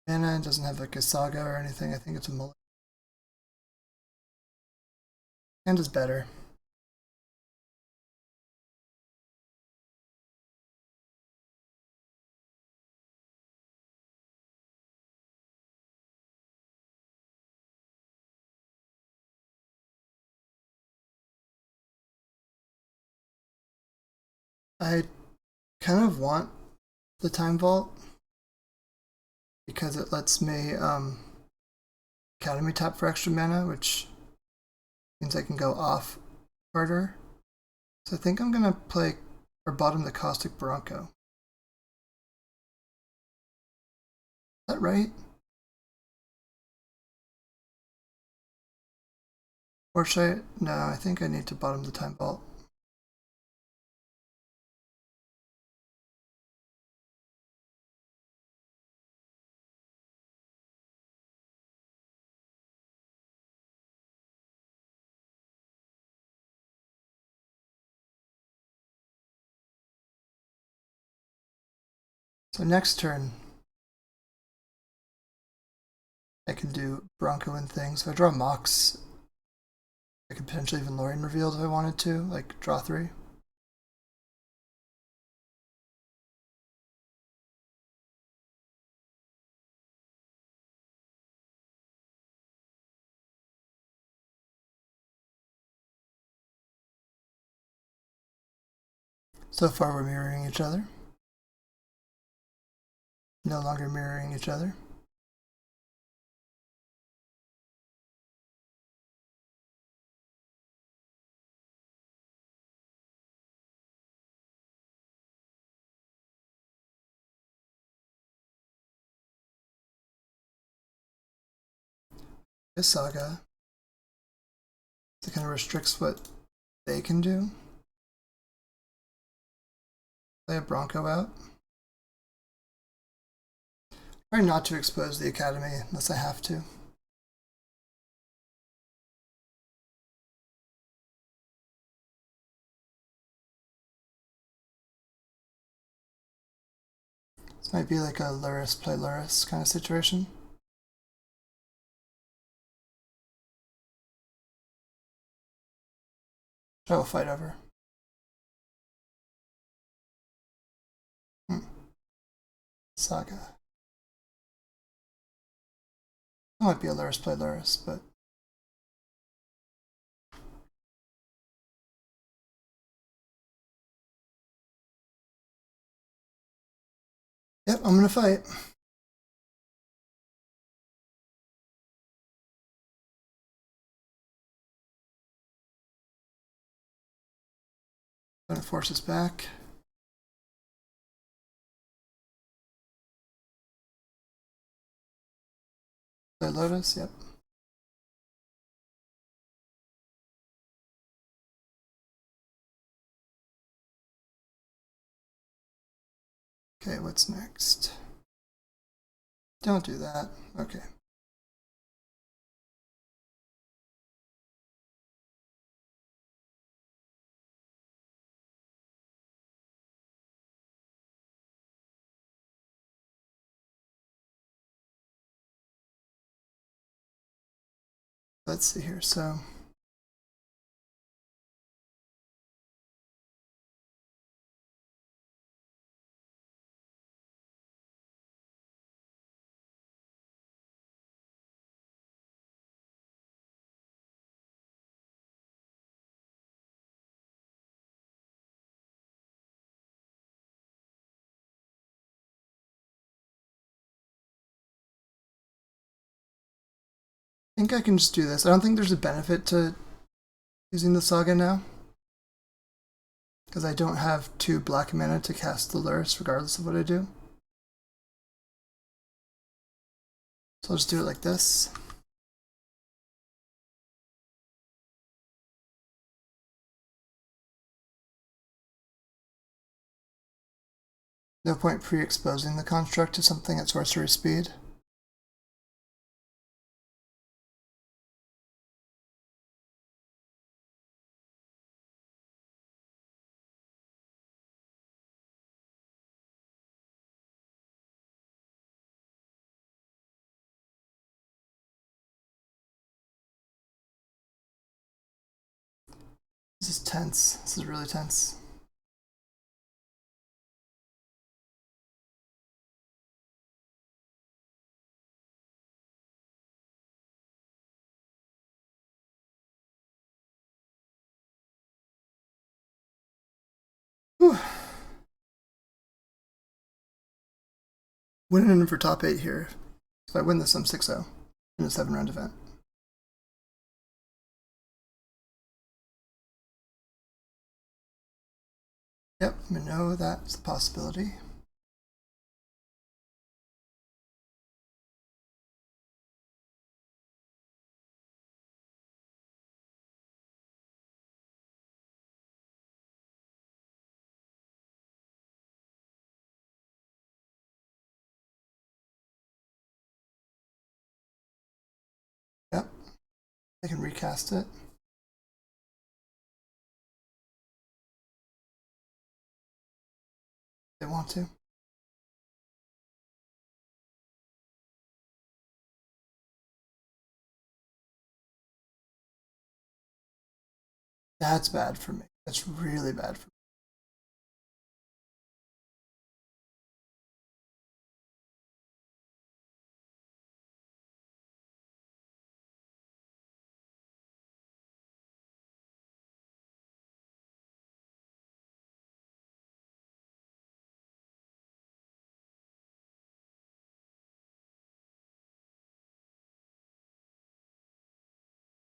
mana, and doesn't have like a saga or anything. I think it's a mullet. Hand is better. I kind of want the Time Vault because it lets me Academy tap for extra mana, which means I can go off harder. So I think I'm gonna play or bottom the Caustic Bronco. Is that right? Or should I? No, I think I need to bottom the Time Vault. So next turn, I can do Bronco and things. If I draw Mox, I could potentially even Lorien Revealed if I wanted to, like draw 3. So far we're mirroring each other. No longer mirroring each other. This saga, it kind of restricts what they can do. Play a Bronco out. Try not to expose the Academy unless I have to. This might be like a Lurrus play Lurrus kind of situation. I will fight over. Saga. That might be a Lurrus play Lurrus, but yep, I'm gonna fight. Gonna force us back. Play Lotus, yep. Okay, what's next? Don't do that. Okay. Let's see here. So think I can just do this. I don't think there's a benefit to using the Saga now, because I don't have 2 black mana to cast the Lurrus regardless of what I do. So I'll just do it like this. No point pre-exposing the construct to something at sorcery speed. This is tense. This is really tense. Whew. Winning in for top 8 here. If I win this, I'm 6-0 in a 7-round event. Yep, I know that's a possibility. Yep, I can recast it. They want to. That's bad for me. That's really bad for me.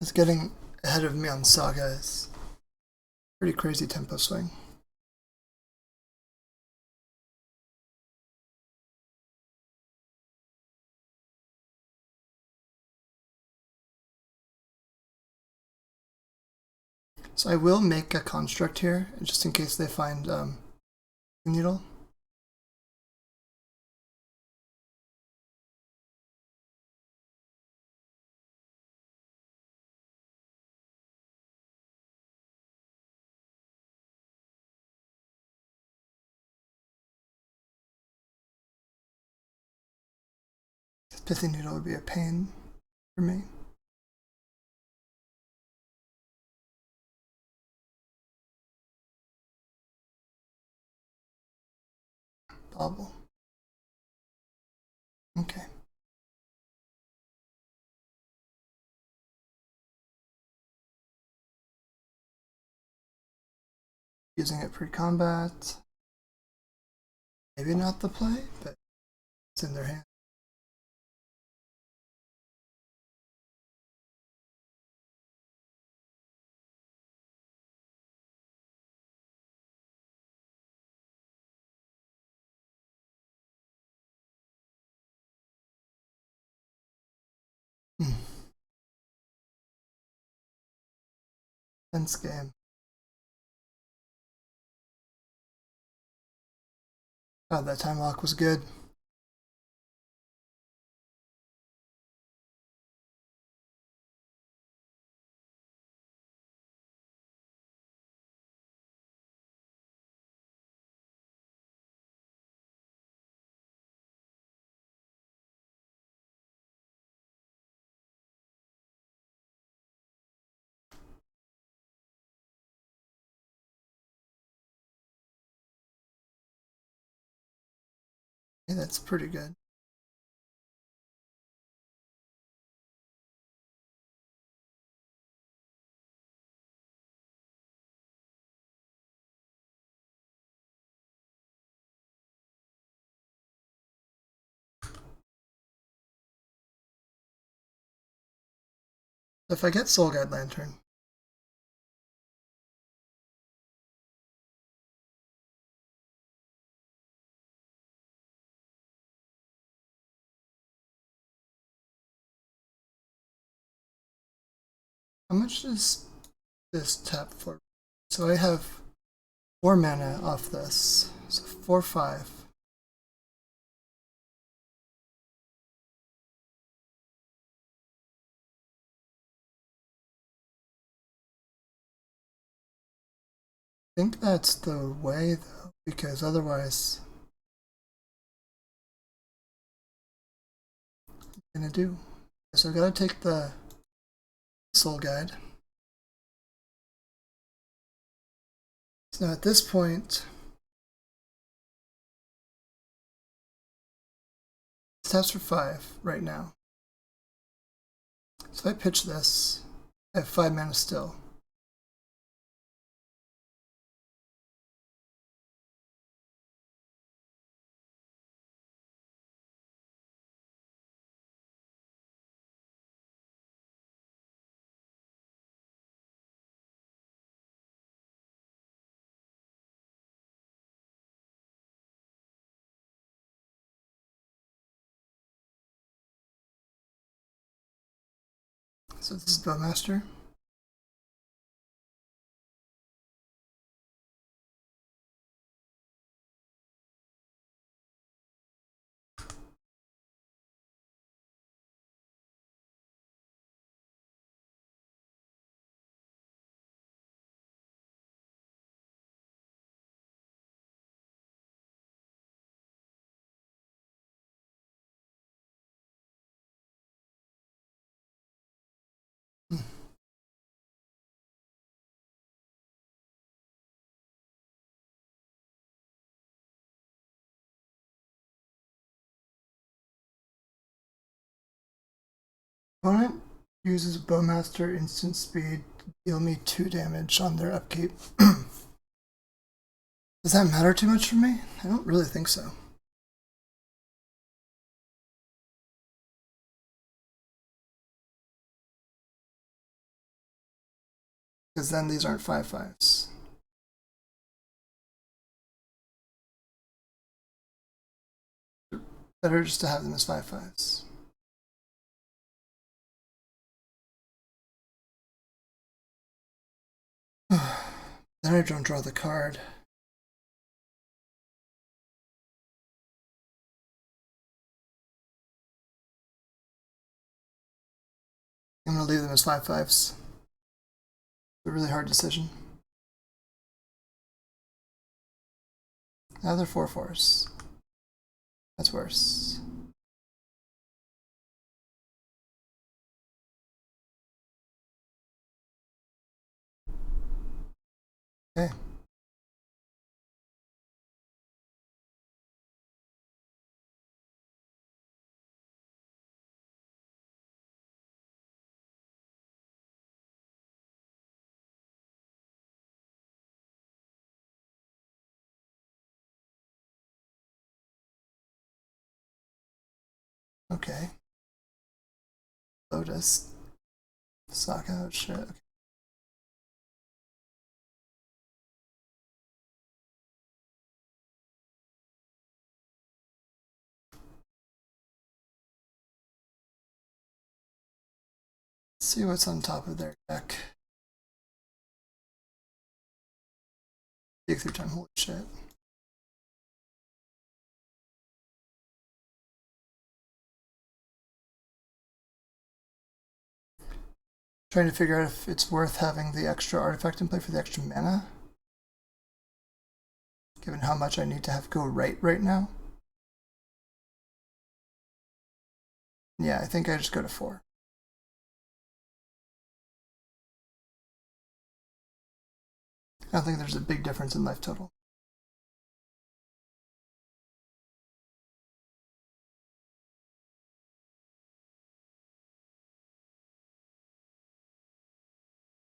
It's getting ahead of me on Saga is pretty crazy tempo swing. So I will make a construct here, just in case they find needle. Pithing Needle would be a pain for me. Bobble. Okay. Using it pre-combat. Maybe not the play, but it's in their hand. Tense game. God, that time lock was good. Yeah, that's pretty good. If I get Soul Guide Lantern, how much does this tap for? So I have 4 mana off this, so 4/5. I think that's the way though, because otherwise, what am I gonna do? So I gotta take the Soul Guide. So now at this point, it taps for 5 right now. So if I pitch this, I have 5 mana still. So this is Bowmaster. Opponent uses Bowmaster instant speed to deal me 2 damage on their upkeep. Does that matter too much for me? I don't really think so. Because then these aren't 5/5s. Better just to have them as 5/5s. Then I don't draw the card. I'm going to leave them as 5/5s. It's a really hard decision. Now they're 4/4s. That's worse. Okay. Okay. Lotus. Sock out. Shit. Okay. Let's see what's on top of their deck. Dig through time. Holy shit. Trying to figure out if it's worth having the extra artifact in play for the extra mana, given how much I need to have go right now. Yeah, I think I just go to 4. I don't think there's a big difference in life total.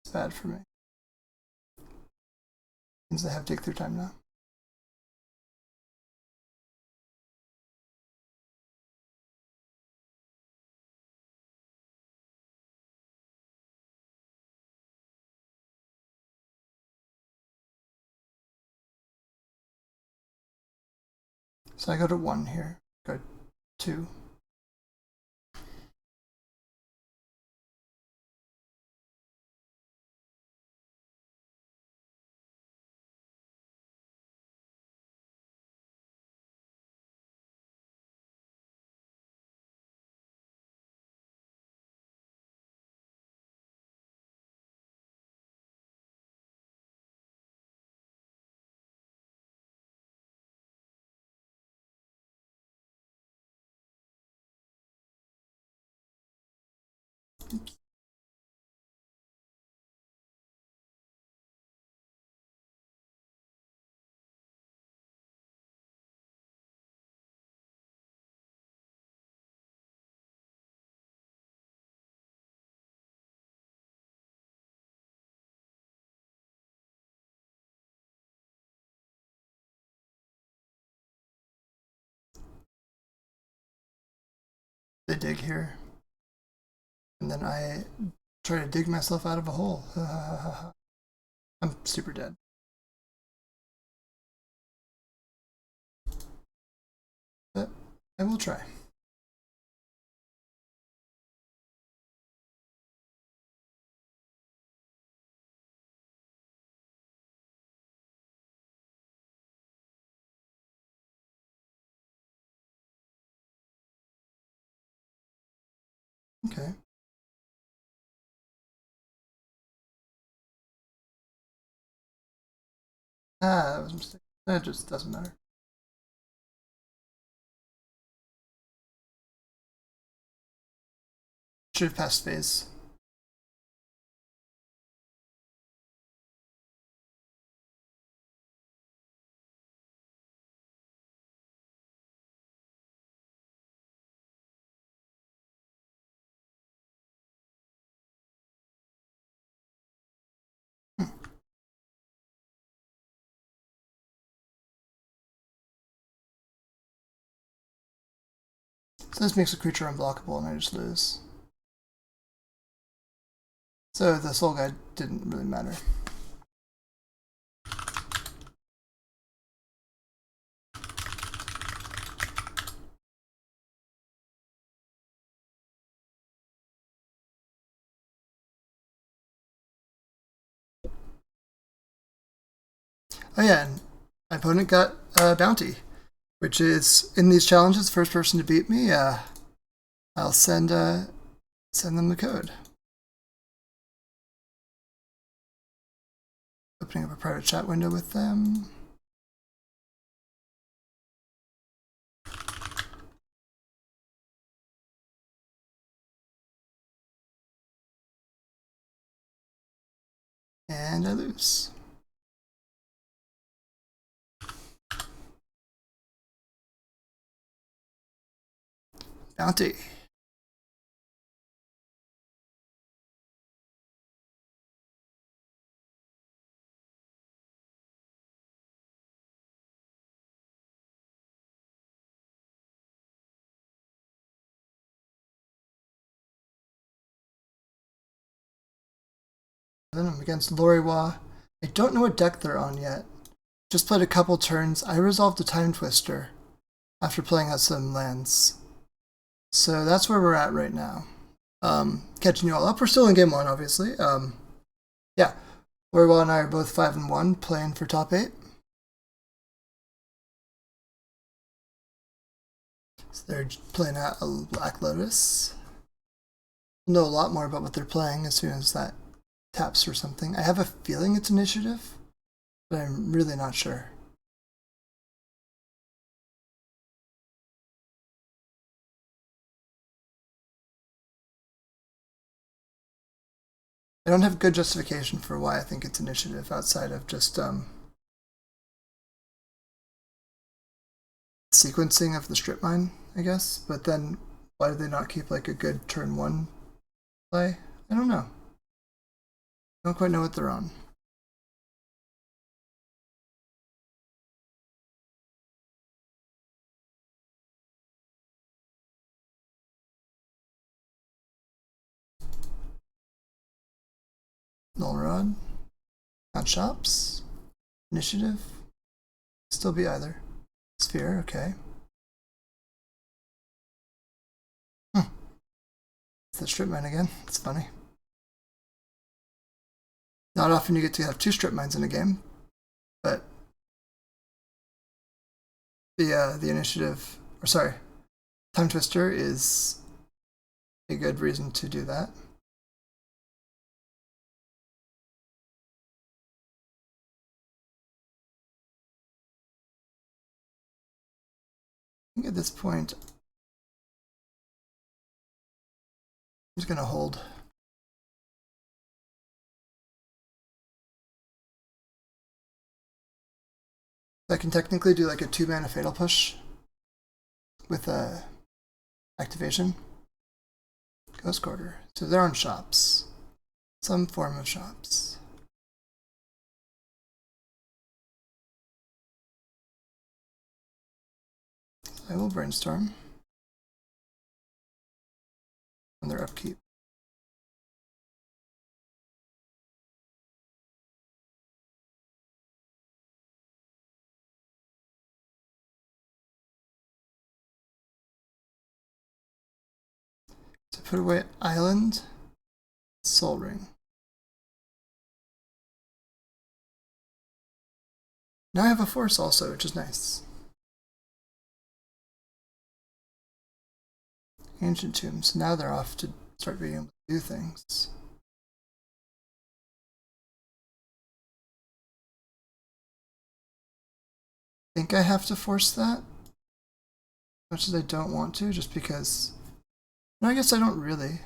It's bad for me. Means I have dig through time now. So I go to 1 here. Go 2. They dig here. And then I try to dig myself out of a hole. I'm super dead. But I will try. Okay. Ah, that was a mistake. That just doesn't matter. Should have passed phase. So this makes a creature unblockable and I just lose. So the soul guide didn't really matter. Oh yeah, and my opponent got a bounty, which is in these challenges, first person to beat me, I'll send them the code. Opening up a private chat window with them. And I lose. Bounty. Then I'm against Lurrus. I don't know what deck they're on yet. Just played a couple turns. I resolved a Time Twister after playing out some lands. So that's where we're at right now. Catching you all up. We're still in game 1, obviously. Yeah. Lurrus and I are both 5-1, playing for top 8. So they're playing out a Black Lotus. We'll know a lot more about what they're playing as soon as that taps or something. I have a feeling it's initiative, but I'm really not sure. I don't have good justification for why I think it's initiative outside of just sequencing of the strip mine, I guess. But then why do they not keep like a good turn 1 play? I don't know. I don't quite know what they're on. Null Rod, Aggro Shops, Initiative, still be either. Sphere, okay. It's the strip mine again. It's funny. Not often you get to have two strip mines in a game, but the initiative, or sorry, Time Twister is a good reason to do that. I think at this point, I'm just going to hold. I can technically do like a 2-mana Fatal Push with a activation. Ghost Quarter. So they're on shops. Some form of shops. I will brainstorm on their upkeep. So put away Island, Soul Ring. Now I have a Force also, which is nice. Ancient Tombs. Now they're off to start being able to do things. I think I have to force that, as much as I don't want to, just because. No, I guess I don't really.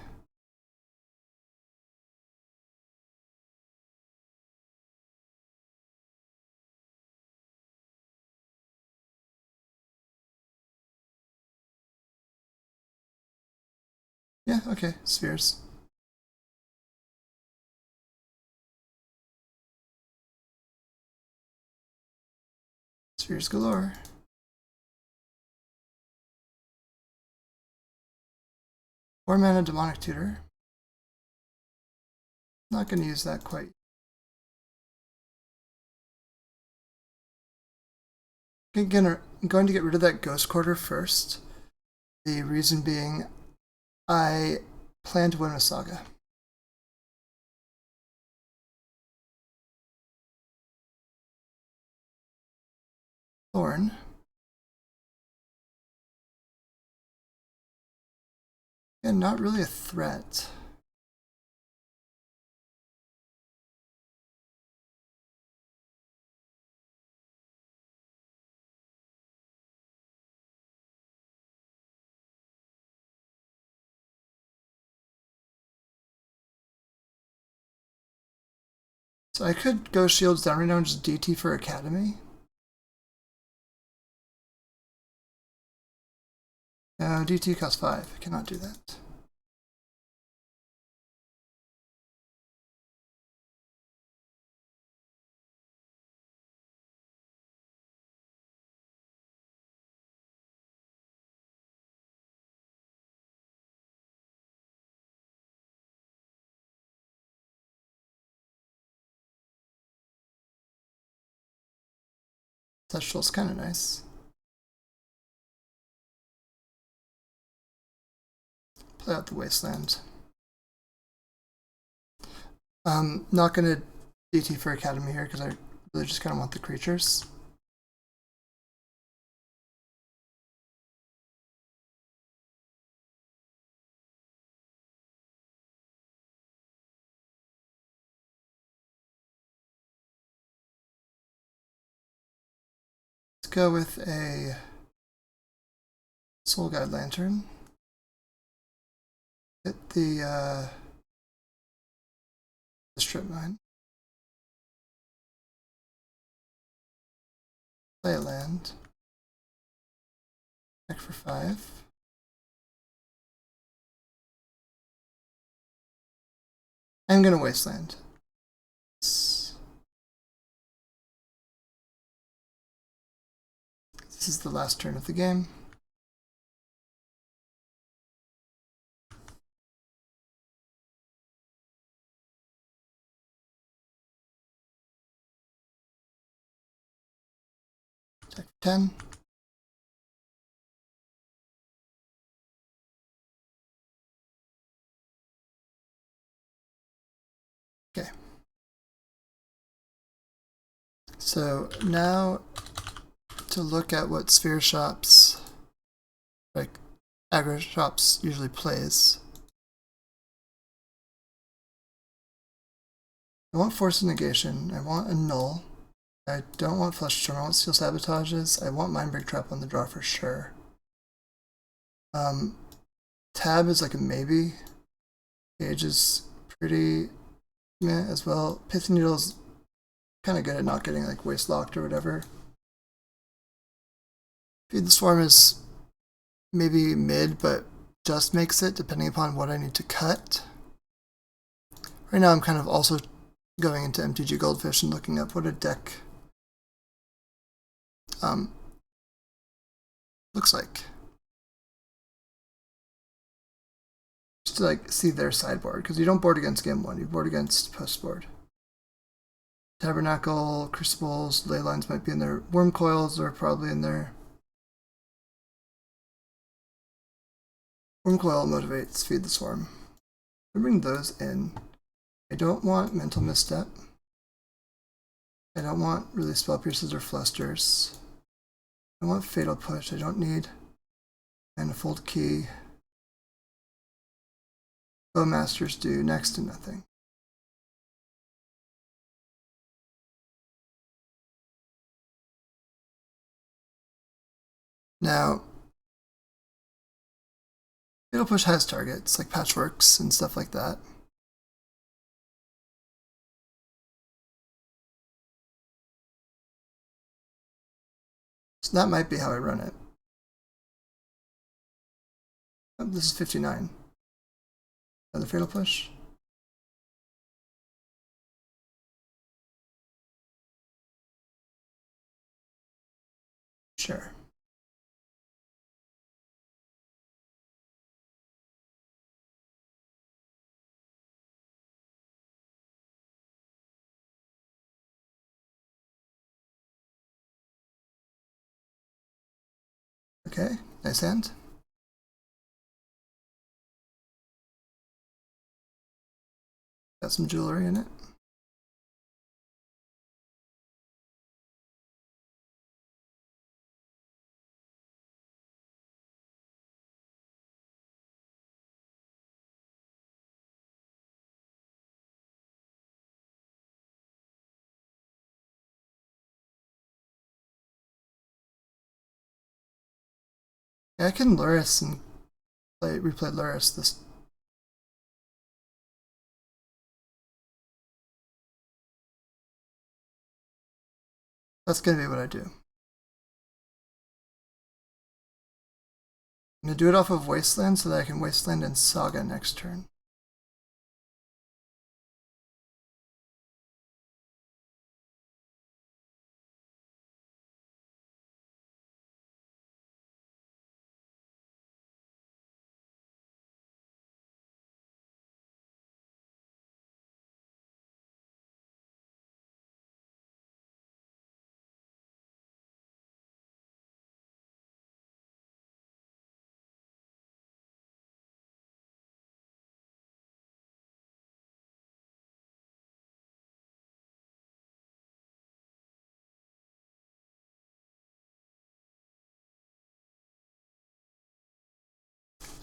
Yeah, okay, spheres. Spheres galore. Four mana Demonic Tutor. Not going to use that quite. Again, I'm going to get rid of that Ghost Quarter first. The reason being, I plan to win a Saga. Thorn. And not really a threat. So I could go Shields down right now and just DT for Academy. No, DT costs 5. I cannot do that. Touch tool's kind of nice. Play out the Wasteland. Not going to DT for Academy here because I really just kind of want the creatures. Let's go with a Soul Guide Lantern. Hit the strip mine. Play a land. Deck for 5. I'm gonna Wasteland. This is the last turn of the game. Deck for 10. So now to look at what Sphere Shops, like Aggro Shops, usually plays. I want Force of Negation, I want a Null, I don't want Flesh Storm, I want Steel Sabotages, I want Mindbreak Trap on the draw for sure. Tab is like a maybe. Gauge is pretty meh as well. Pithy Needle's kind of good at not getting like waist locked or whatever. Feed the Swarm is maybe mid, but just makes it depending upon what I need to cut. Right now I'm kind of also going into MTG Goldfish and looking up what a deck looks like. Just to like see their sideboard, because you don't board against game one, you board against post board. Tabernacle, Crucibles, Ley Lines might be in there. Worm Coils are probably in there. Worm Coil motivates Feed the Swarm. I bring those in. I don't want Mental Misstep. I don't want really Spell Pierces or Flusters. I want Fatal Push. I don't need Manifold Key. Bowmasters do next to nothing. Now, Fatal Push has targets, like Patchworks and stuff like that. So that might be how I run it. Oh, this is 59. Another Fatal Push. Sure. Okay, nice hand. Got some jewelry in it. Yeah, I can Lurrus and replay Lurrus this. That's gonna be what I do. I'm gonna do it off of Wasteland so that I can Wasteland and Saga next turn.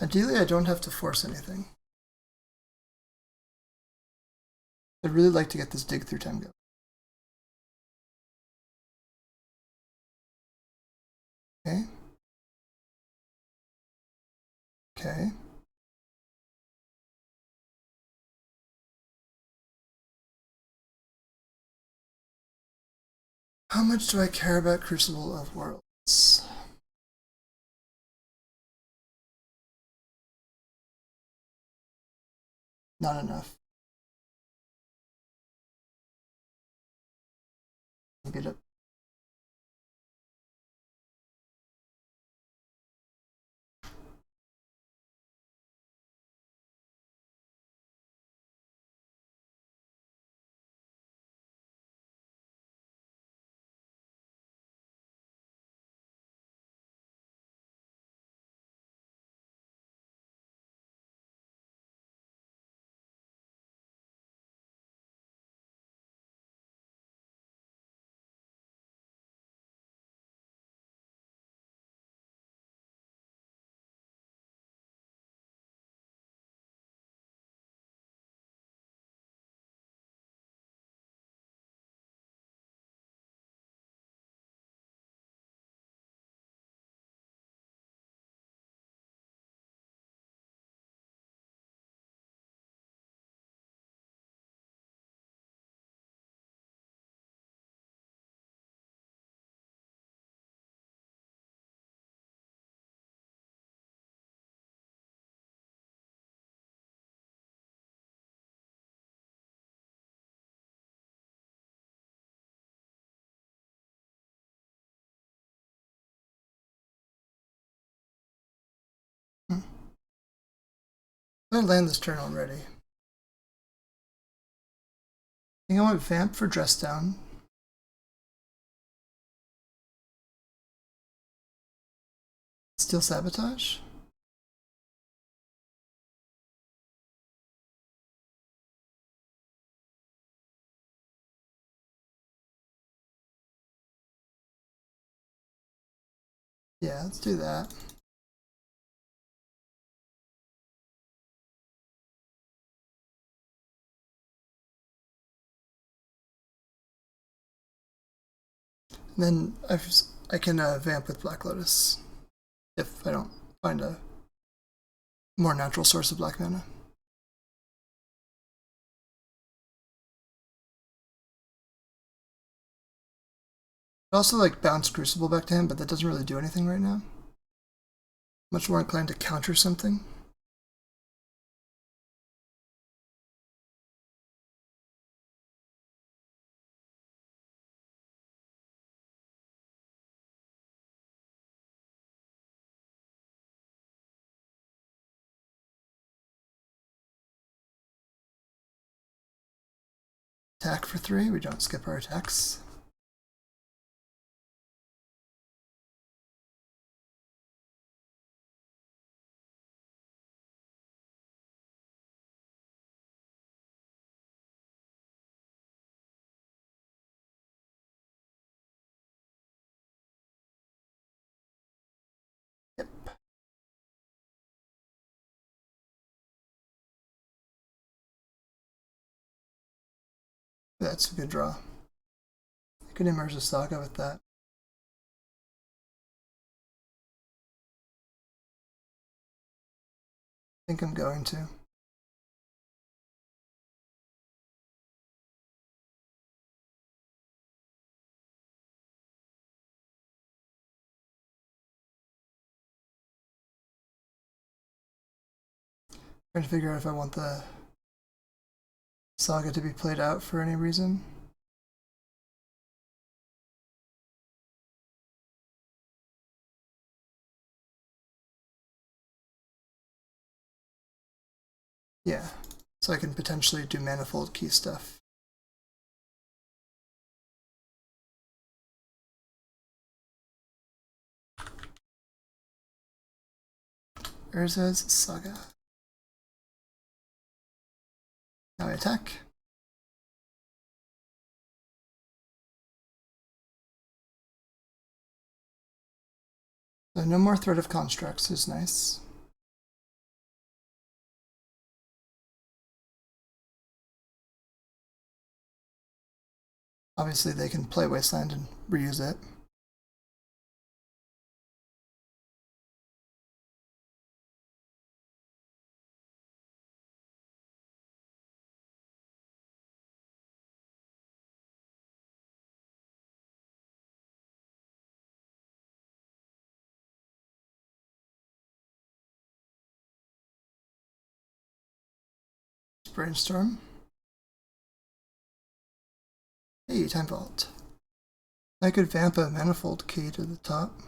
Ideally, I don't have to force anything. I'd really like to get this dig through time go. Okay. Okay. How much do I care about Crucible of Worlds? Not enough. Get it. I land this turn already. I think I want Vamp for Dress Down. Steel Sabotage? Yeah, let's do that. And then I can Vamp with Black Lotus if I don't find a more natural source of black mana. I also like bounce Crucible back to him, but that doesn't really do anything right now. Much more inclined to counter something. Attack for 3, we don't skip our attacks. Yep. That's a good draw. I could immerse a Saga with that. I think I'm going to. Trying to figure out if I want the Saga to be played out for any reason. Yeah, so I can potentially do manifold key stuff. Urza's Saga. Now I attack. So no more threat of constructs is nice. Obviously they can play Wasteland and reuse it. Brainstorm. Hey, Time Vault. I could vamp a manifold key to the top.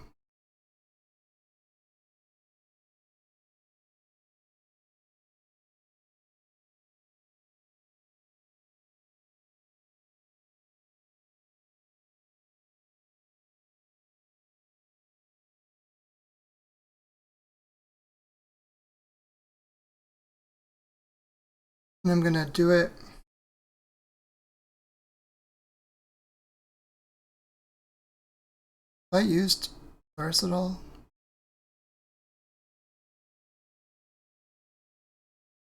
And I'm gonna do it. Have I used Lurrus at all?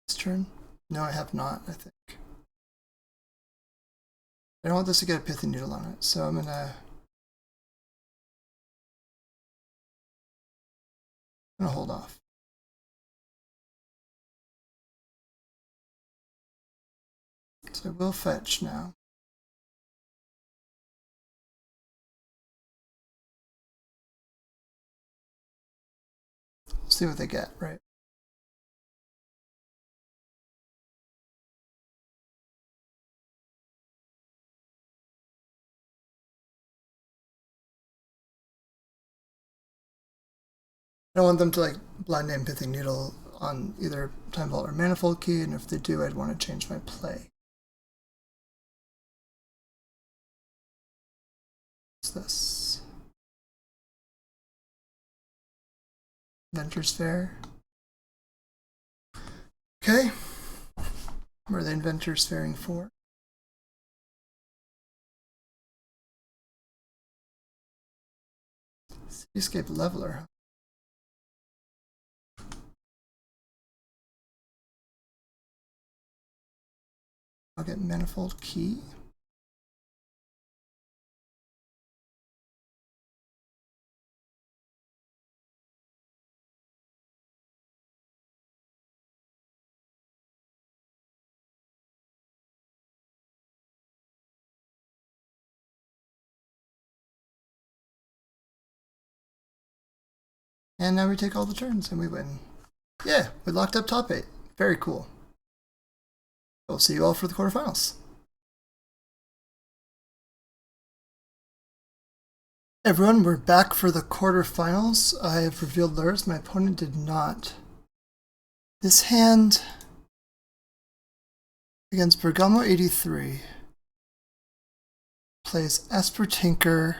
This turn? No, I have not, I think. I don't want this to get a Pithy Noodle on it, so I'm gonna hold off. So I will fetch now. We'll see what they get, right? I don't want them to like blind name Pithy Noodle on either Time Vault or Manifold Key, and if they do, I'd want to change my play. What's this? Inventors Fair. Okay. What are the Inventors Fairing for? Cityscape Leveler. I'll get Manifold Key. And now we take all the turns and we win. Yeah, we locked up top 8. Very cool. We'll see you all for the quarterfinals. Everyone, we're back for the quarterfinals. I have revealed Lurrus. My opponent did not. This hand against Bergamo 83 plays Esper Tinker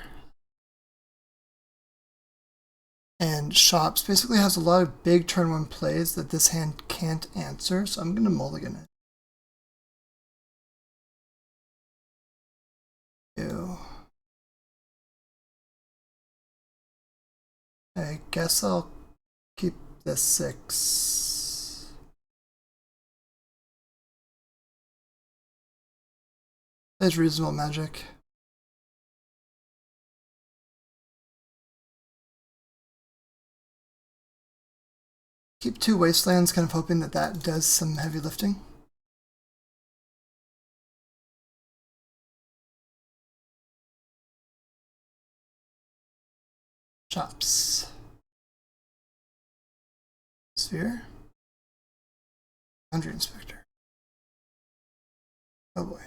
and Shops. Basically has a lot of big turn 1 plays that this hand can't answer, so I'm going to mulligan it. Ew. I guess I'll keep the 6. That's reasonable magic. Keep 2 wastelands, kind of hoping that that does some heavy lifting. Shops. Sphere. Boundary Inspector. Oh boy.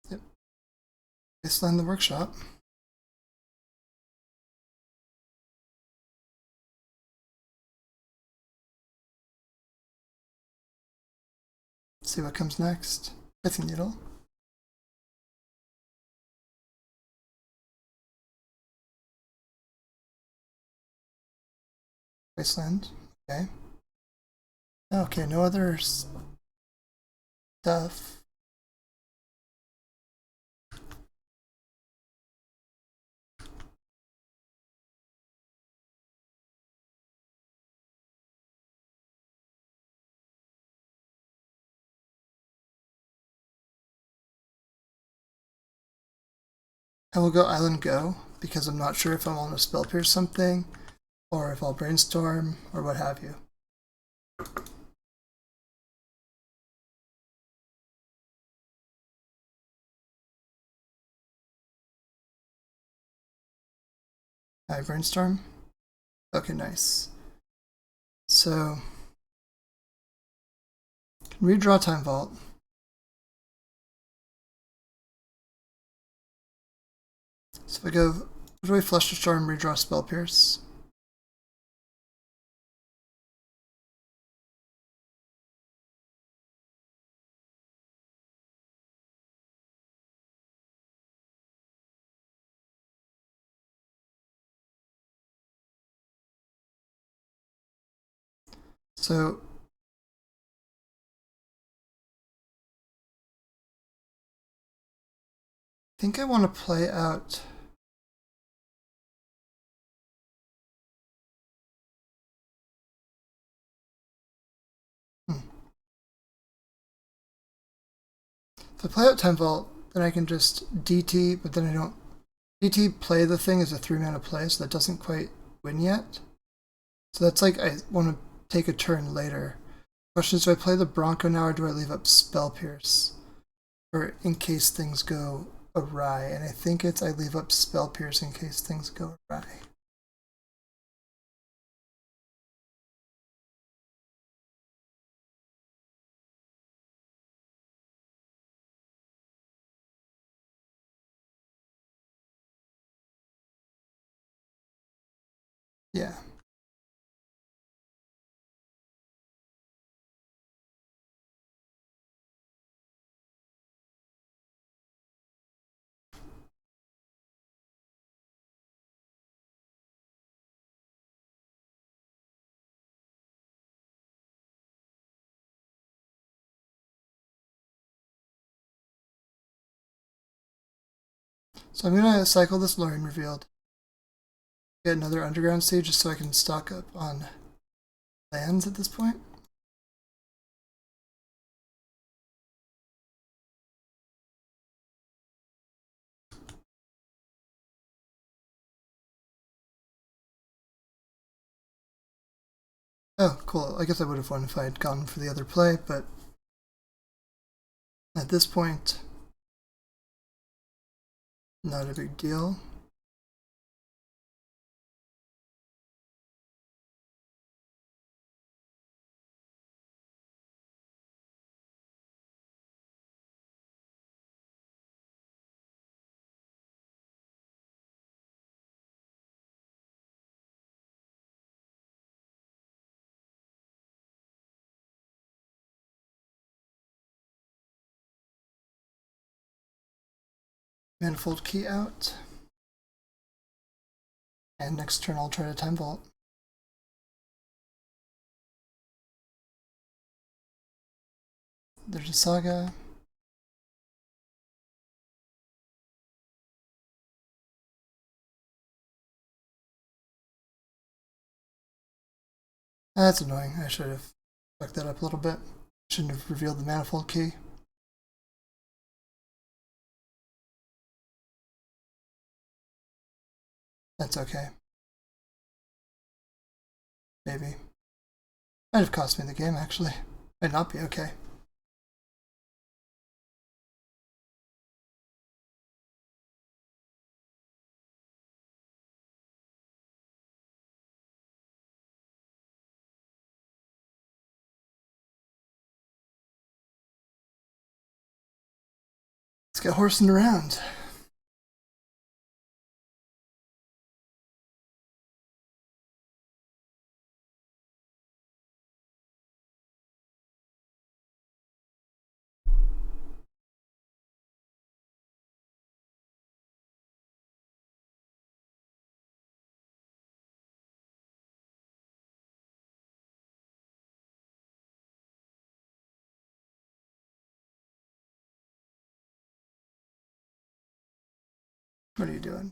Yep. Wasteland the workshop. See what comes next. Pithing Needle. Wasteland. Okay. Okay, no other stuff. I will go Island Go, because I'm not sure if I want to Spell Pierce something, or if I'll Brainstorm, or what have you. I Brainstorm? Okay, nice. So, can redraw Time Vault. So if I go, put away Flusterstorm, redraw Spell Pierce. So I think I want to play out If I play out Time Vault, then I can just DT, but then I don't DT play the thing as a 3-mana play, so that doesn't quite win yet. So that's like I want to take a turn later. Question is, do I play the Bronco now or do I leave up Spell Pierce? Or in case things go awry. And I think it's I leave up Spell Pierce in case things go awry. Yeah. So I'm gonna cycle this Lurrus revealed. Get another underground stage just so I can stock up on lands at this point. Oh, cool. I guess I would have won if I had gone for the other play, but at this point, not a big deal. Manifold key out. And next turn I'll try to time vault. There's a saga. That's annoying. I should have fucked that up a little bit. Shouldn't have revealed the manifold key. That's okay. Maybe. Might have cost me the game, actually. Might not be okay. Let's get horsing around. What are you doing?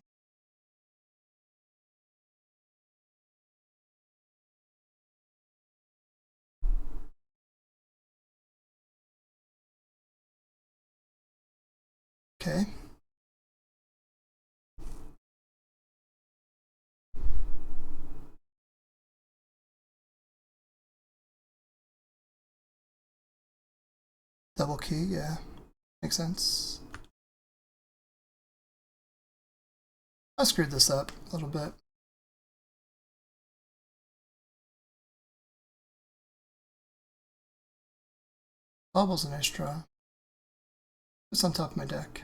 Okay. Double key, yeah. Makes sense. I screwed this up a little bit. Bubble's a nice draw. It's on top of my deck.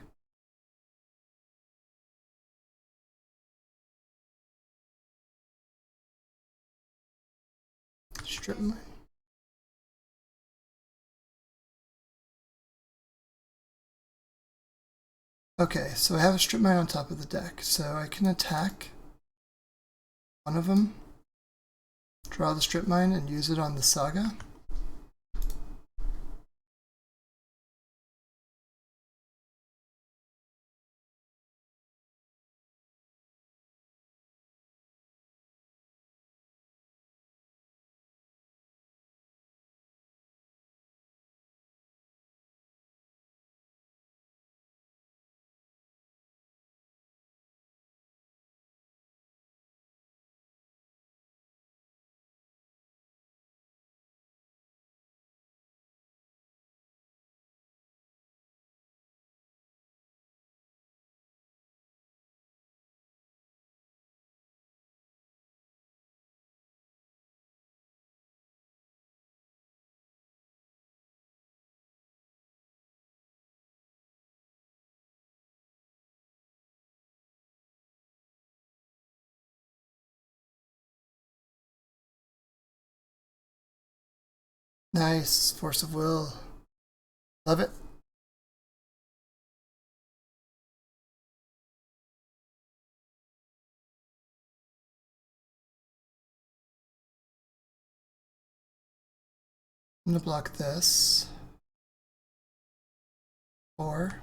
Strip mine. Okay, so I have a strip mine on top of the deck, so I can attack one of them, draw the strip mine, and use it on the saga. Nice. Force of will. Love it. I'm going to block this. 4.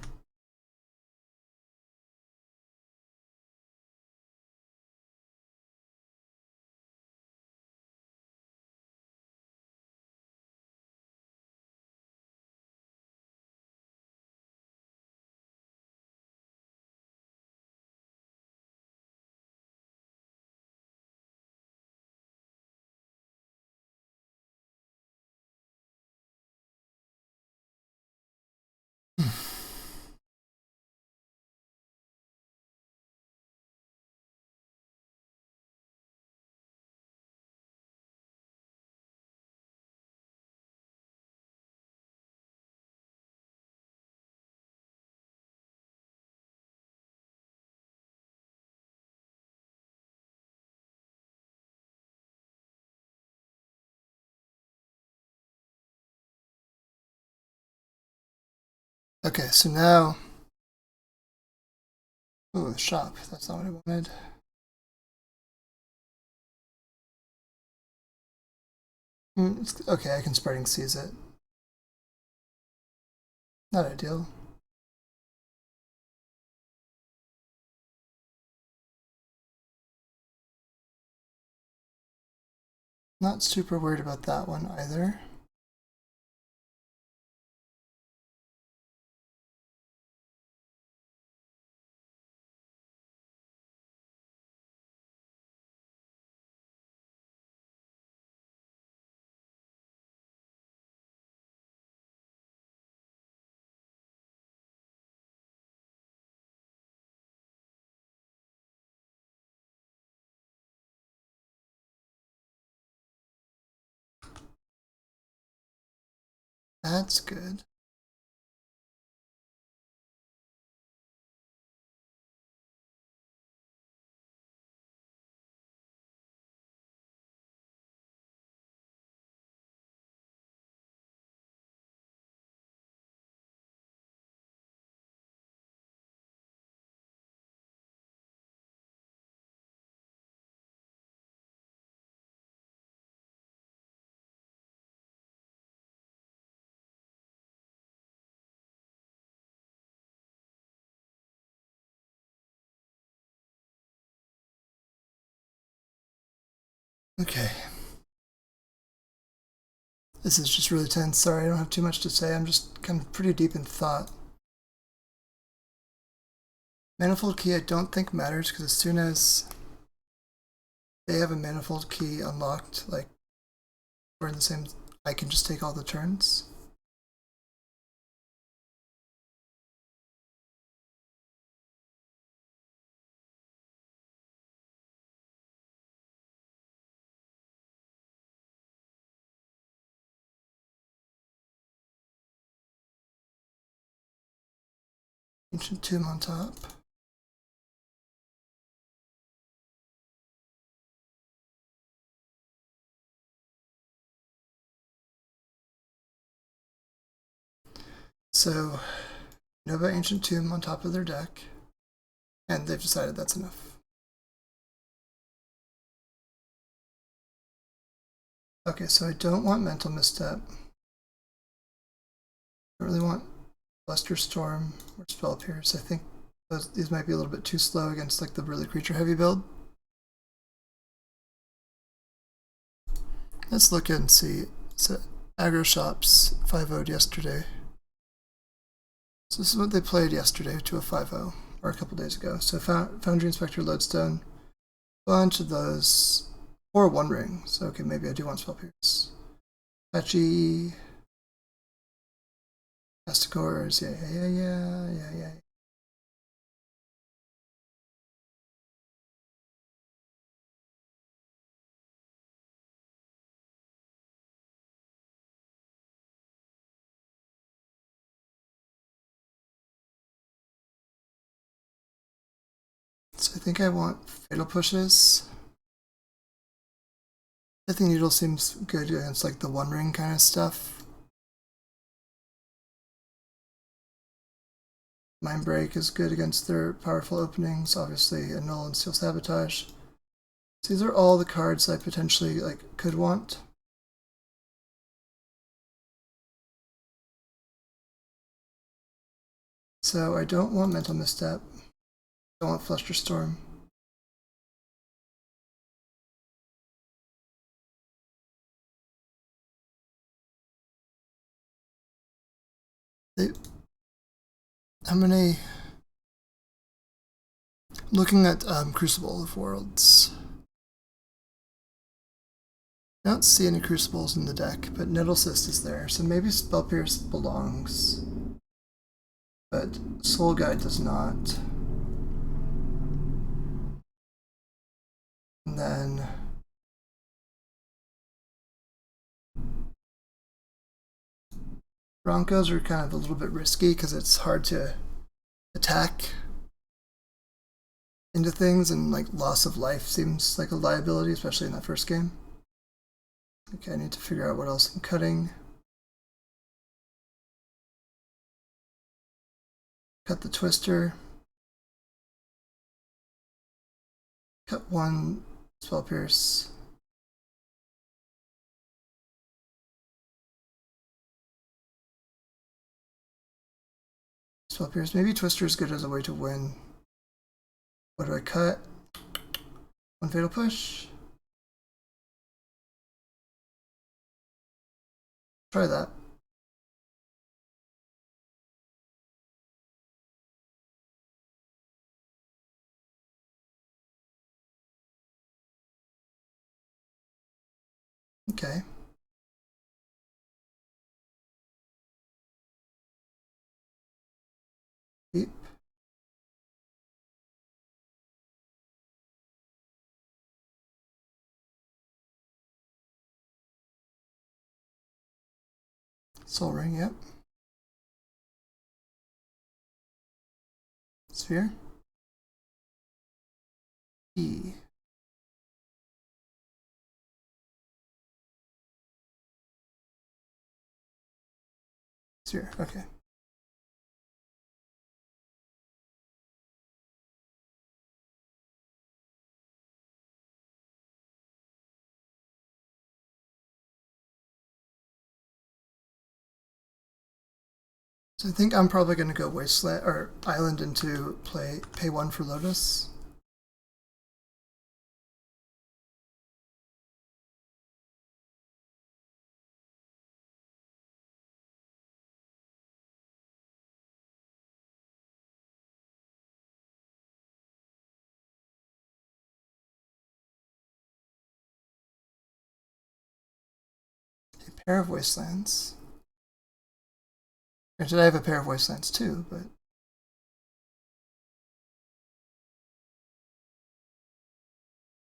Okay, so now... Ooh, the shop. That's not what I wanted. Okay, I can Spreading Seas it. Not ideal. Not super worried about that one either. That's good. Okay. This is just really tense. Sorry, I don't have too much to say. I'm just kind of pretty deep in thought. Manifold key I don't think matters because as soon as they have a manifold key unlocked, like we're in the same, I can just take all the turns. Ancient Tomb on top. So, Nova Ancient Tomb on top of their deck, and they've decided that's enough. Okay, so I don't want Mental Misstep. I really want Luster Storm or Spell Pierce. I think these might be a little bit too slow against like the really creature heavy build. Let's look and see. So Aggro Shops 5-0'd yesterday. So this is what they played yesterday to a 5-0, or a couple days ago. So Foundry Inspector, Lodestone, bunch of those, or One Ring. So okay, maybe I do want Spell Pierce. Patchy, Masticores, yeah. So I think I want Fatal Pushes. Pithing Needle seems good against like the One Ring kind of stuff. Mind Break is good against their powerful openings, obviously Annul and Steel Sabotage. So these are all the cards I potentially like could want. So I don't want Mental Misstep. Don't want Flusterstorm. I'm looking at Crucible of Worlds. I don't see any Crucibles in the deck, but Nettle Cyst is there, so maybe Spell Pierce belongs. But Soul Guide does not. And then Broncos are kind of a little bit risky because it's hard to attack into things, and like loss of life seems like a liability, especially in that first game. Okay, I need to figure out what else I'm cutting. Cut the Twister. Cut one Spell Pierce. Spell Pierce. Maybe Twister is good as a way to win. What do I cut? One Fatal Push. Try that. Okay. Deep. Soul Ring, yep. Sphere. E. Sphere, okay. So I think I'm probably going to go Wasteland or Island into pay one for Lotus. A pair of Wastelands. Granted, I have a pair of Wastelands too, but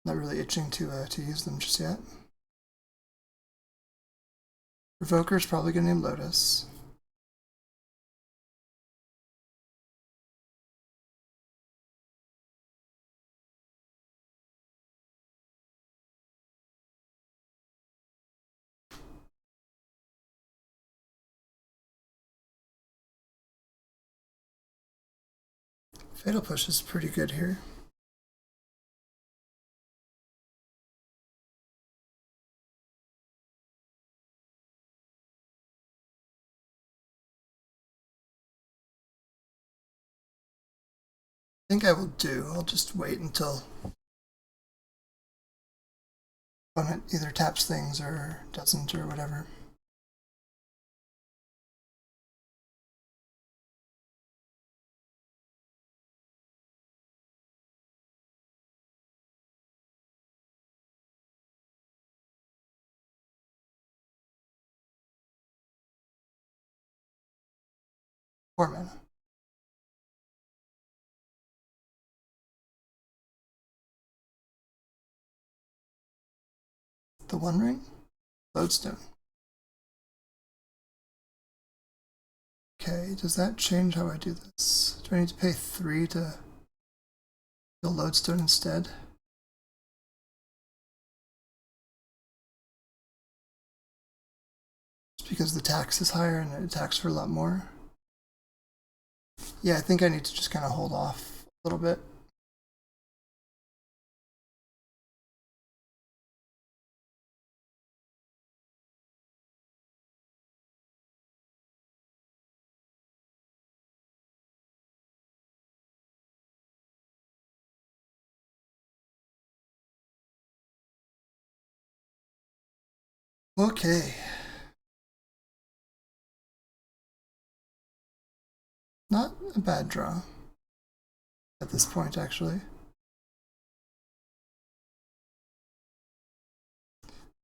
not really itching to use them just yet. Revoker's probably going to name Lotus. Fatal Push is pretty good here. I think I will do. I'll just wait until opponent either taps things or doesn't or whatever. Four mana. The One Ring? Lodestone. Okay, does that change how I do this? Do I need to pay 3 to kill Lodestone instead? Just because the tax is higher and it attacks for a lot more. Yeah, I think I need to just kind of hold off a little bit. Okay. Not a bad draw at this point, actually.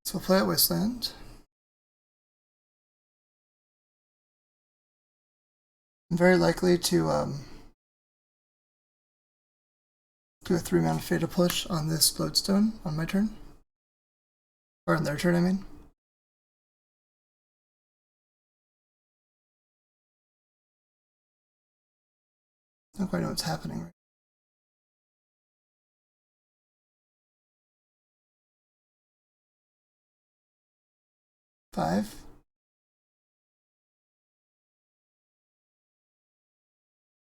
So we'll play at Wasteland. I'm very likely to do a 3-mana Fatal Push on this Lodestone on my turn. Or on their turn, I mean. I don't quite know what's happening right. Five.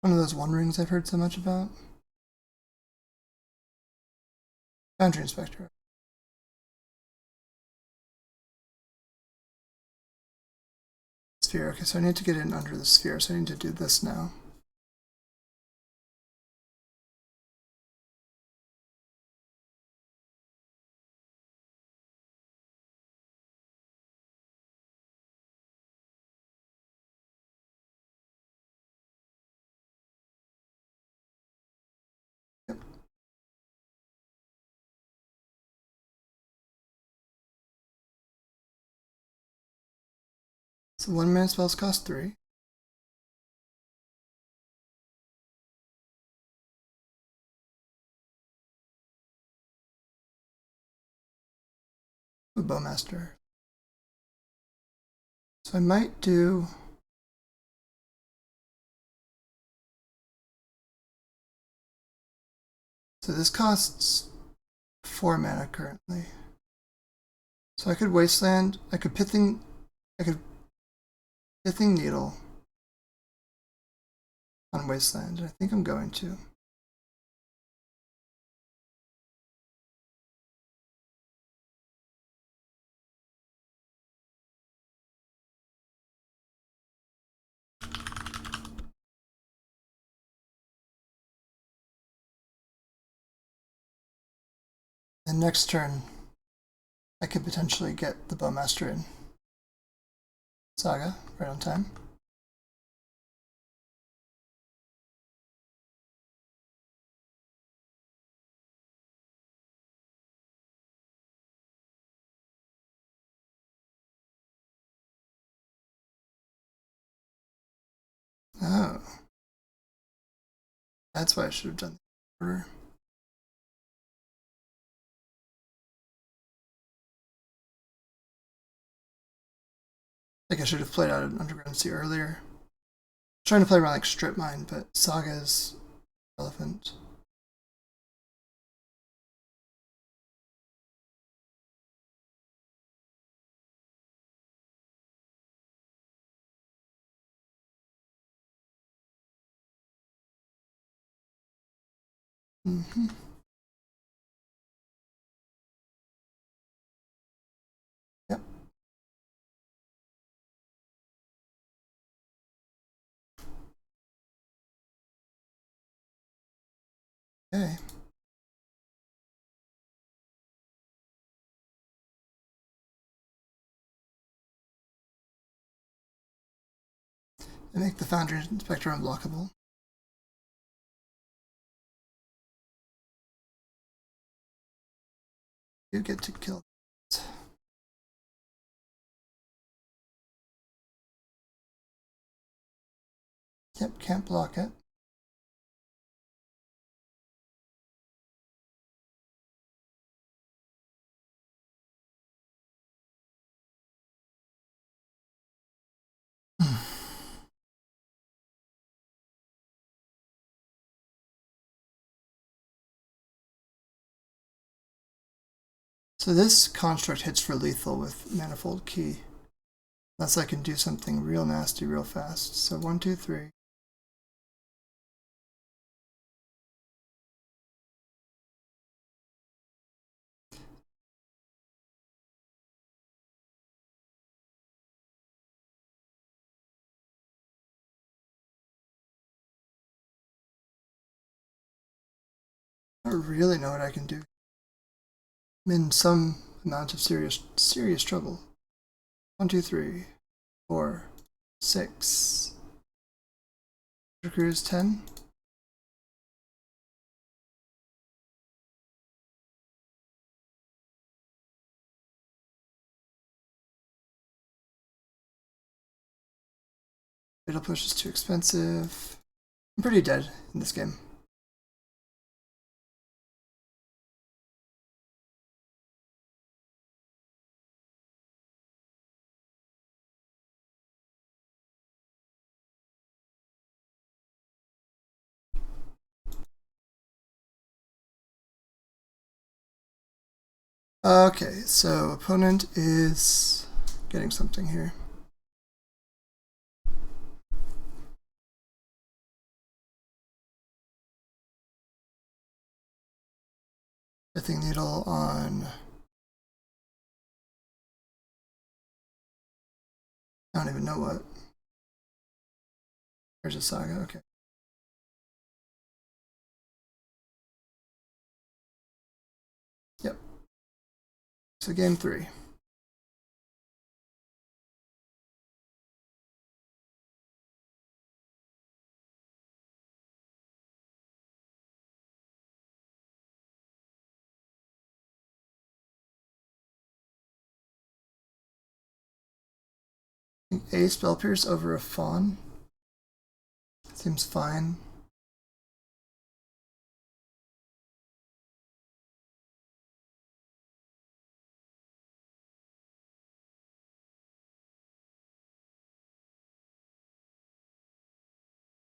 One of those One Rings I've heard so much about. Boundary Inspector. Sphere. Okay, so I need to get in under the sphere, so I need to do this now. Yep. So 1-mana spells cost 3. A Bowmaster. So I might do... So this costs 4 mana currently. So I could Wasteland, I could Pithing Needle on Wasteland, and I think I'm going to. And next turn, I could potentially get the Bowmaster in. Saga, right on time. Oh. That's why I should have done the order. Like I should have played out an Underground Sea earlier. I'm trying to play around like Strip Mine, but Saga is relevant. Mm-hmm. Yep. Okay. I make the Foundry Inspector unblockable. You get to kill it. Yep, can't block it. So this construct hits for lethal with Manifold Key. Unless I can do something real nasty real fast. So 1, 2, 3. I don't really know what I can do. I'm in some amount of serious trouble. 1, 2, 3, 4, 6. Cruise 10. Fatal Push is too expensive. I'm pretty dead in this game. Okay, so opponent is getting something here. Pithing Needle on... I don't even know what. There's a Saga, okay. Yep. So game 3. A Spell Pierce over a Fawn. Seems fine.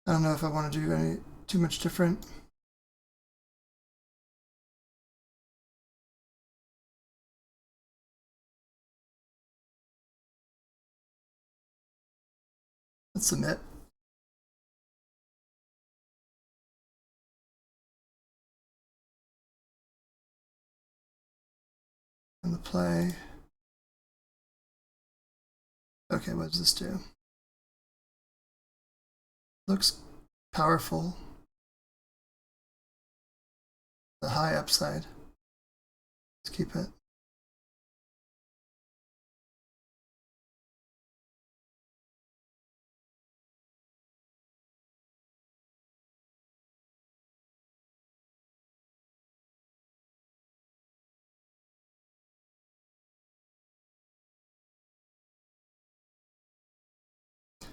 I don't know if I want to do too much different. Let's submit. And the play. Okay, what does this do? Looks powerful. The high upside. Let's keep it.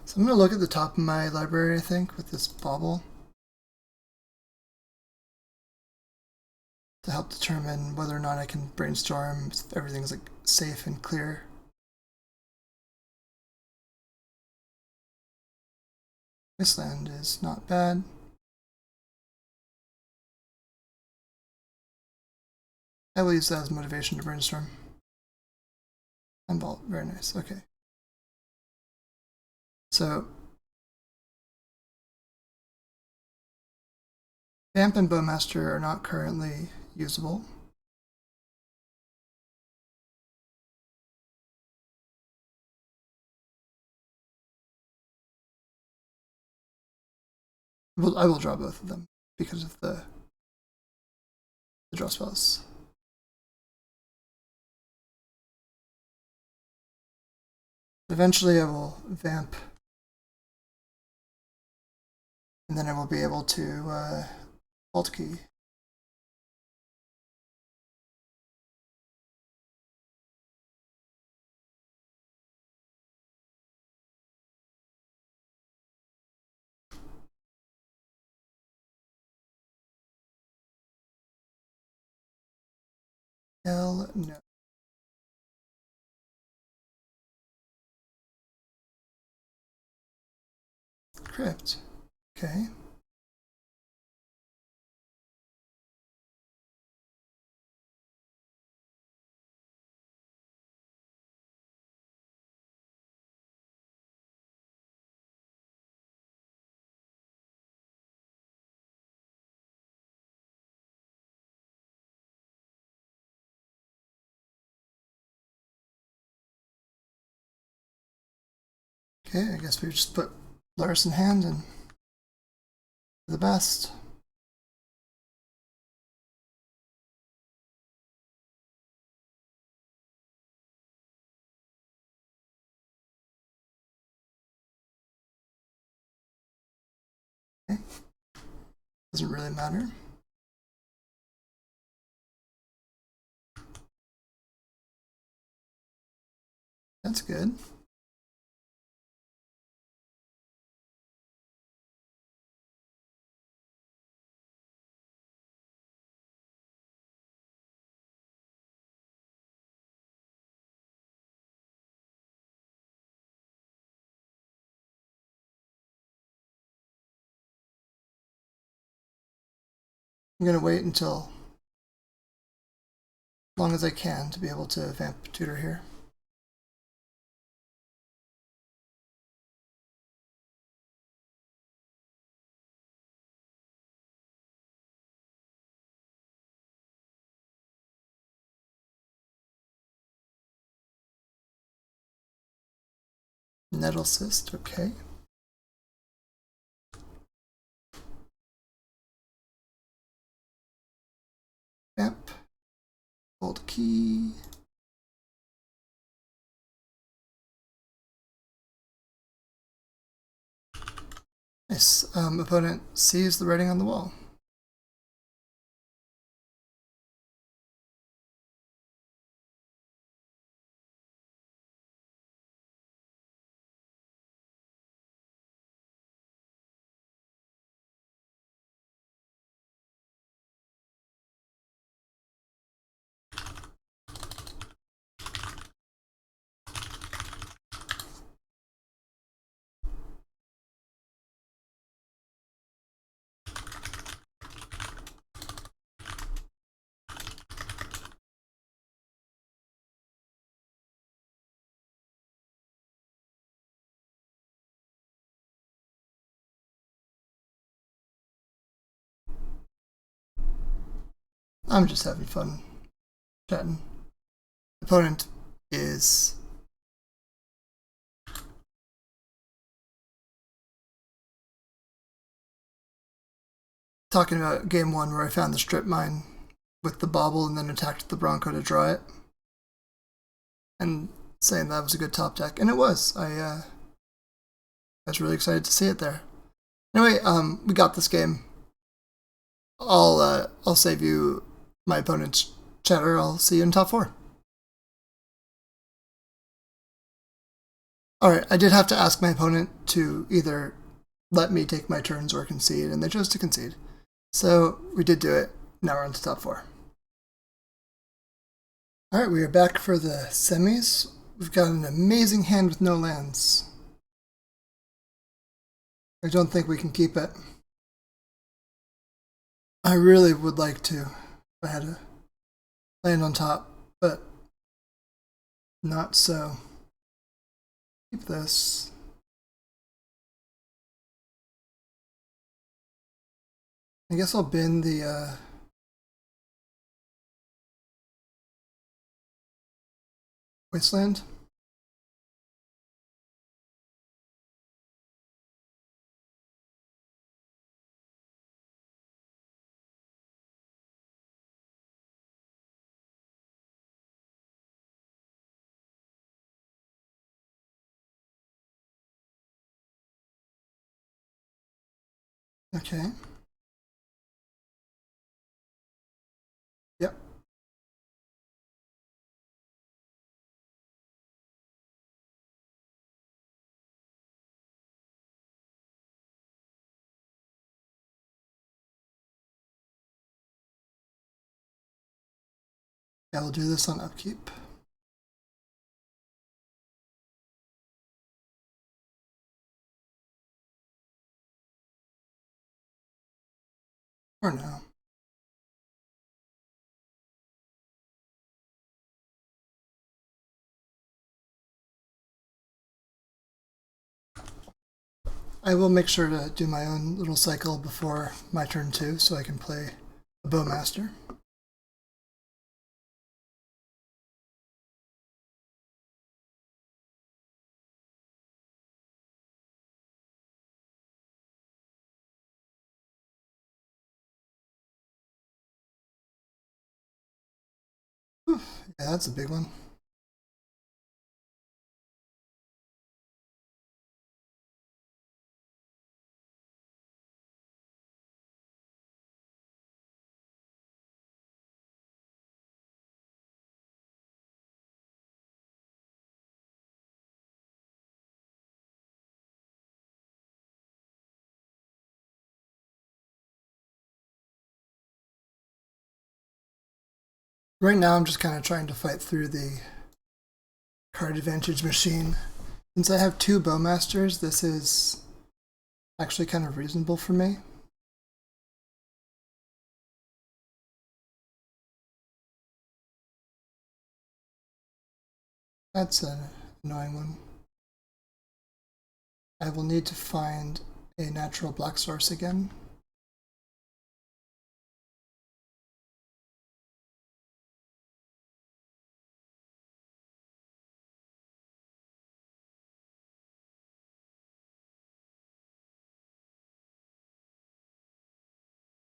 So I'm going to look at the top of my library, I think, with this bauble to help determine whether or not I can brainstorm if everything's like safe and clear. This land is not bad. I will use that as motivation to brainstorm. And vault, very nice, okay. So Vamp and Bowmaster are not currently usable. I will draw both of them because of the draw spells. Eventually I will Vamp, and then I will be able to Vault Key. Hell no. Crypt. Okay. Okay, I guess we just put Lurrus in hand and the best. Okay. Doesn't really matter. That's good. I'm going to wait until as long as I can to be able to vamp tutor here. Nettle Cyst, okay. Vamp. Hold key. Nice. Opponent sees the writing on the wall. I'm just having fun chatting. Opponent is talking about game one where I found the strip mine with the bobble and then attacked the Bronco to draw it, and saying that was a good top deck, and it was. I was really excited to see it there. Anyway, we got this game. I'll save you my opponent's chatter. I'll see you in top 4. Alright, I did have to ask my opponent to either let me take my turns or concede, and they chose to concede. So we did do it. Now we're on to top 4. Alright, we are back for the semis. We've got an amazing hand with no lands. I don't think we can keep it. I really would like to if I had a land on top, but not so. Keep this. I guess I'll bin the Wasteland. Okay. Yep. Yeah, we'll do this on upkeep. Or no. I will make sure to do my own little cycle before my turn too, so I can play a Bowmaster. Yeah, that's a big one. Right now, I'm just kind of trying to fight through the card advantage machine. Since I have 2 Bowmasters, this is actually kind of reasonable for me. That's an annoying one. I will need to find a natural black source again.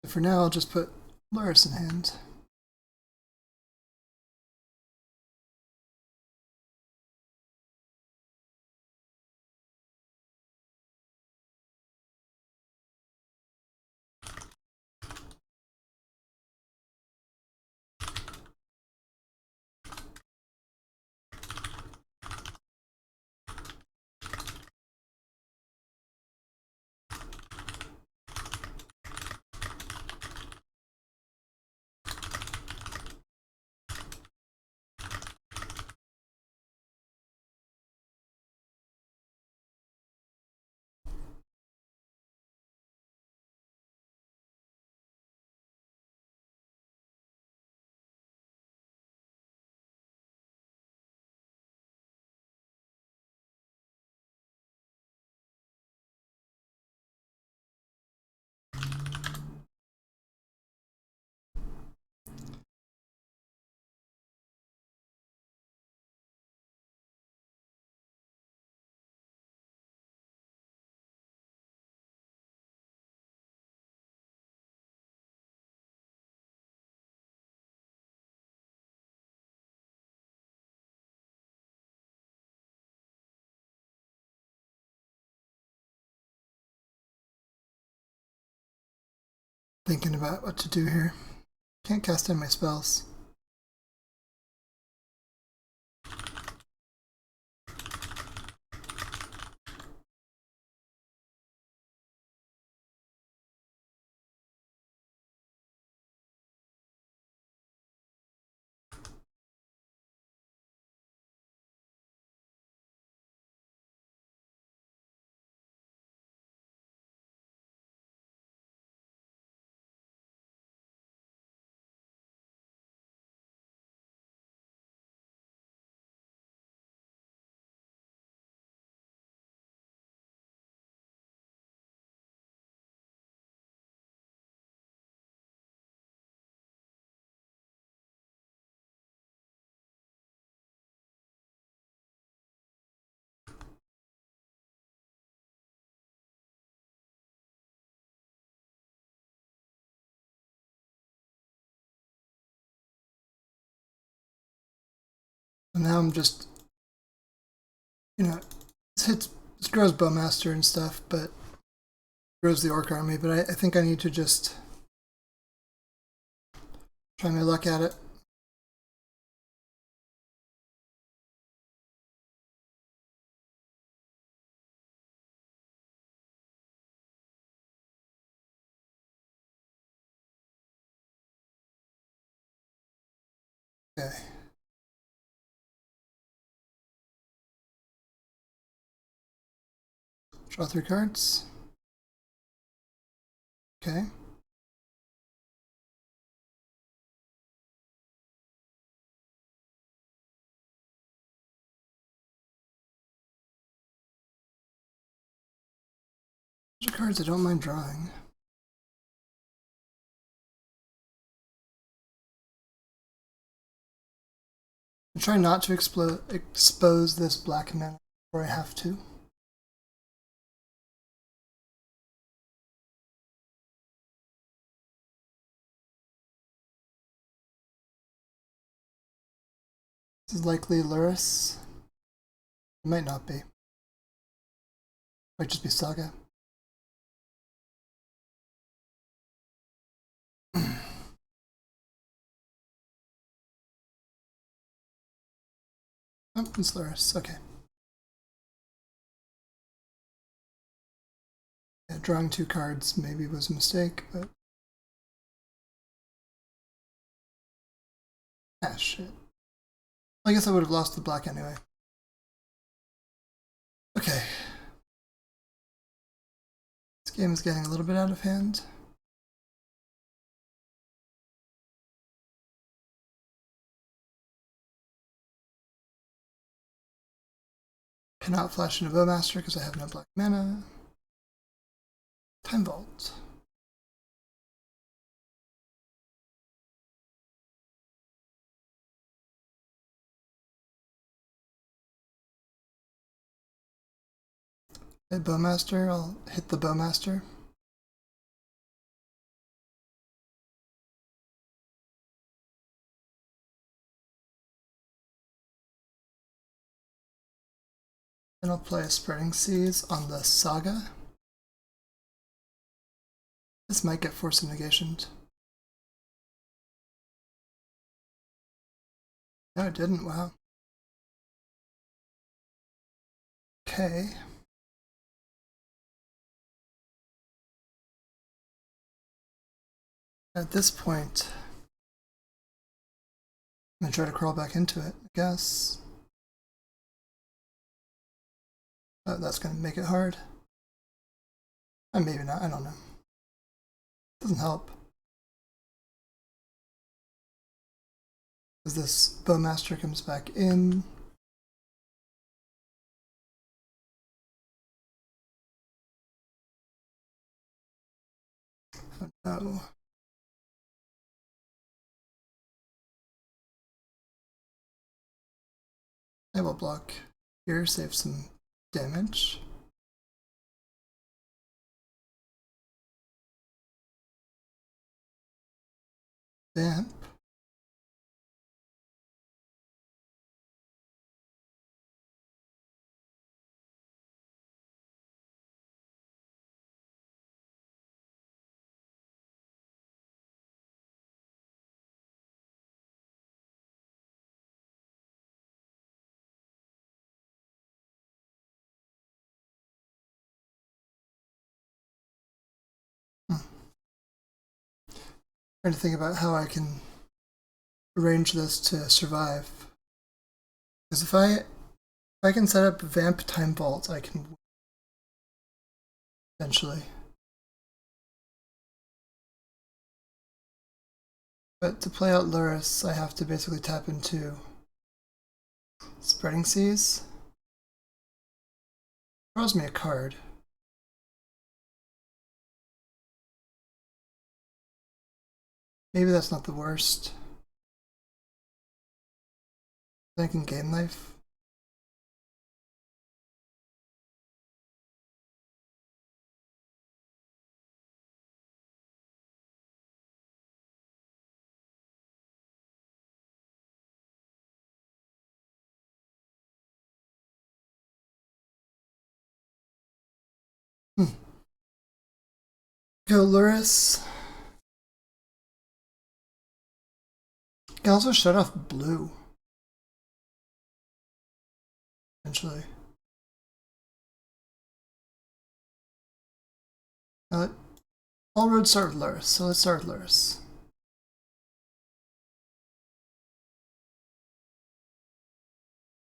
For now, I'll just put Lurrus in hand. Thinking about what to do here. Can't cast in my spells. And now I'm just, this grows Bowmaster and stuff, but grows the Orc army, but I think I need to just try my luck at it. Okay. Draw 3 cards. Okay. Those are cards I don't mind drawing. I try not to expose this black mana before I have to. This is likely Lurrus. It might not be. Might just be Saga. Oh, it's Lurrus. Okay. Yeah, drawing 2 cards maybe was a mistake, but... Ah, shit. I guess I would have lost the black anyway. Okay. This game is getting a little bit out of hand. Cannot flash into Bowmaster because I have no black mana. Time Vault. At Bowmaster, I'll hit the Bowmaster. Then I'll play a Spreading Seas on the Saga. This might get Force of Negationed. No, it didn't. Wow. Okay. At this point, I'm gonna try to crawl back into it, I guess. Oh, that's gonna make it hard. Maybe not, I don't know. Doesn't help. As this Bowmaster comes back in. Oh no. I will block here, save some damage. Vamp. Trying to think about how I can arrange this to survive. Because if I can set up Vamp Time Vault, I can eventually. But to play out Lurrus, I have to basically tap into Spreading Seas. Draws me a card. Maybe that's not the worst. Then I can gain life. Go Lurrus. Can also shut off blue. Eventually. All roads start with Lurrus, so let's start with Lurrus.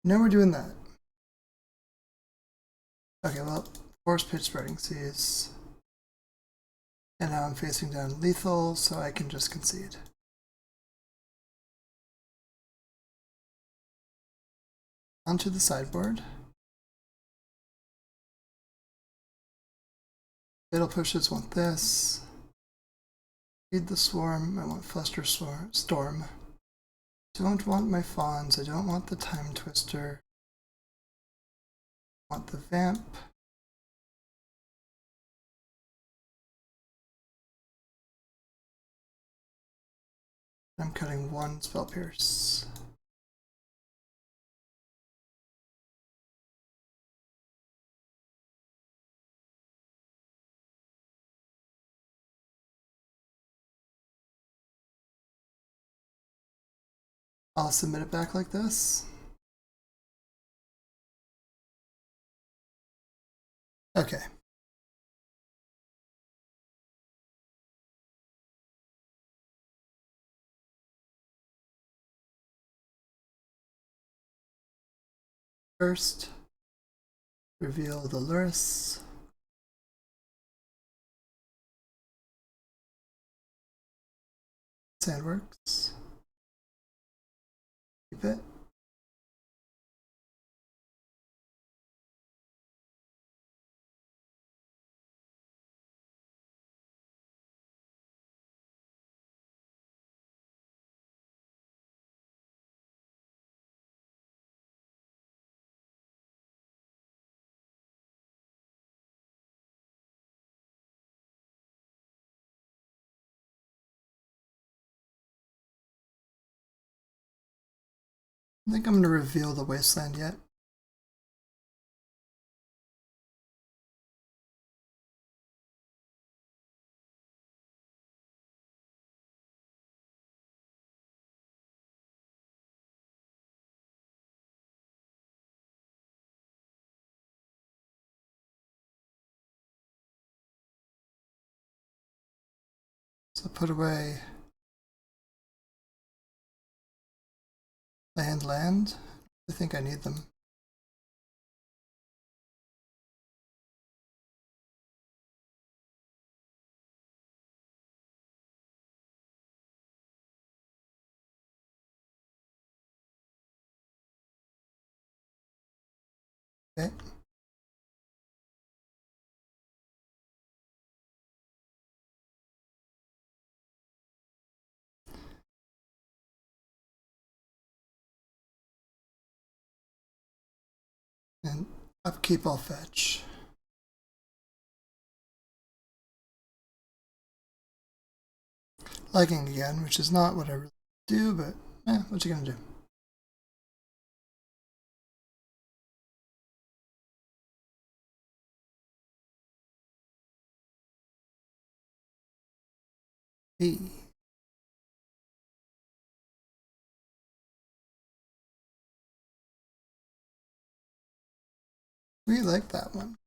Now we're doing that. Okay, well, Force Pitch Spreading Seas. And now I'm facing down lethal, so I can just concede. Onto the sideboard. Fatal Pushes want this. Feed the Swarm, I want Fluster Storm. Don't want my Fawns, I don't want the Time Twister. I want the Vamp. I'm cutting 1 Spell Pierce. I'll submit it back like this. Okay. First, reveal the Lurrus. Sandworks. Keep it. I think I'm going to reveal the wasteland yet. So put away land. I think I need them. Okay. And upkeep I'll fetch. Lagging again, which is not what I really do, but what you gonna do? E. We like that one.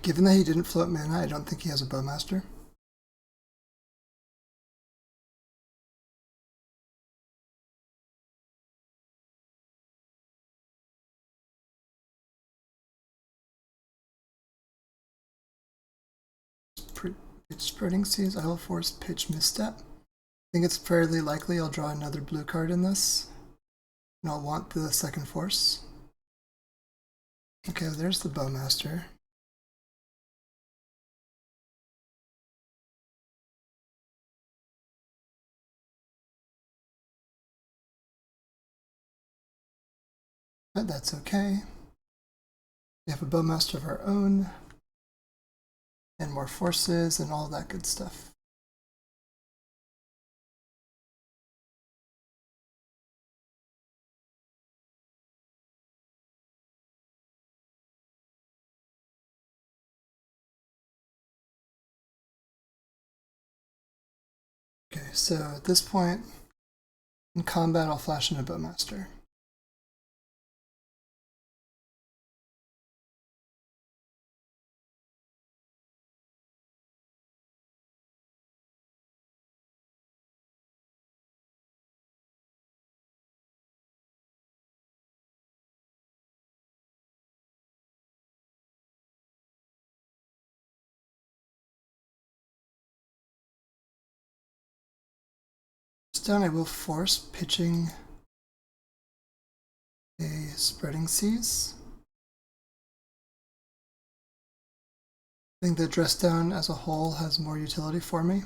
Given that he didn't float mana, I don't think he has a Bowmaster. Pitch Spreading Seas, Isle Force, Pitch Misstep. I think it's fairly likely I'll draw another blue card in this. And I'll want the second force. Okay, there's the Bowmaster. But that's okay. We have a Bowmaster of our own. And more forces and all that good stuff. Okay, so at this point, in combat, I'll flash in a Bowmaster. Down, I will force pitching a Spreading Seas. I think the dress down as a whole has more utility for me.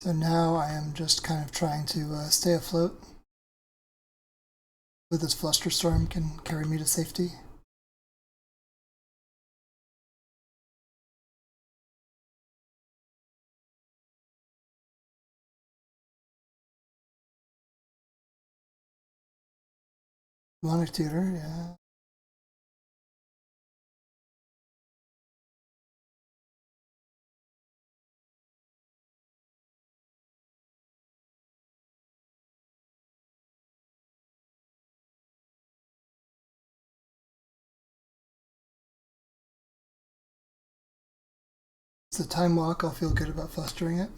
So now I am just kind of trying to stay afloat. With this Flusterstorm can carry me to safety. Demonic Tutor, yeah. It's a time walk, I'll feel good about flustering it.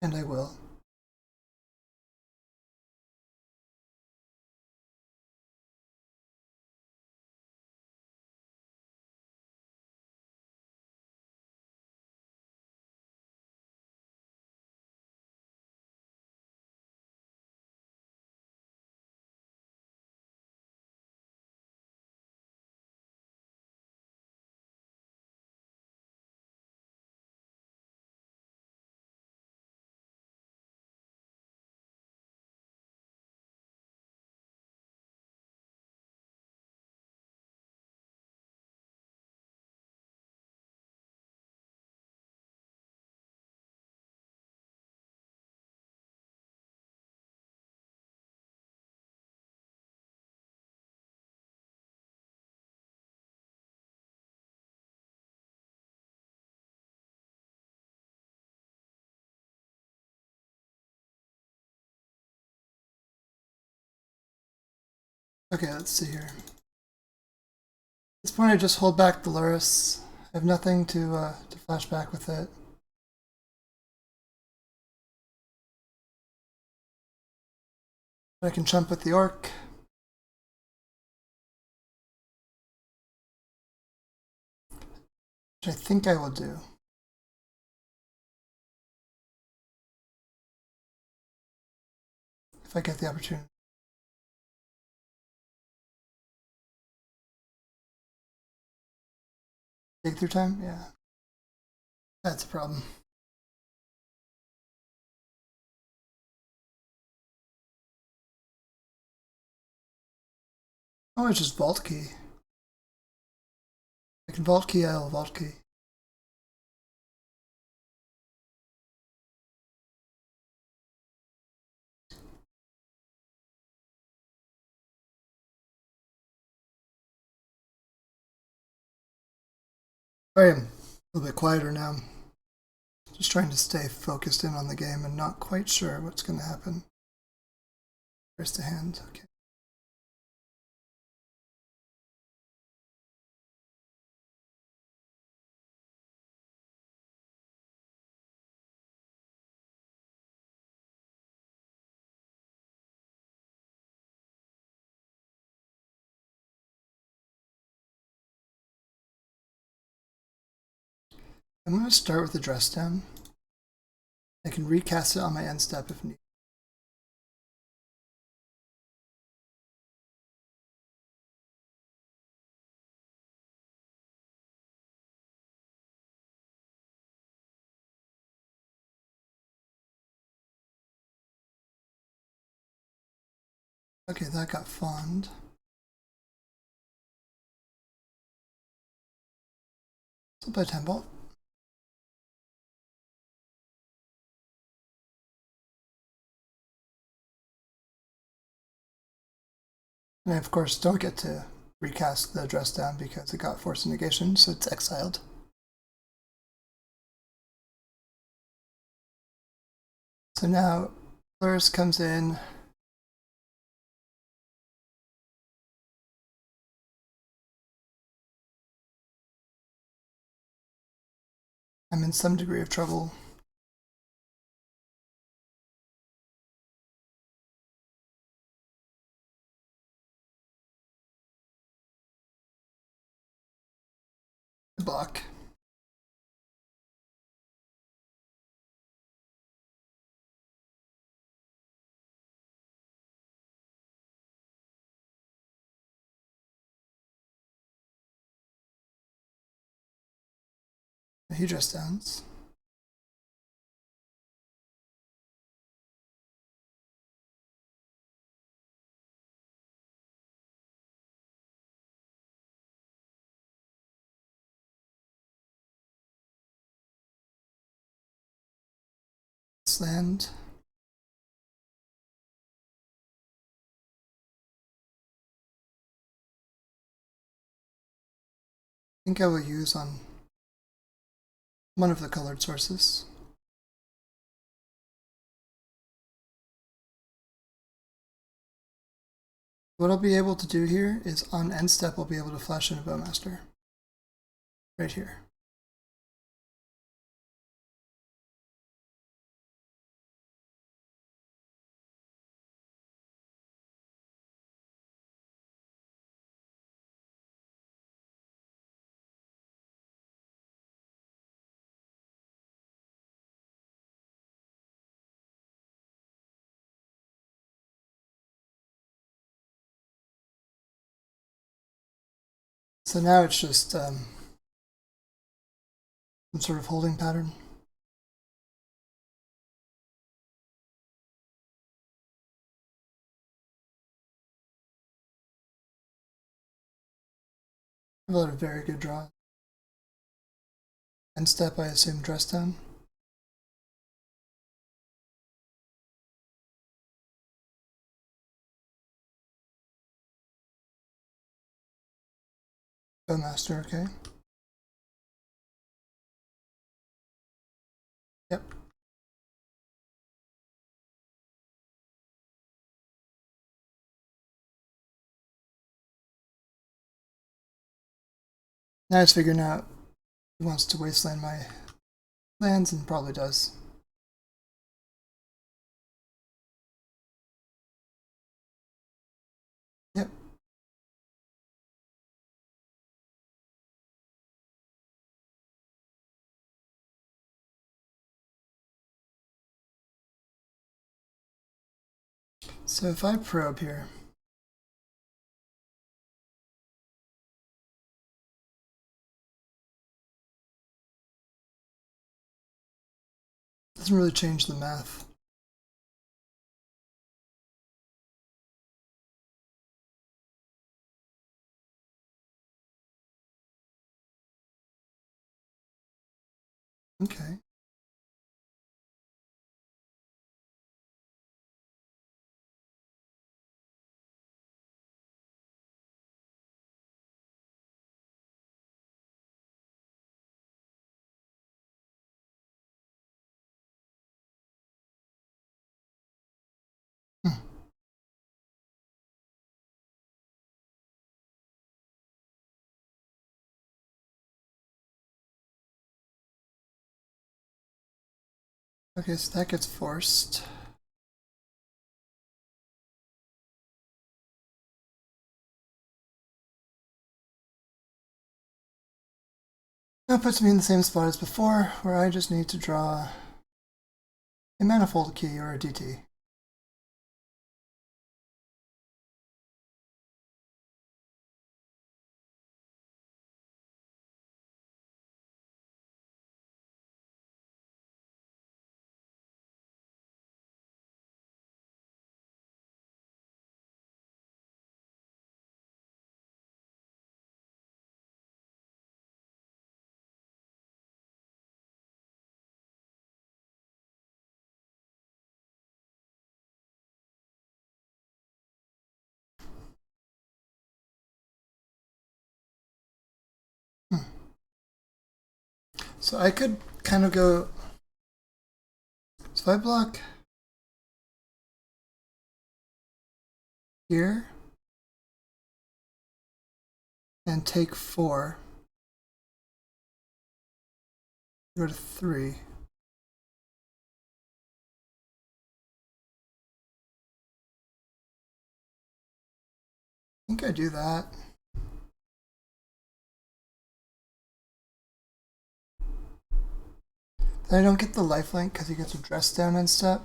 And I will. Okay, let's see here. At this point I just hold back the Lurrus. I have nothing to flash back with it. But I can jump with the Orc. Which I think I will do. If I get the opportunity. Take through time? Yeah. That's a problem. Oh, it's just Vault Key. I can Vault Key, I'll Vault Key. I am a little bit quieter now. Just trying to stay focused in on the game and not quite sure what's going to happen. There's the hand, okay. I'm going to start with the dress down. I can recast it on my end step if needed. Okay, that got fawned. So play 10 bolt. And I, of course, don't get to recast the dress down because it got forced negation, so it's exiled. So now Lurrus comes in. I'm in some degree of trouble. Block. He dress downs. Land. I think I will use on one of the colored sources. What I'll be able to do here is on end step I'll be able to flash in a Bowmaster. Right here. So now it's just some sort of holding pattern. A lot of very good draws. End step, I assume dress down. Bowmaster, okay. Yep. Now it's figuring out he wants to wasteland my lands and probably does. Yep. So if I probe here, it doesn't really change the math. Okay. Okay, so that gets forced. That puts me in the same spot as before, where I just need to draw a manifold key or a DT. So I could kind of go, so if I block here and take 4, go to 3. I think I do that. Then I don't get the lifelink because he gets a dress down and step.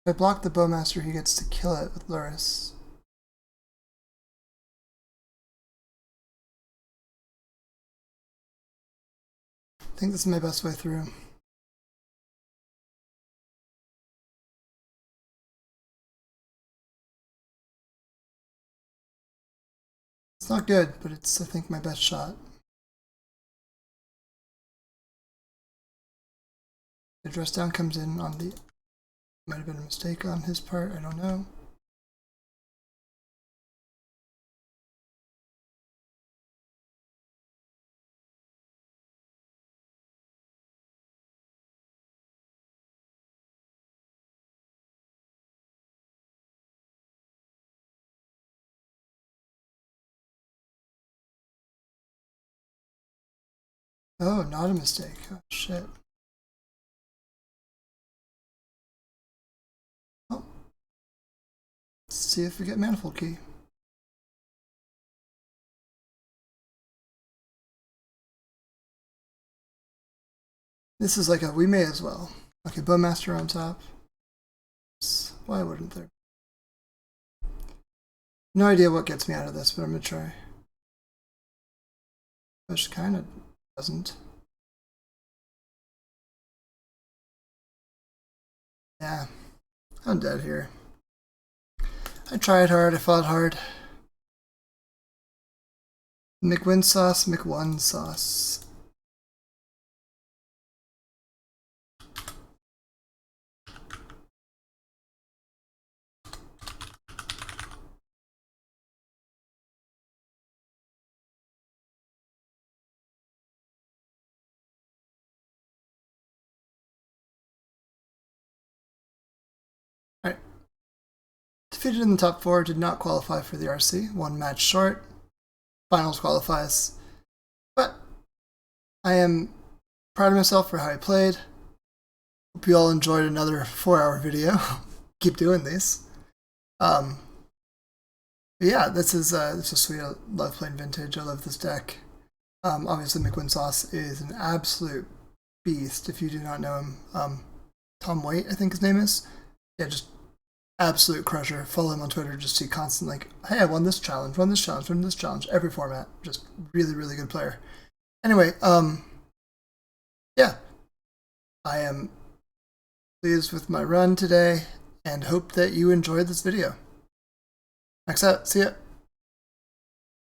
If I block the Bowmaster, he gets to kill it with Lurrus. I think this is my best way through. It's not good, but it's, I think, my best shot. The dress down comes in on the, might have been a mistake on his part, I don't know. Oh, not a mistake. Oh, shit. Oh. Let's see if we get Manifold Key. This is like a we may as well. Okay, Bowmaster on top. Why wouldn't there? No idea what gets me out of this, but I'm gonna try. Which kind of doesn't. Yeah, I'm dead here. I tried hard, I fought hard. McWin sauce, McOne sauce. Alright. Defeated in the top 4, did not qualify for the RC. 1 match short. Finals qualifies. But I am proud of myself for how I played. Hope you all enjoyed another 4-hour video. Keep doing these. Yeah, this is sweet. I love playing Vintage. I love this deck. Obviously, McWin Sauce is an absolute beast. If you do not know him, Tom Waite, I think his name is. Yeah, just absolute crusher. Follow him on Twitter. Just see constant like, hey, I won this challenge, won this challenge, won this challenge. Every format. Just really, really good player. Anyway, yeah, I am pleased with my run today and hope that you enjoyed this video. Max out. See ya.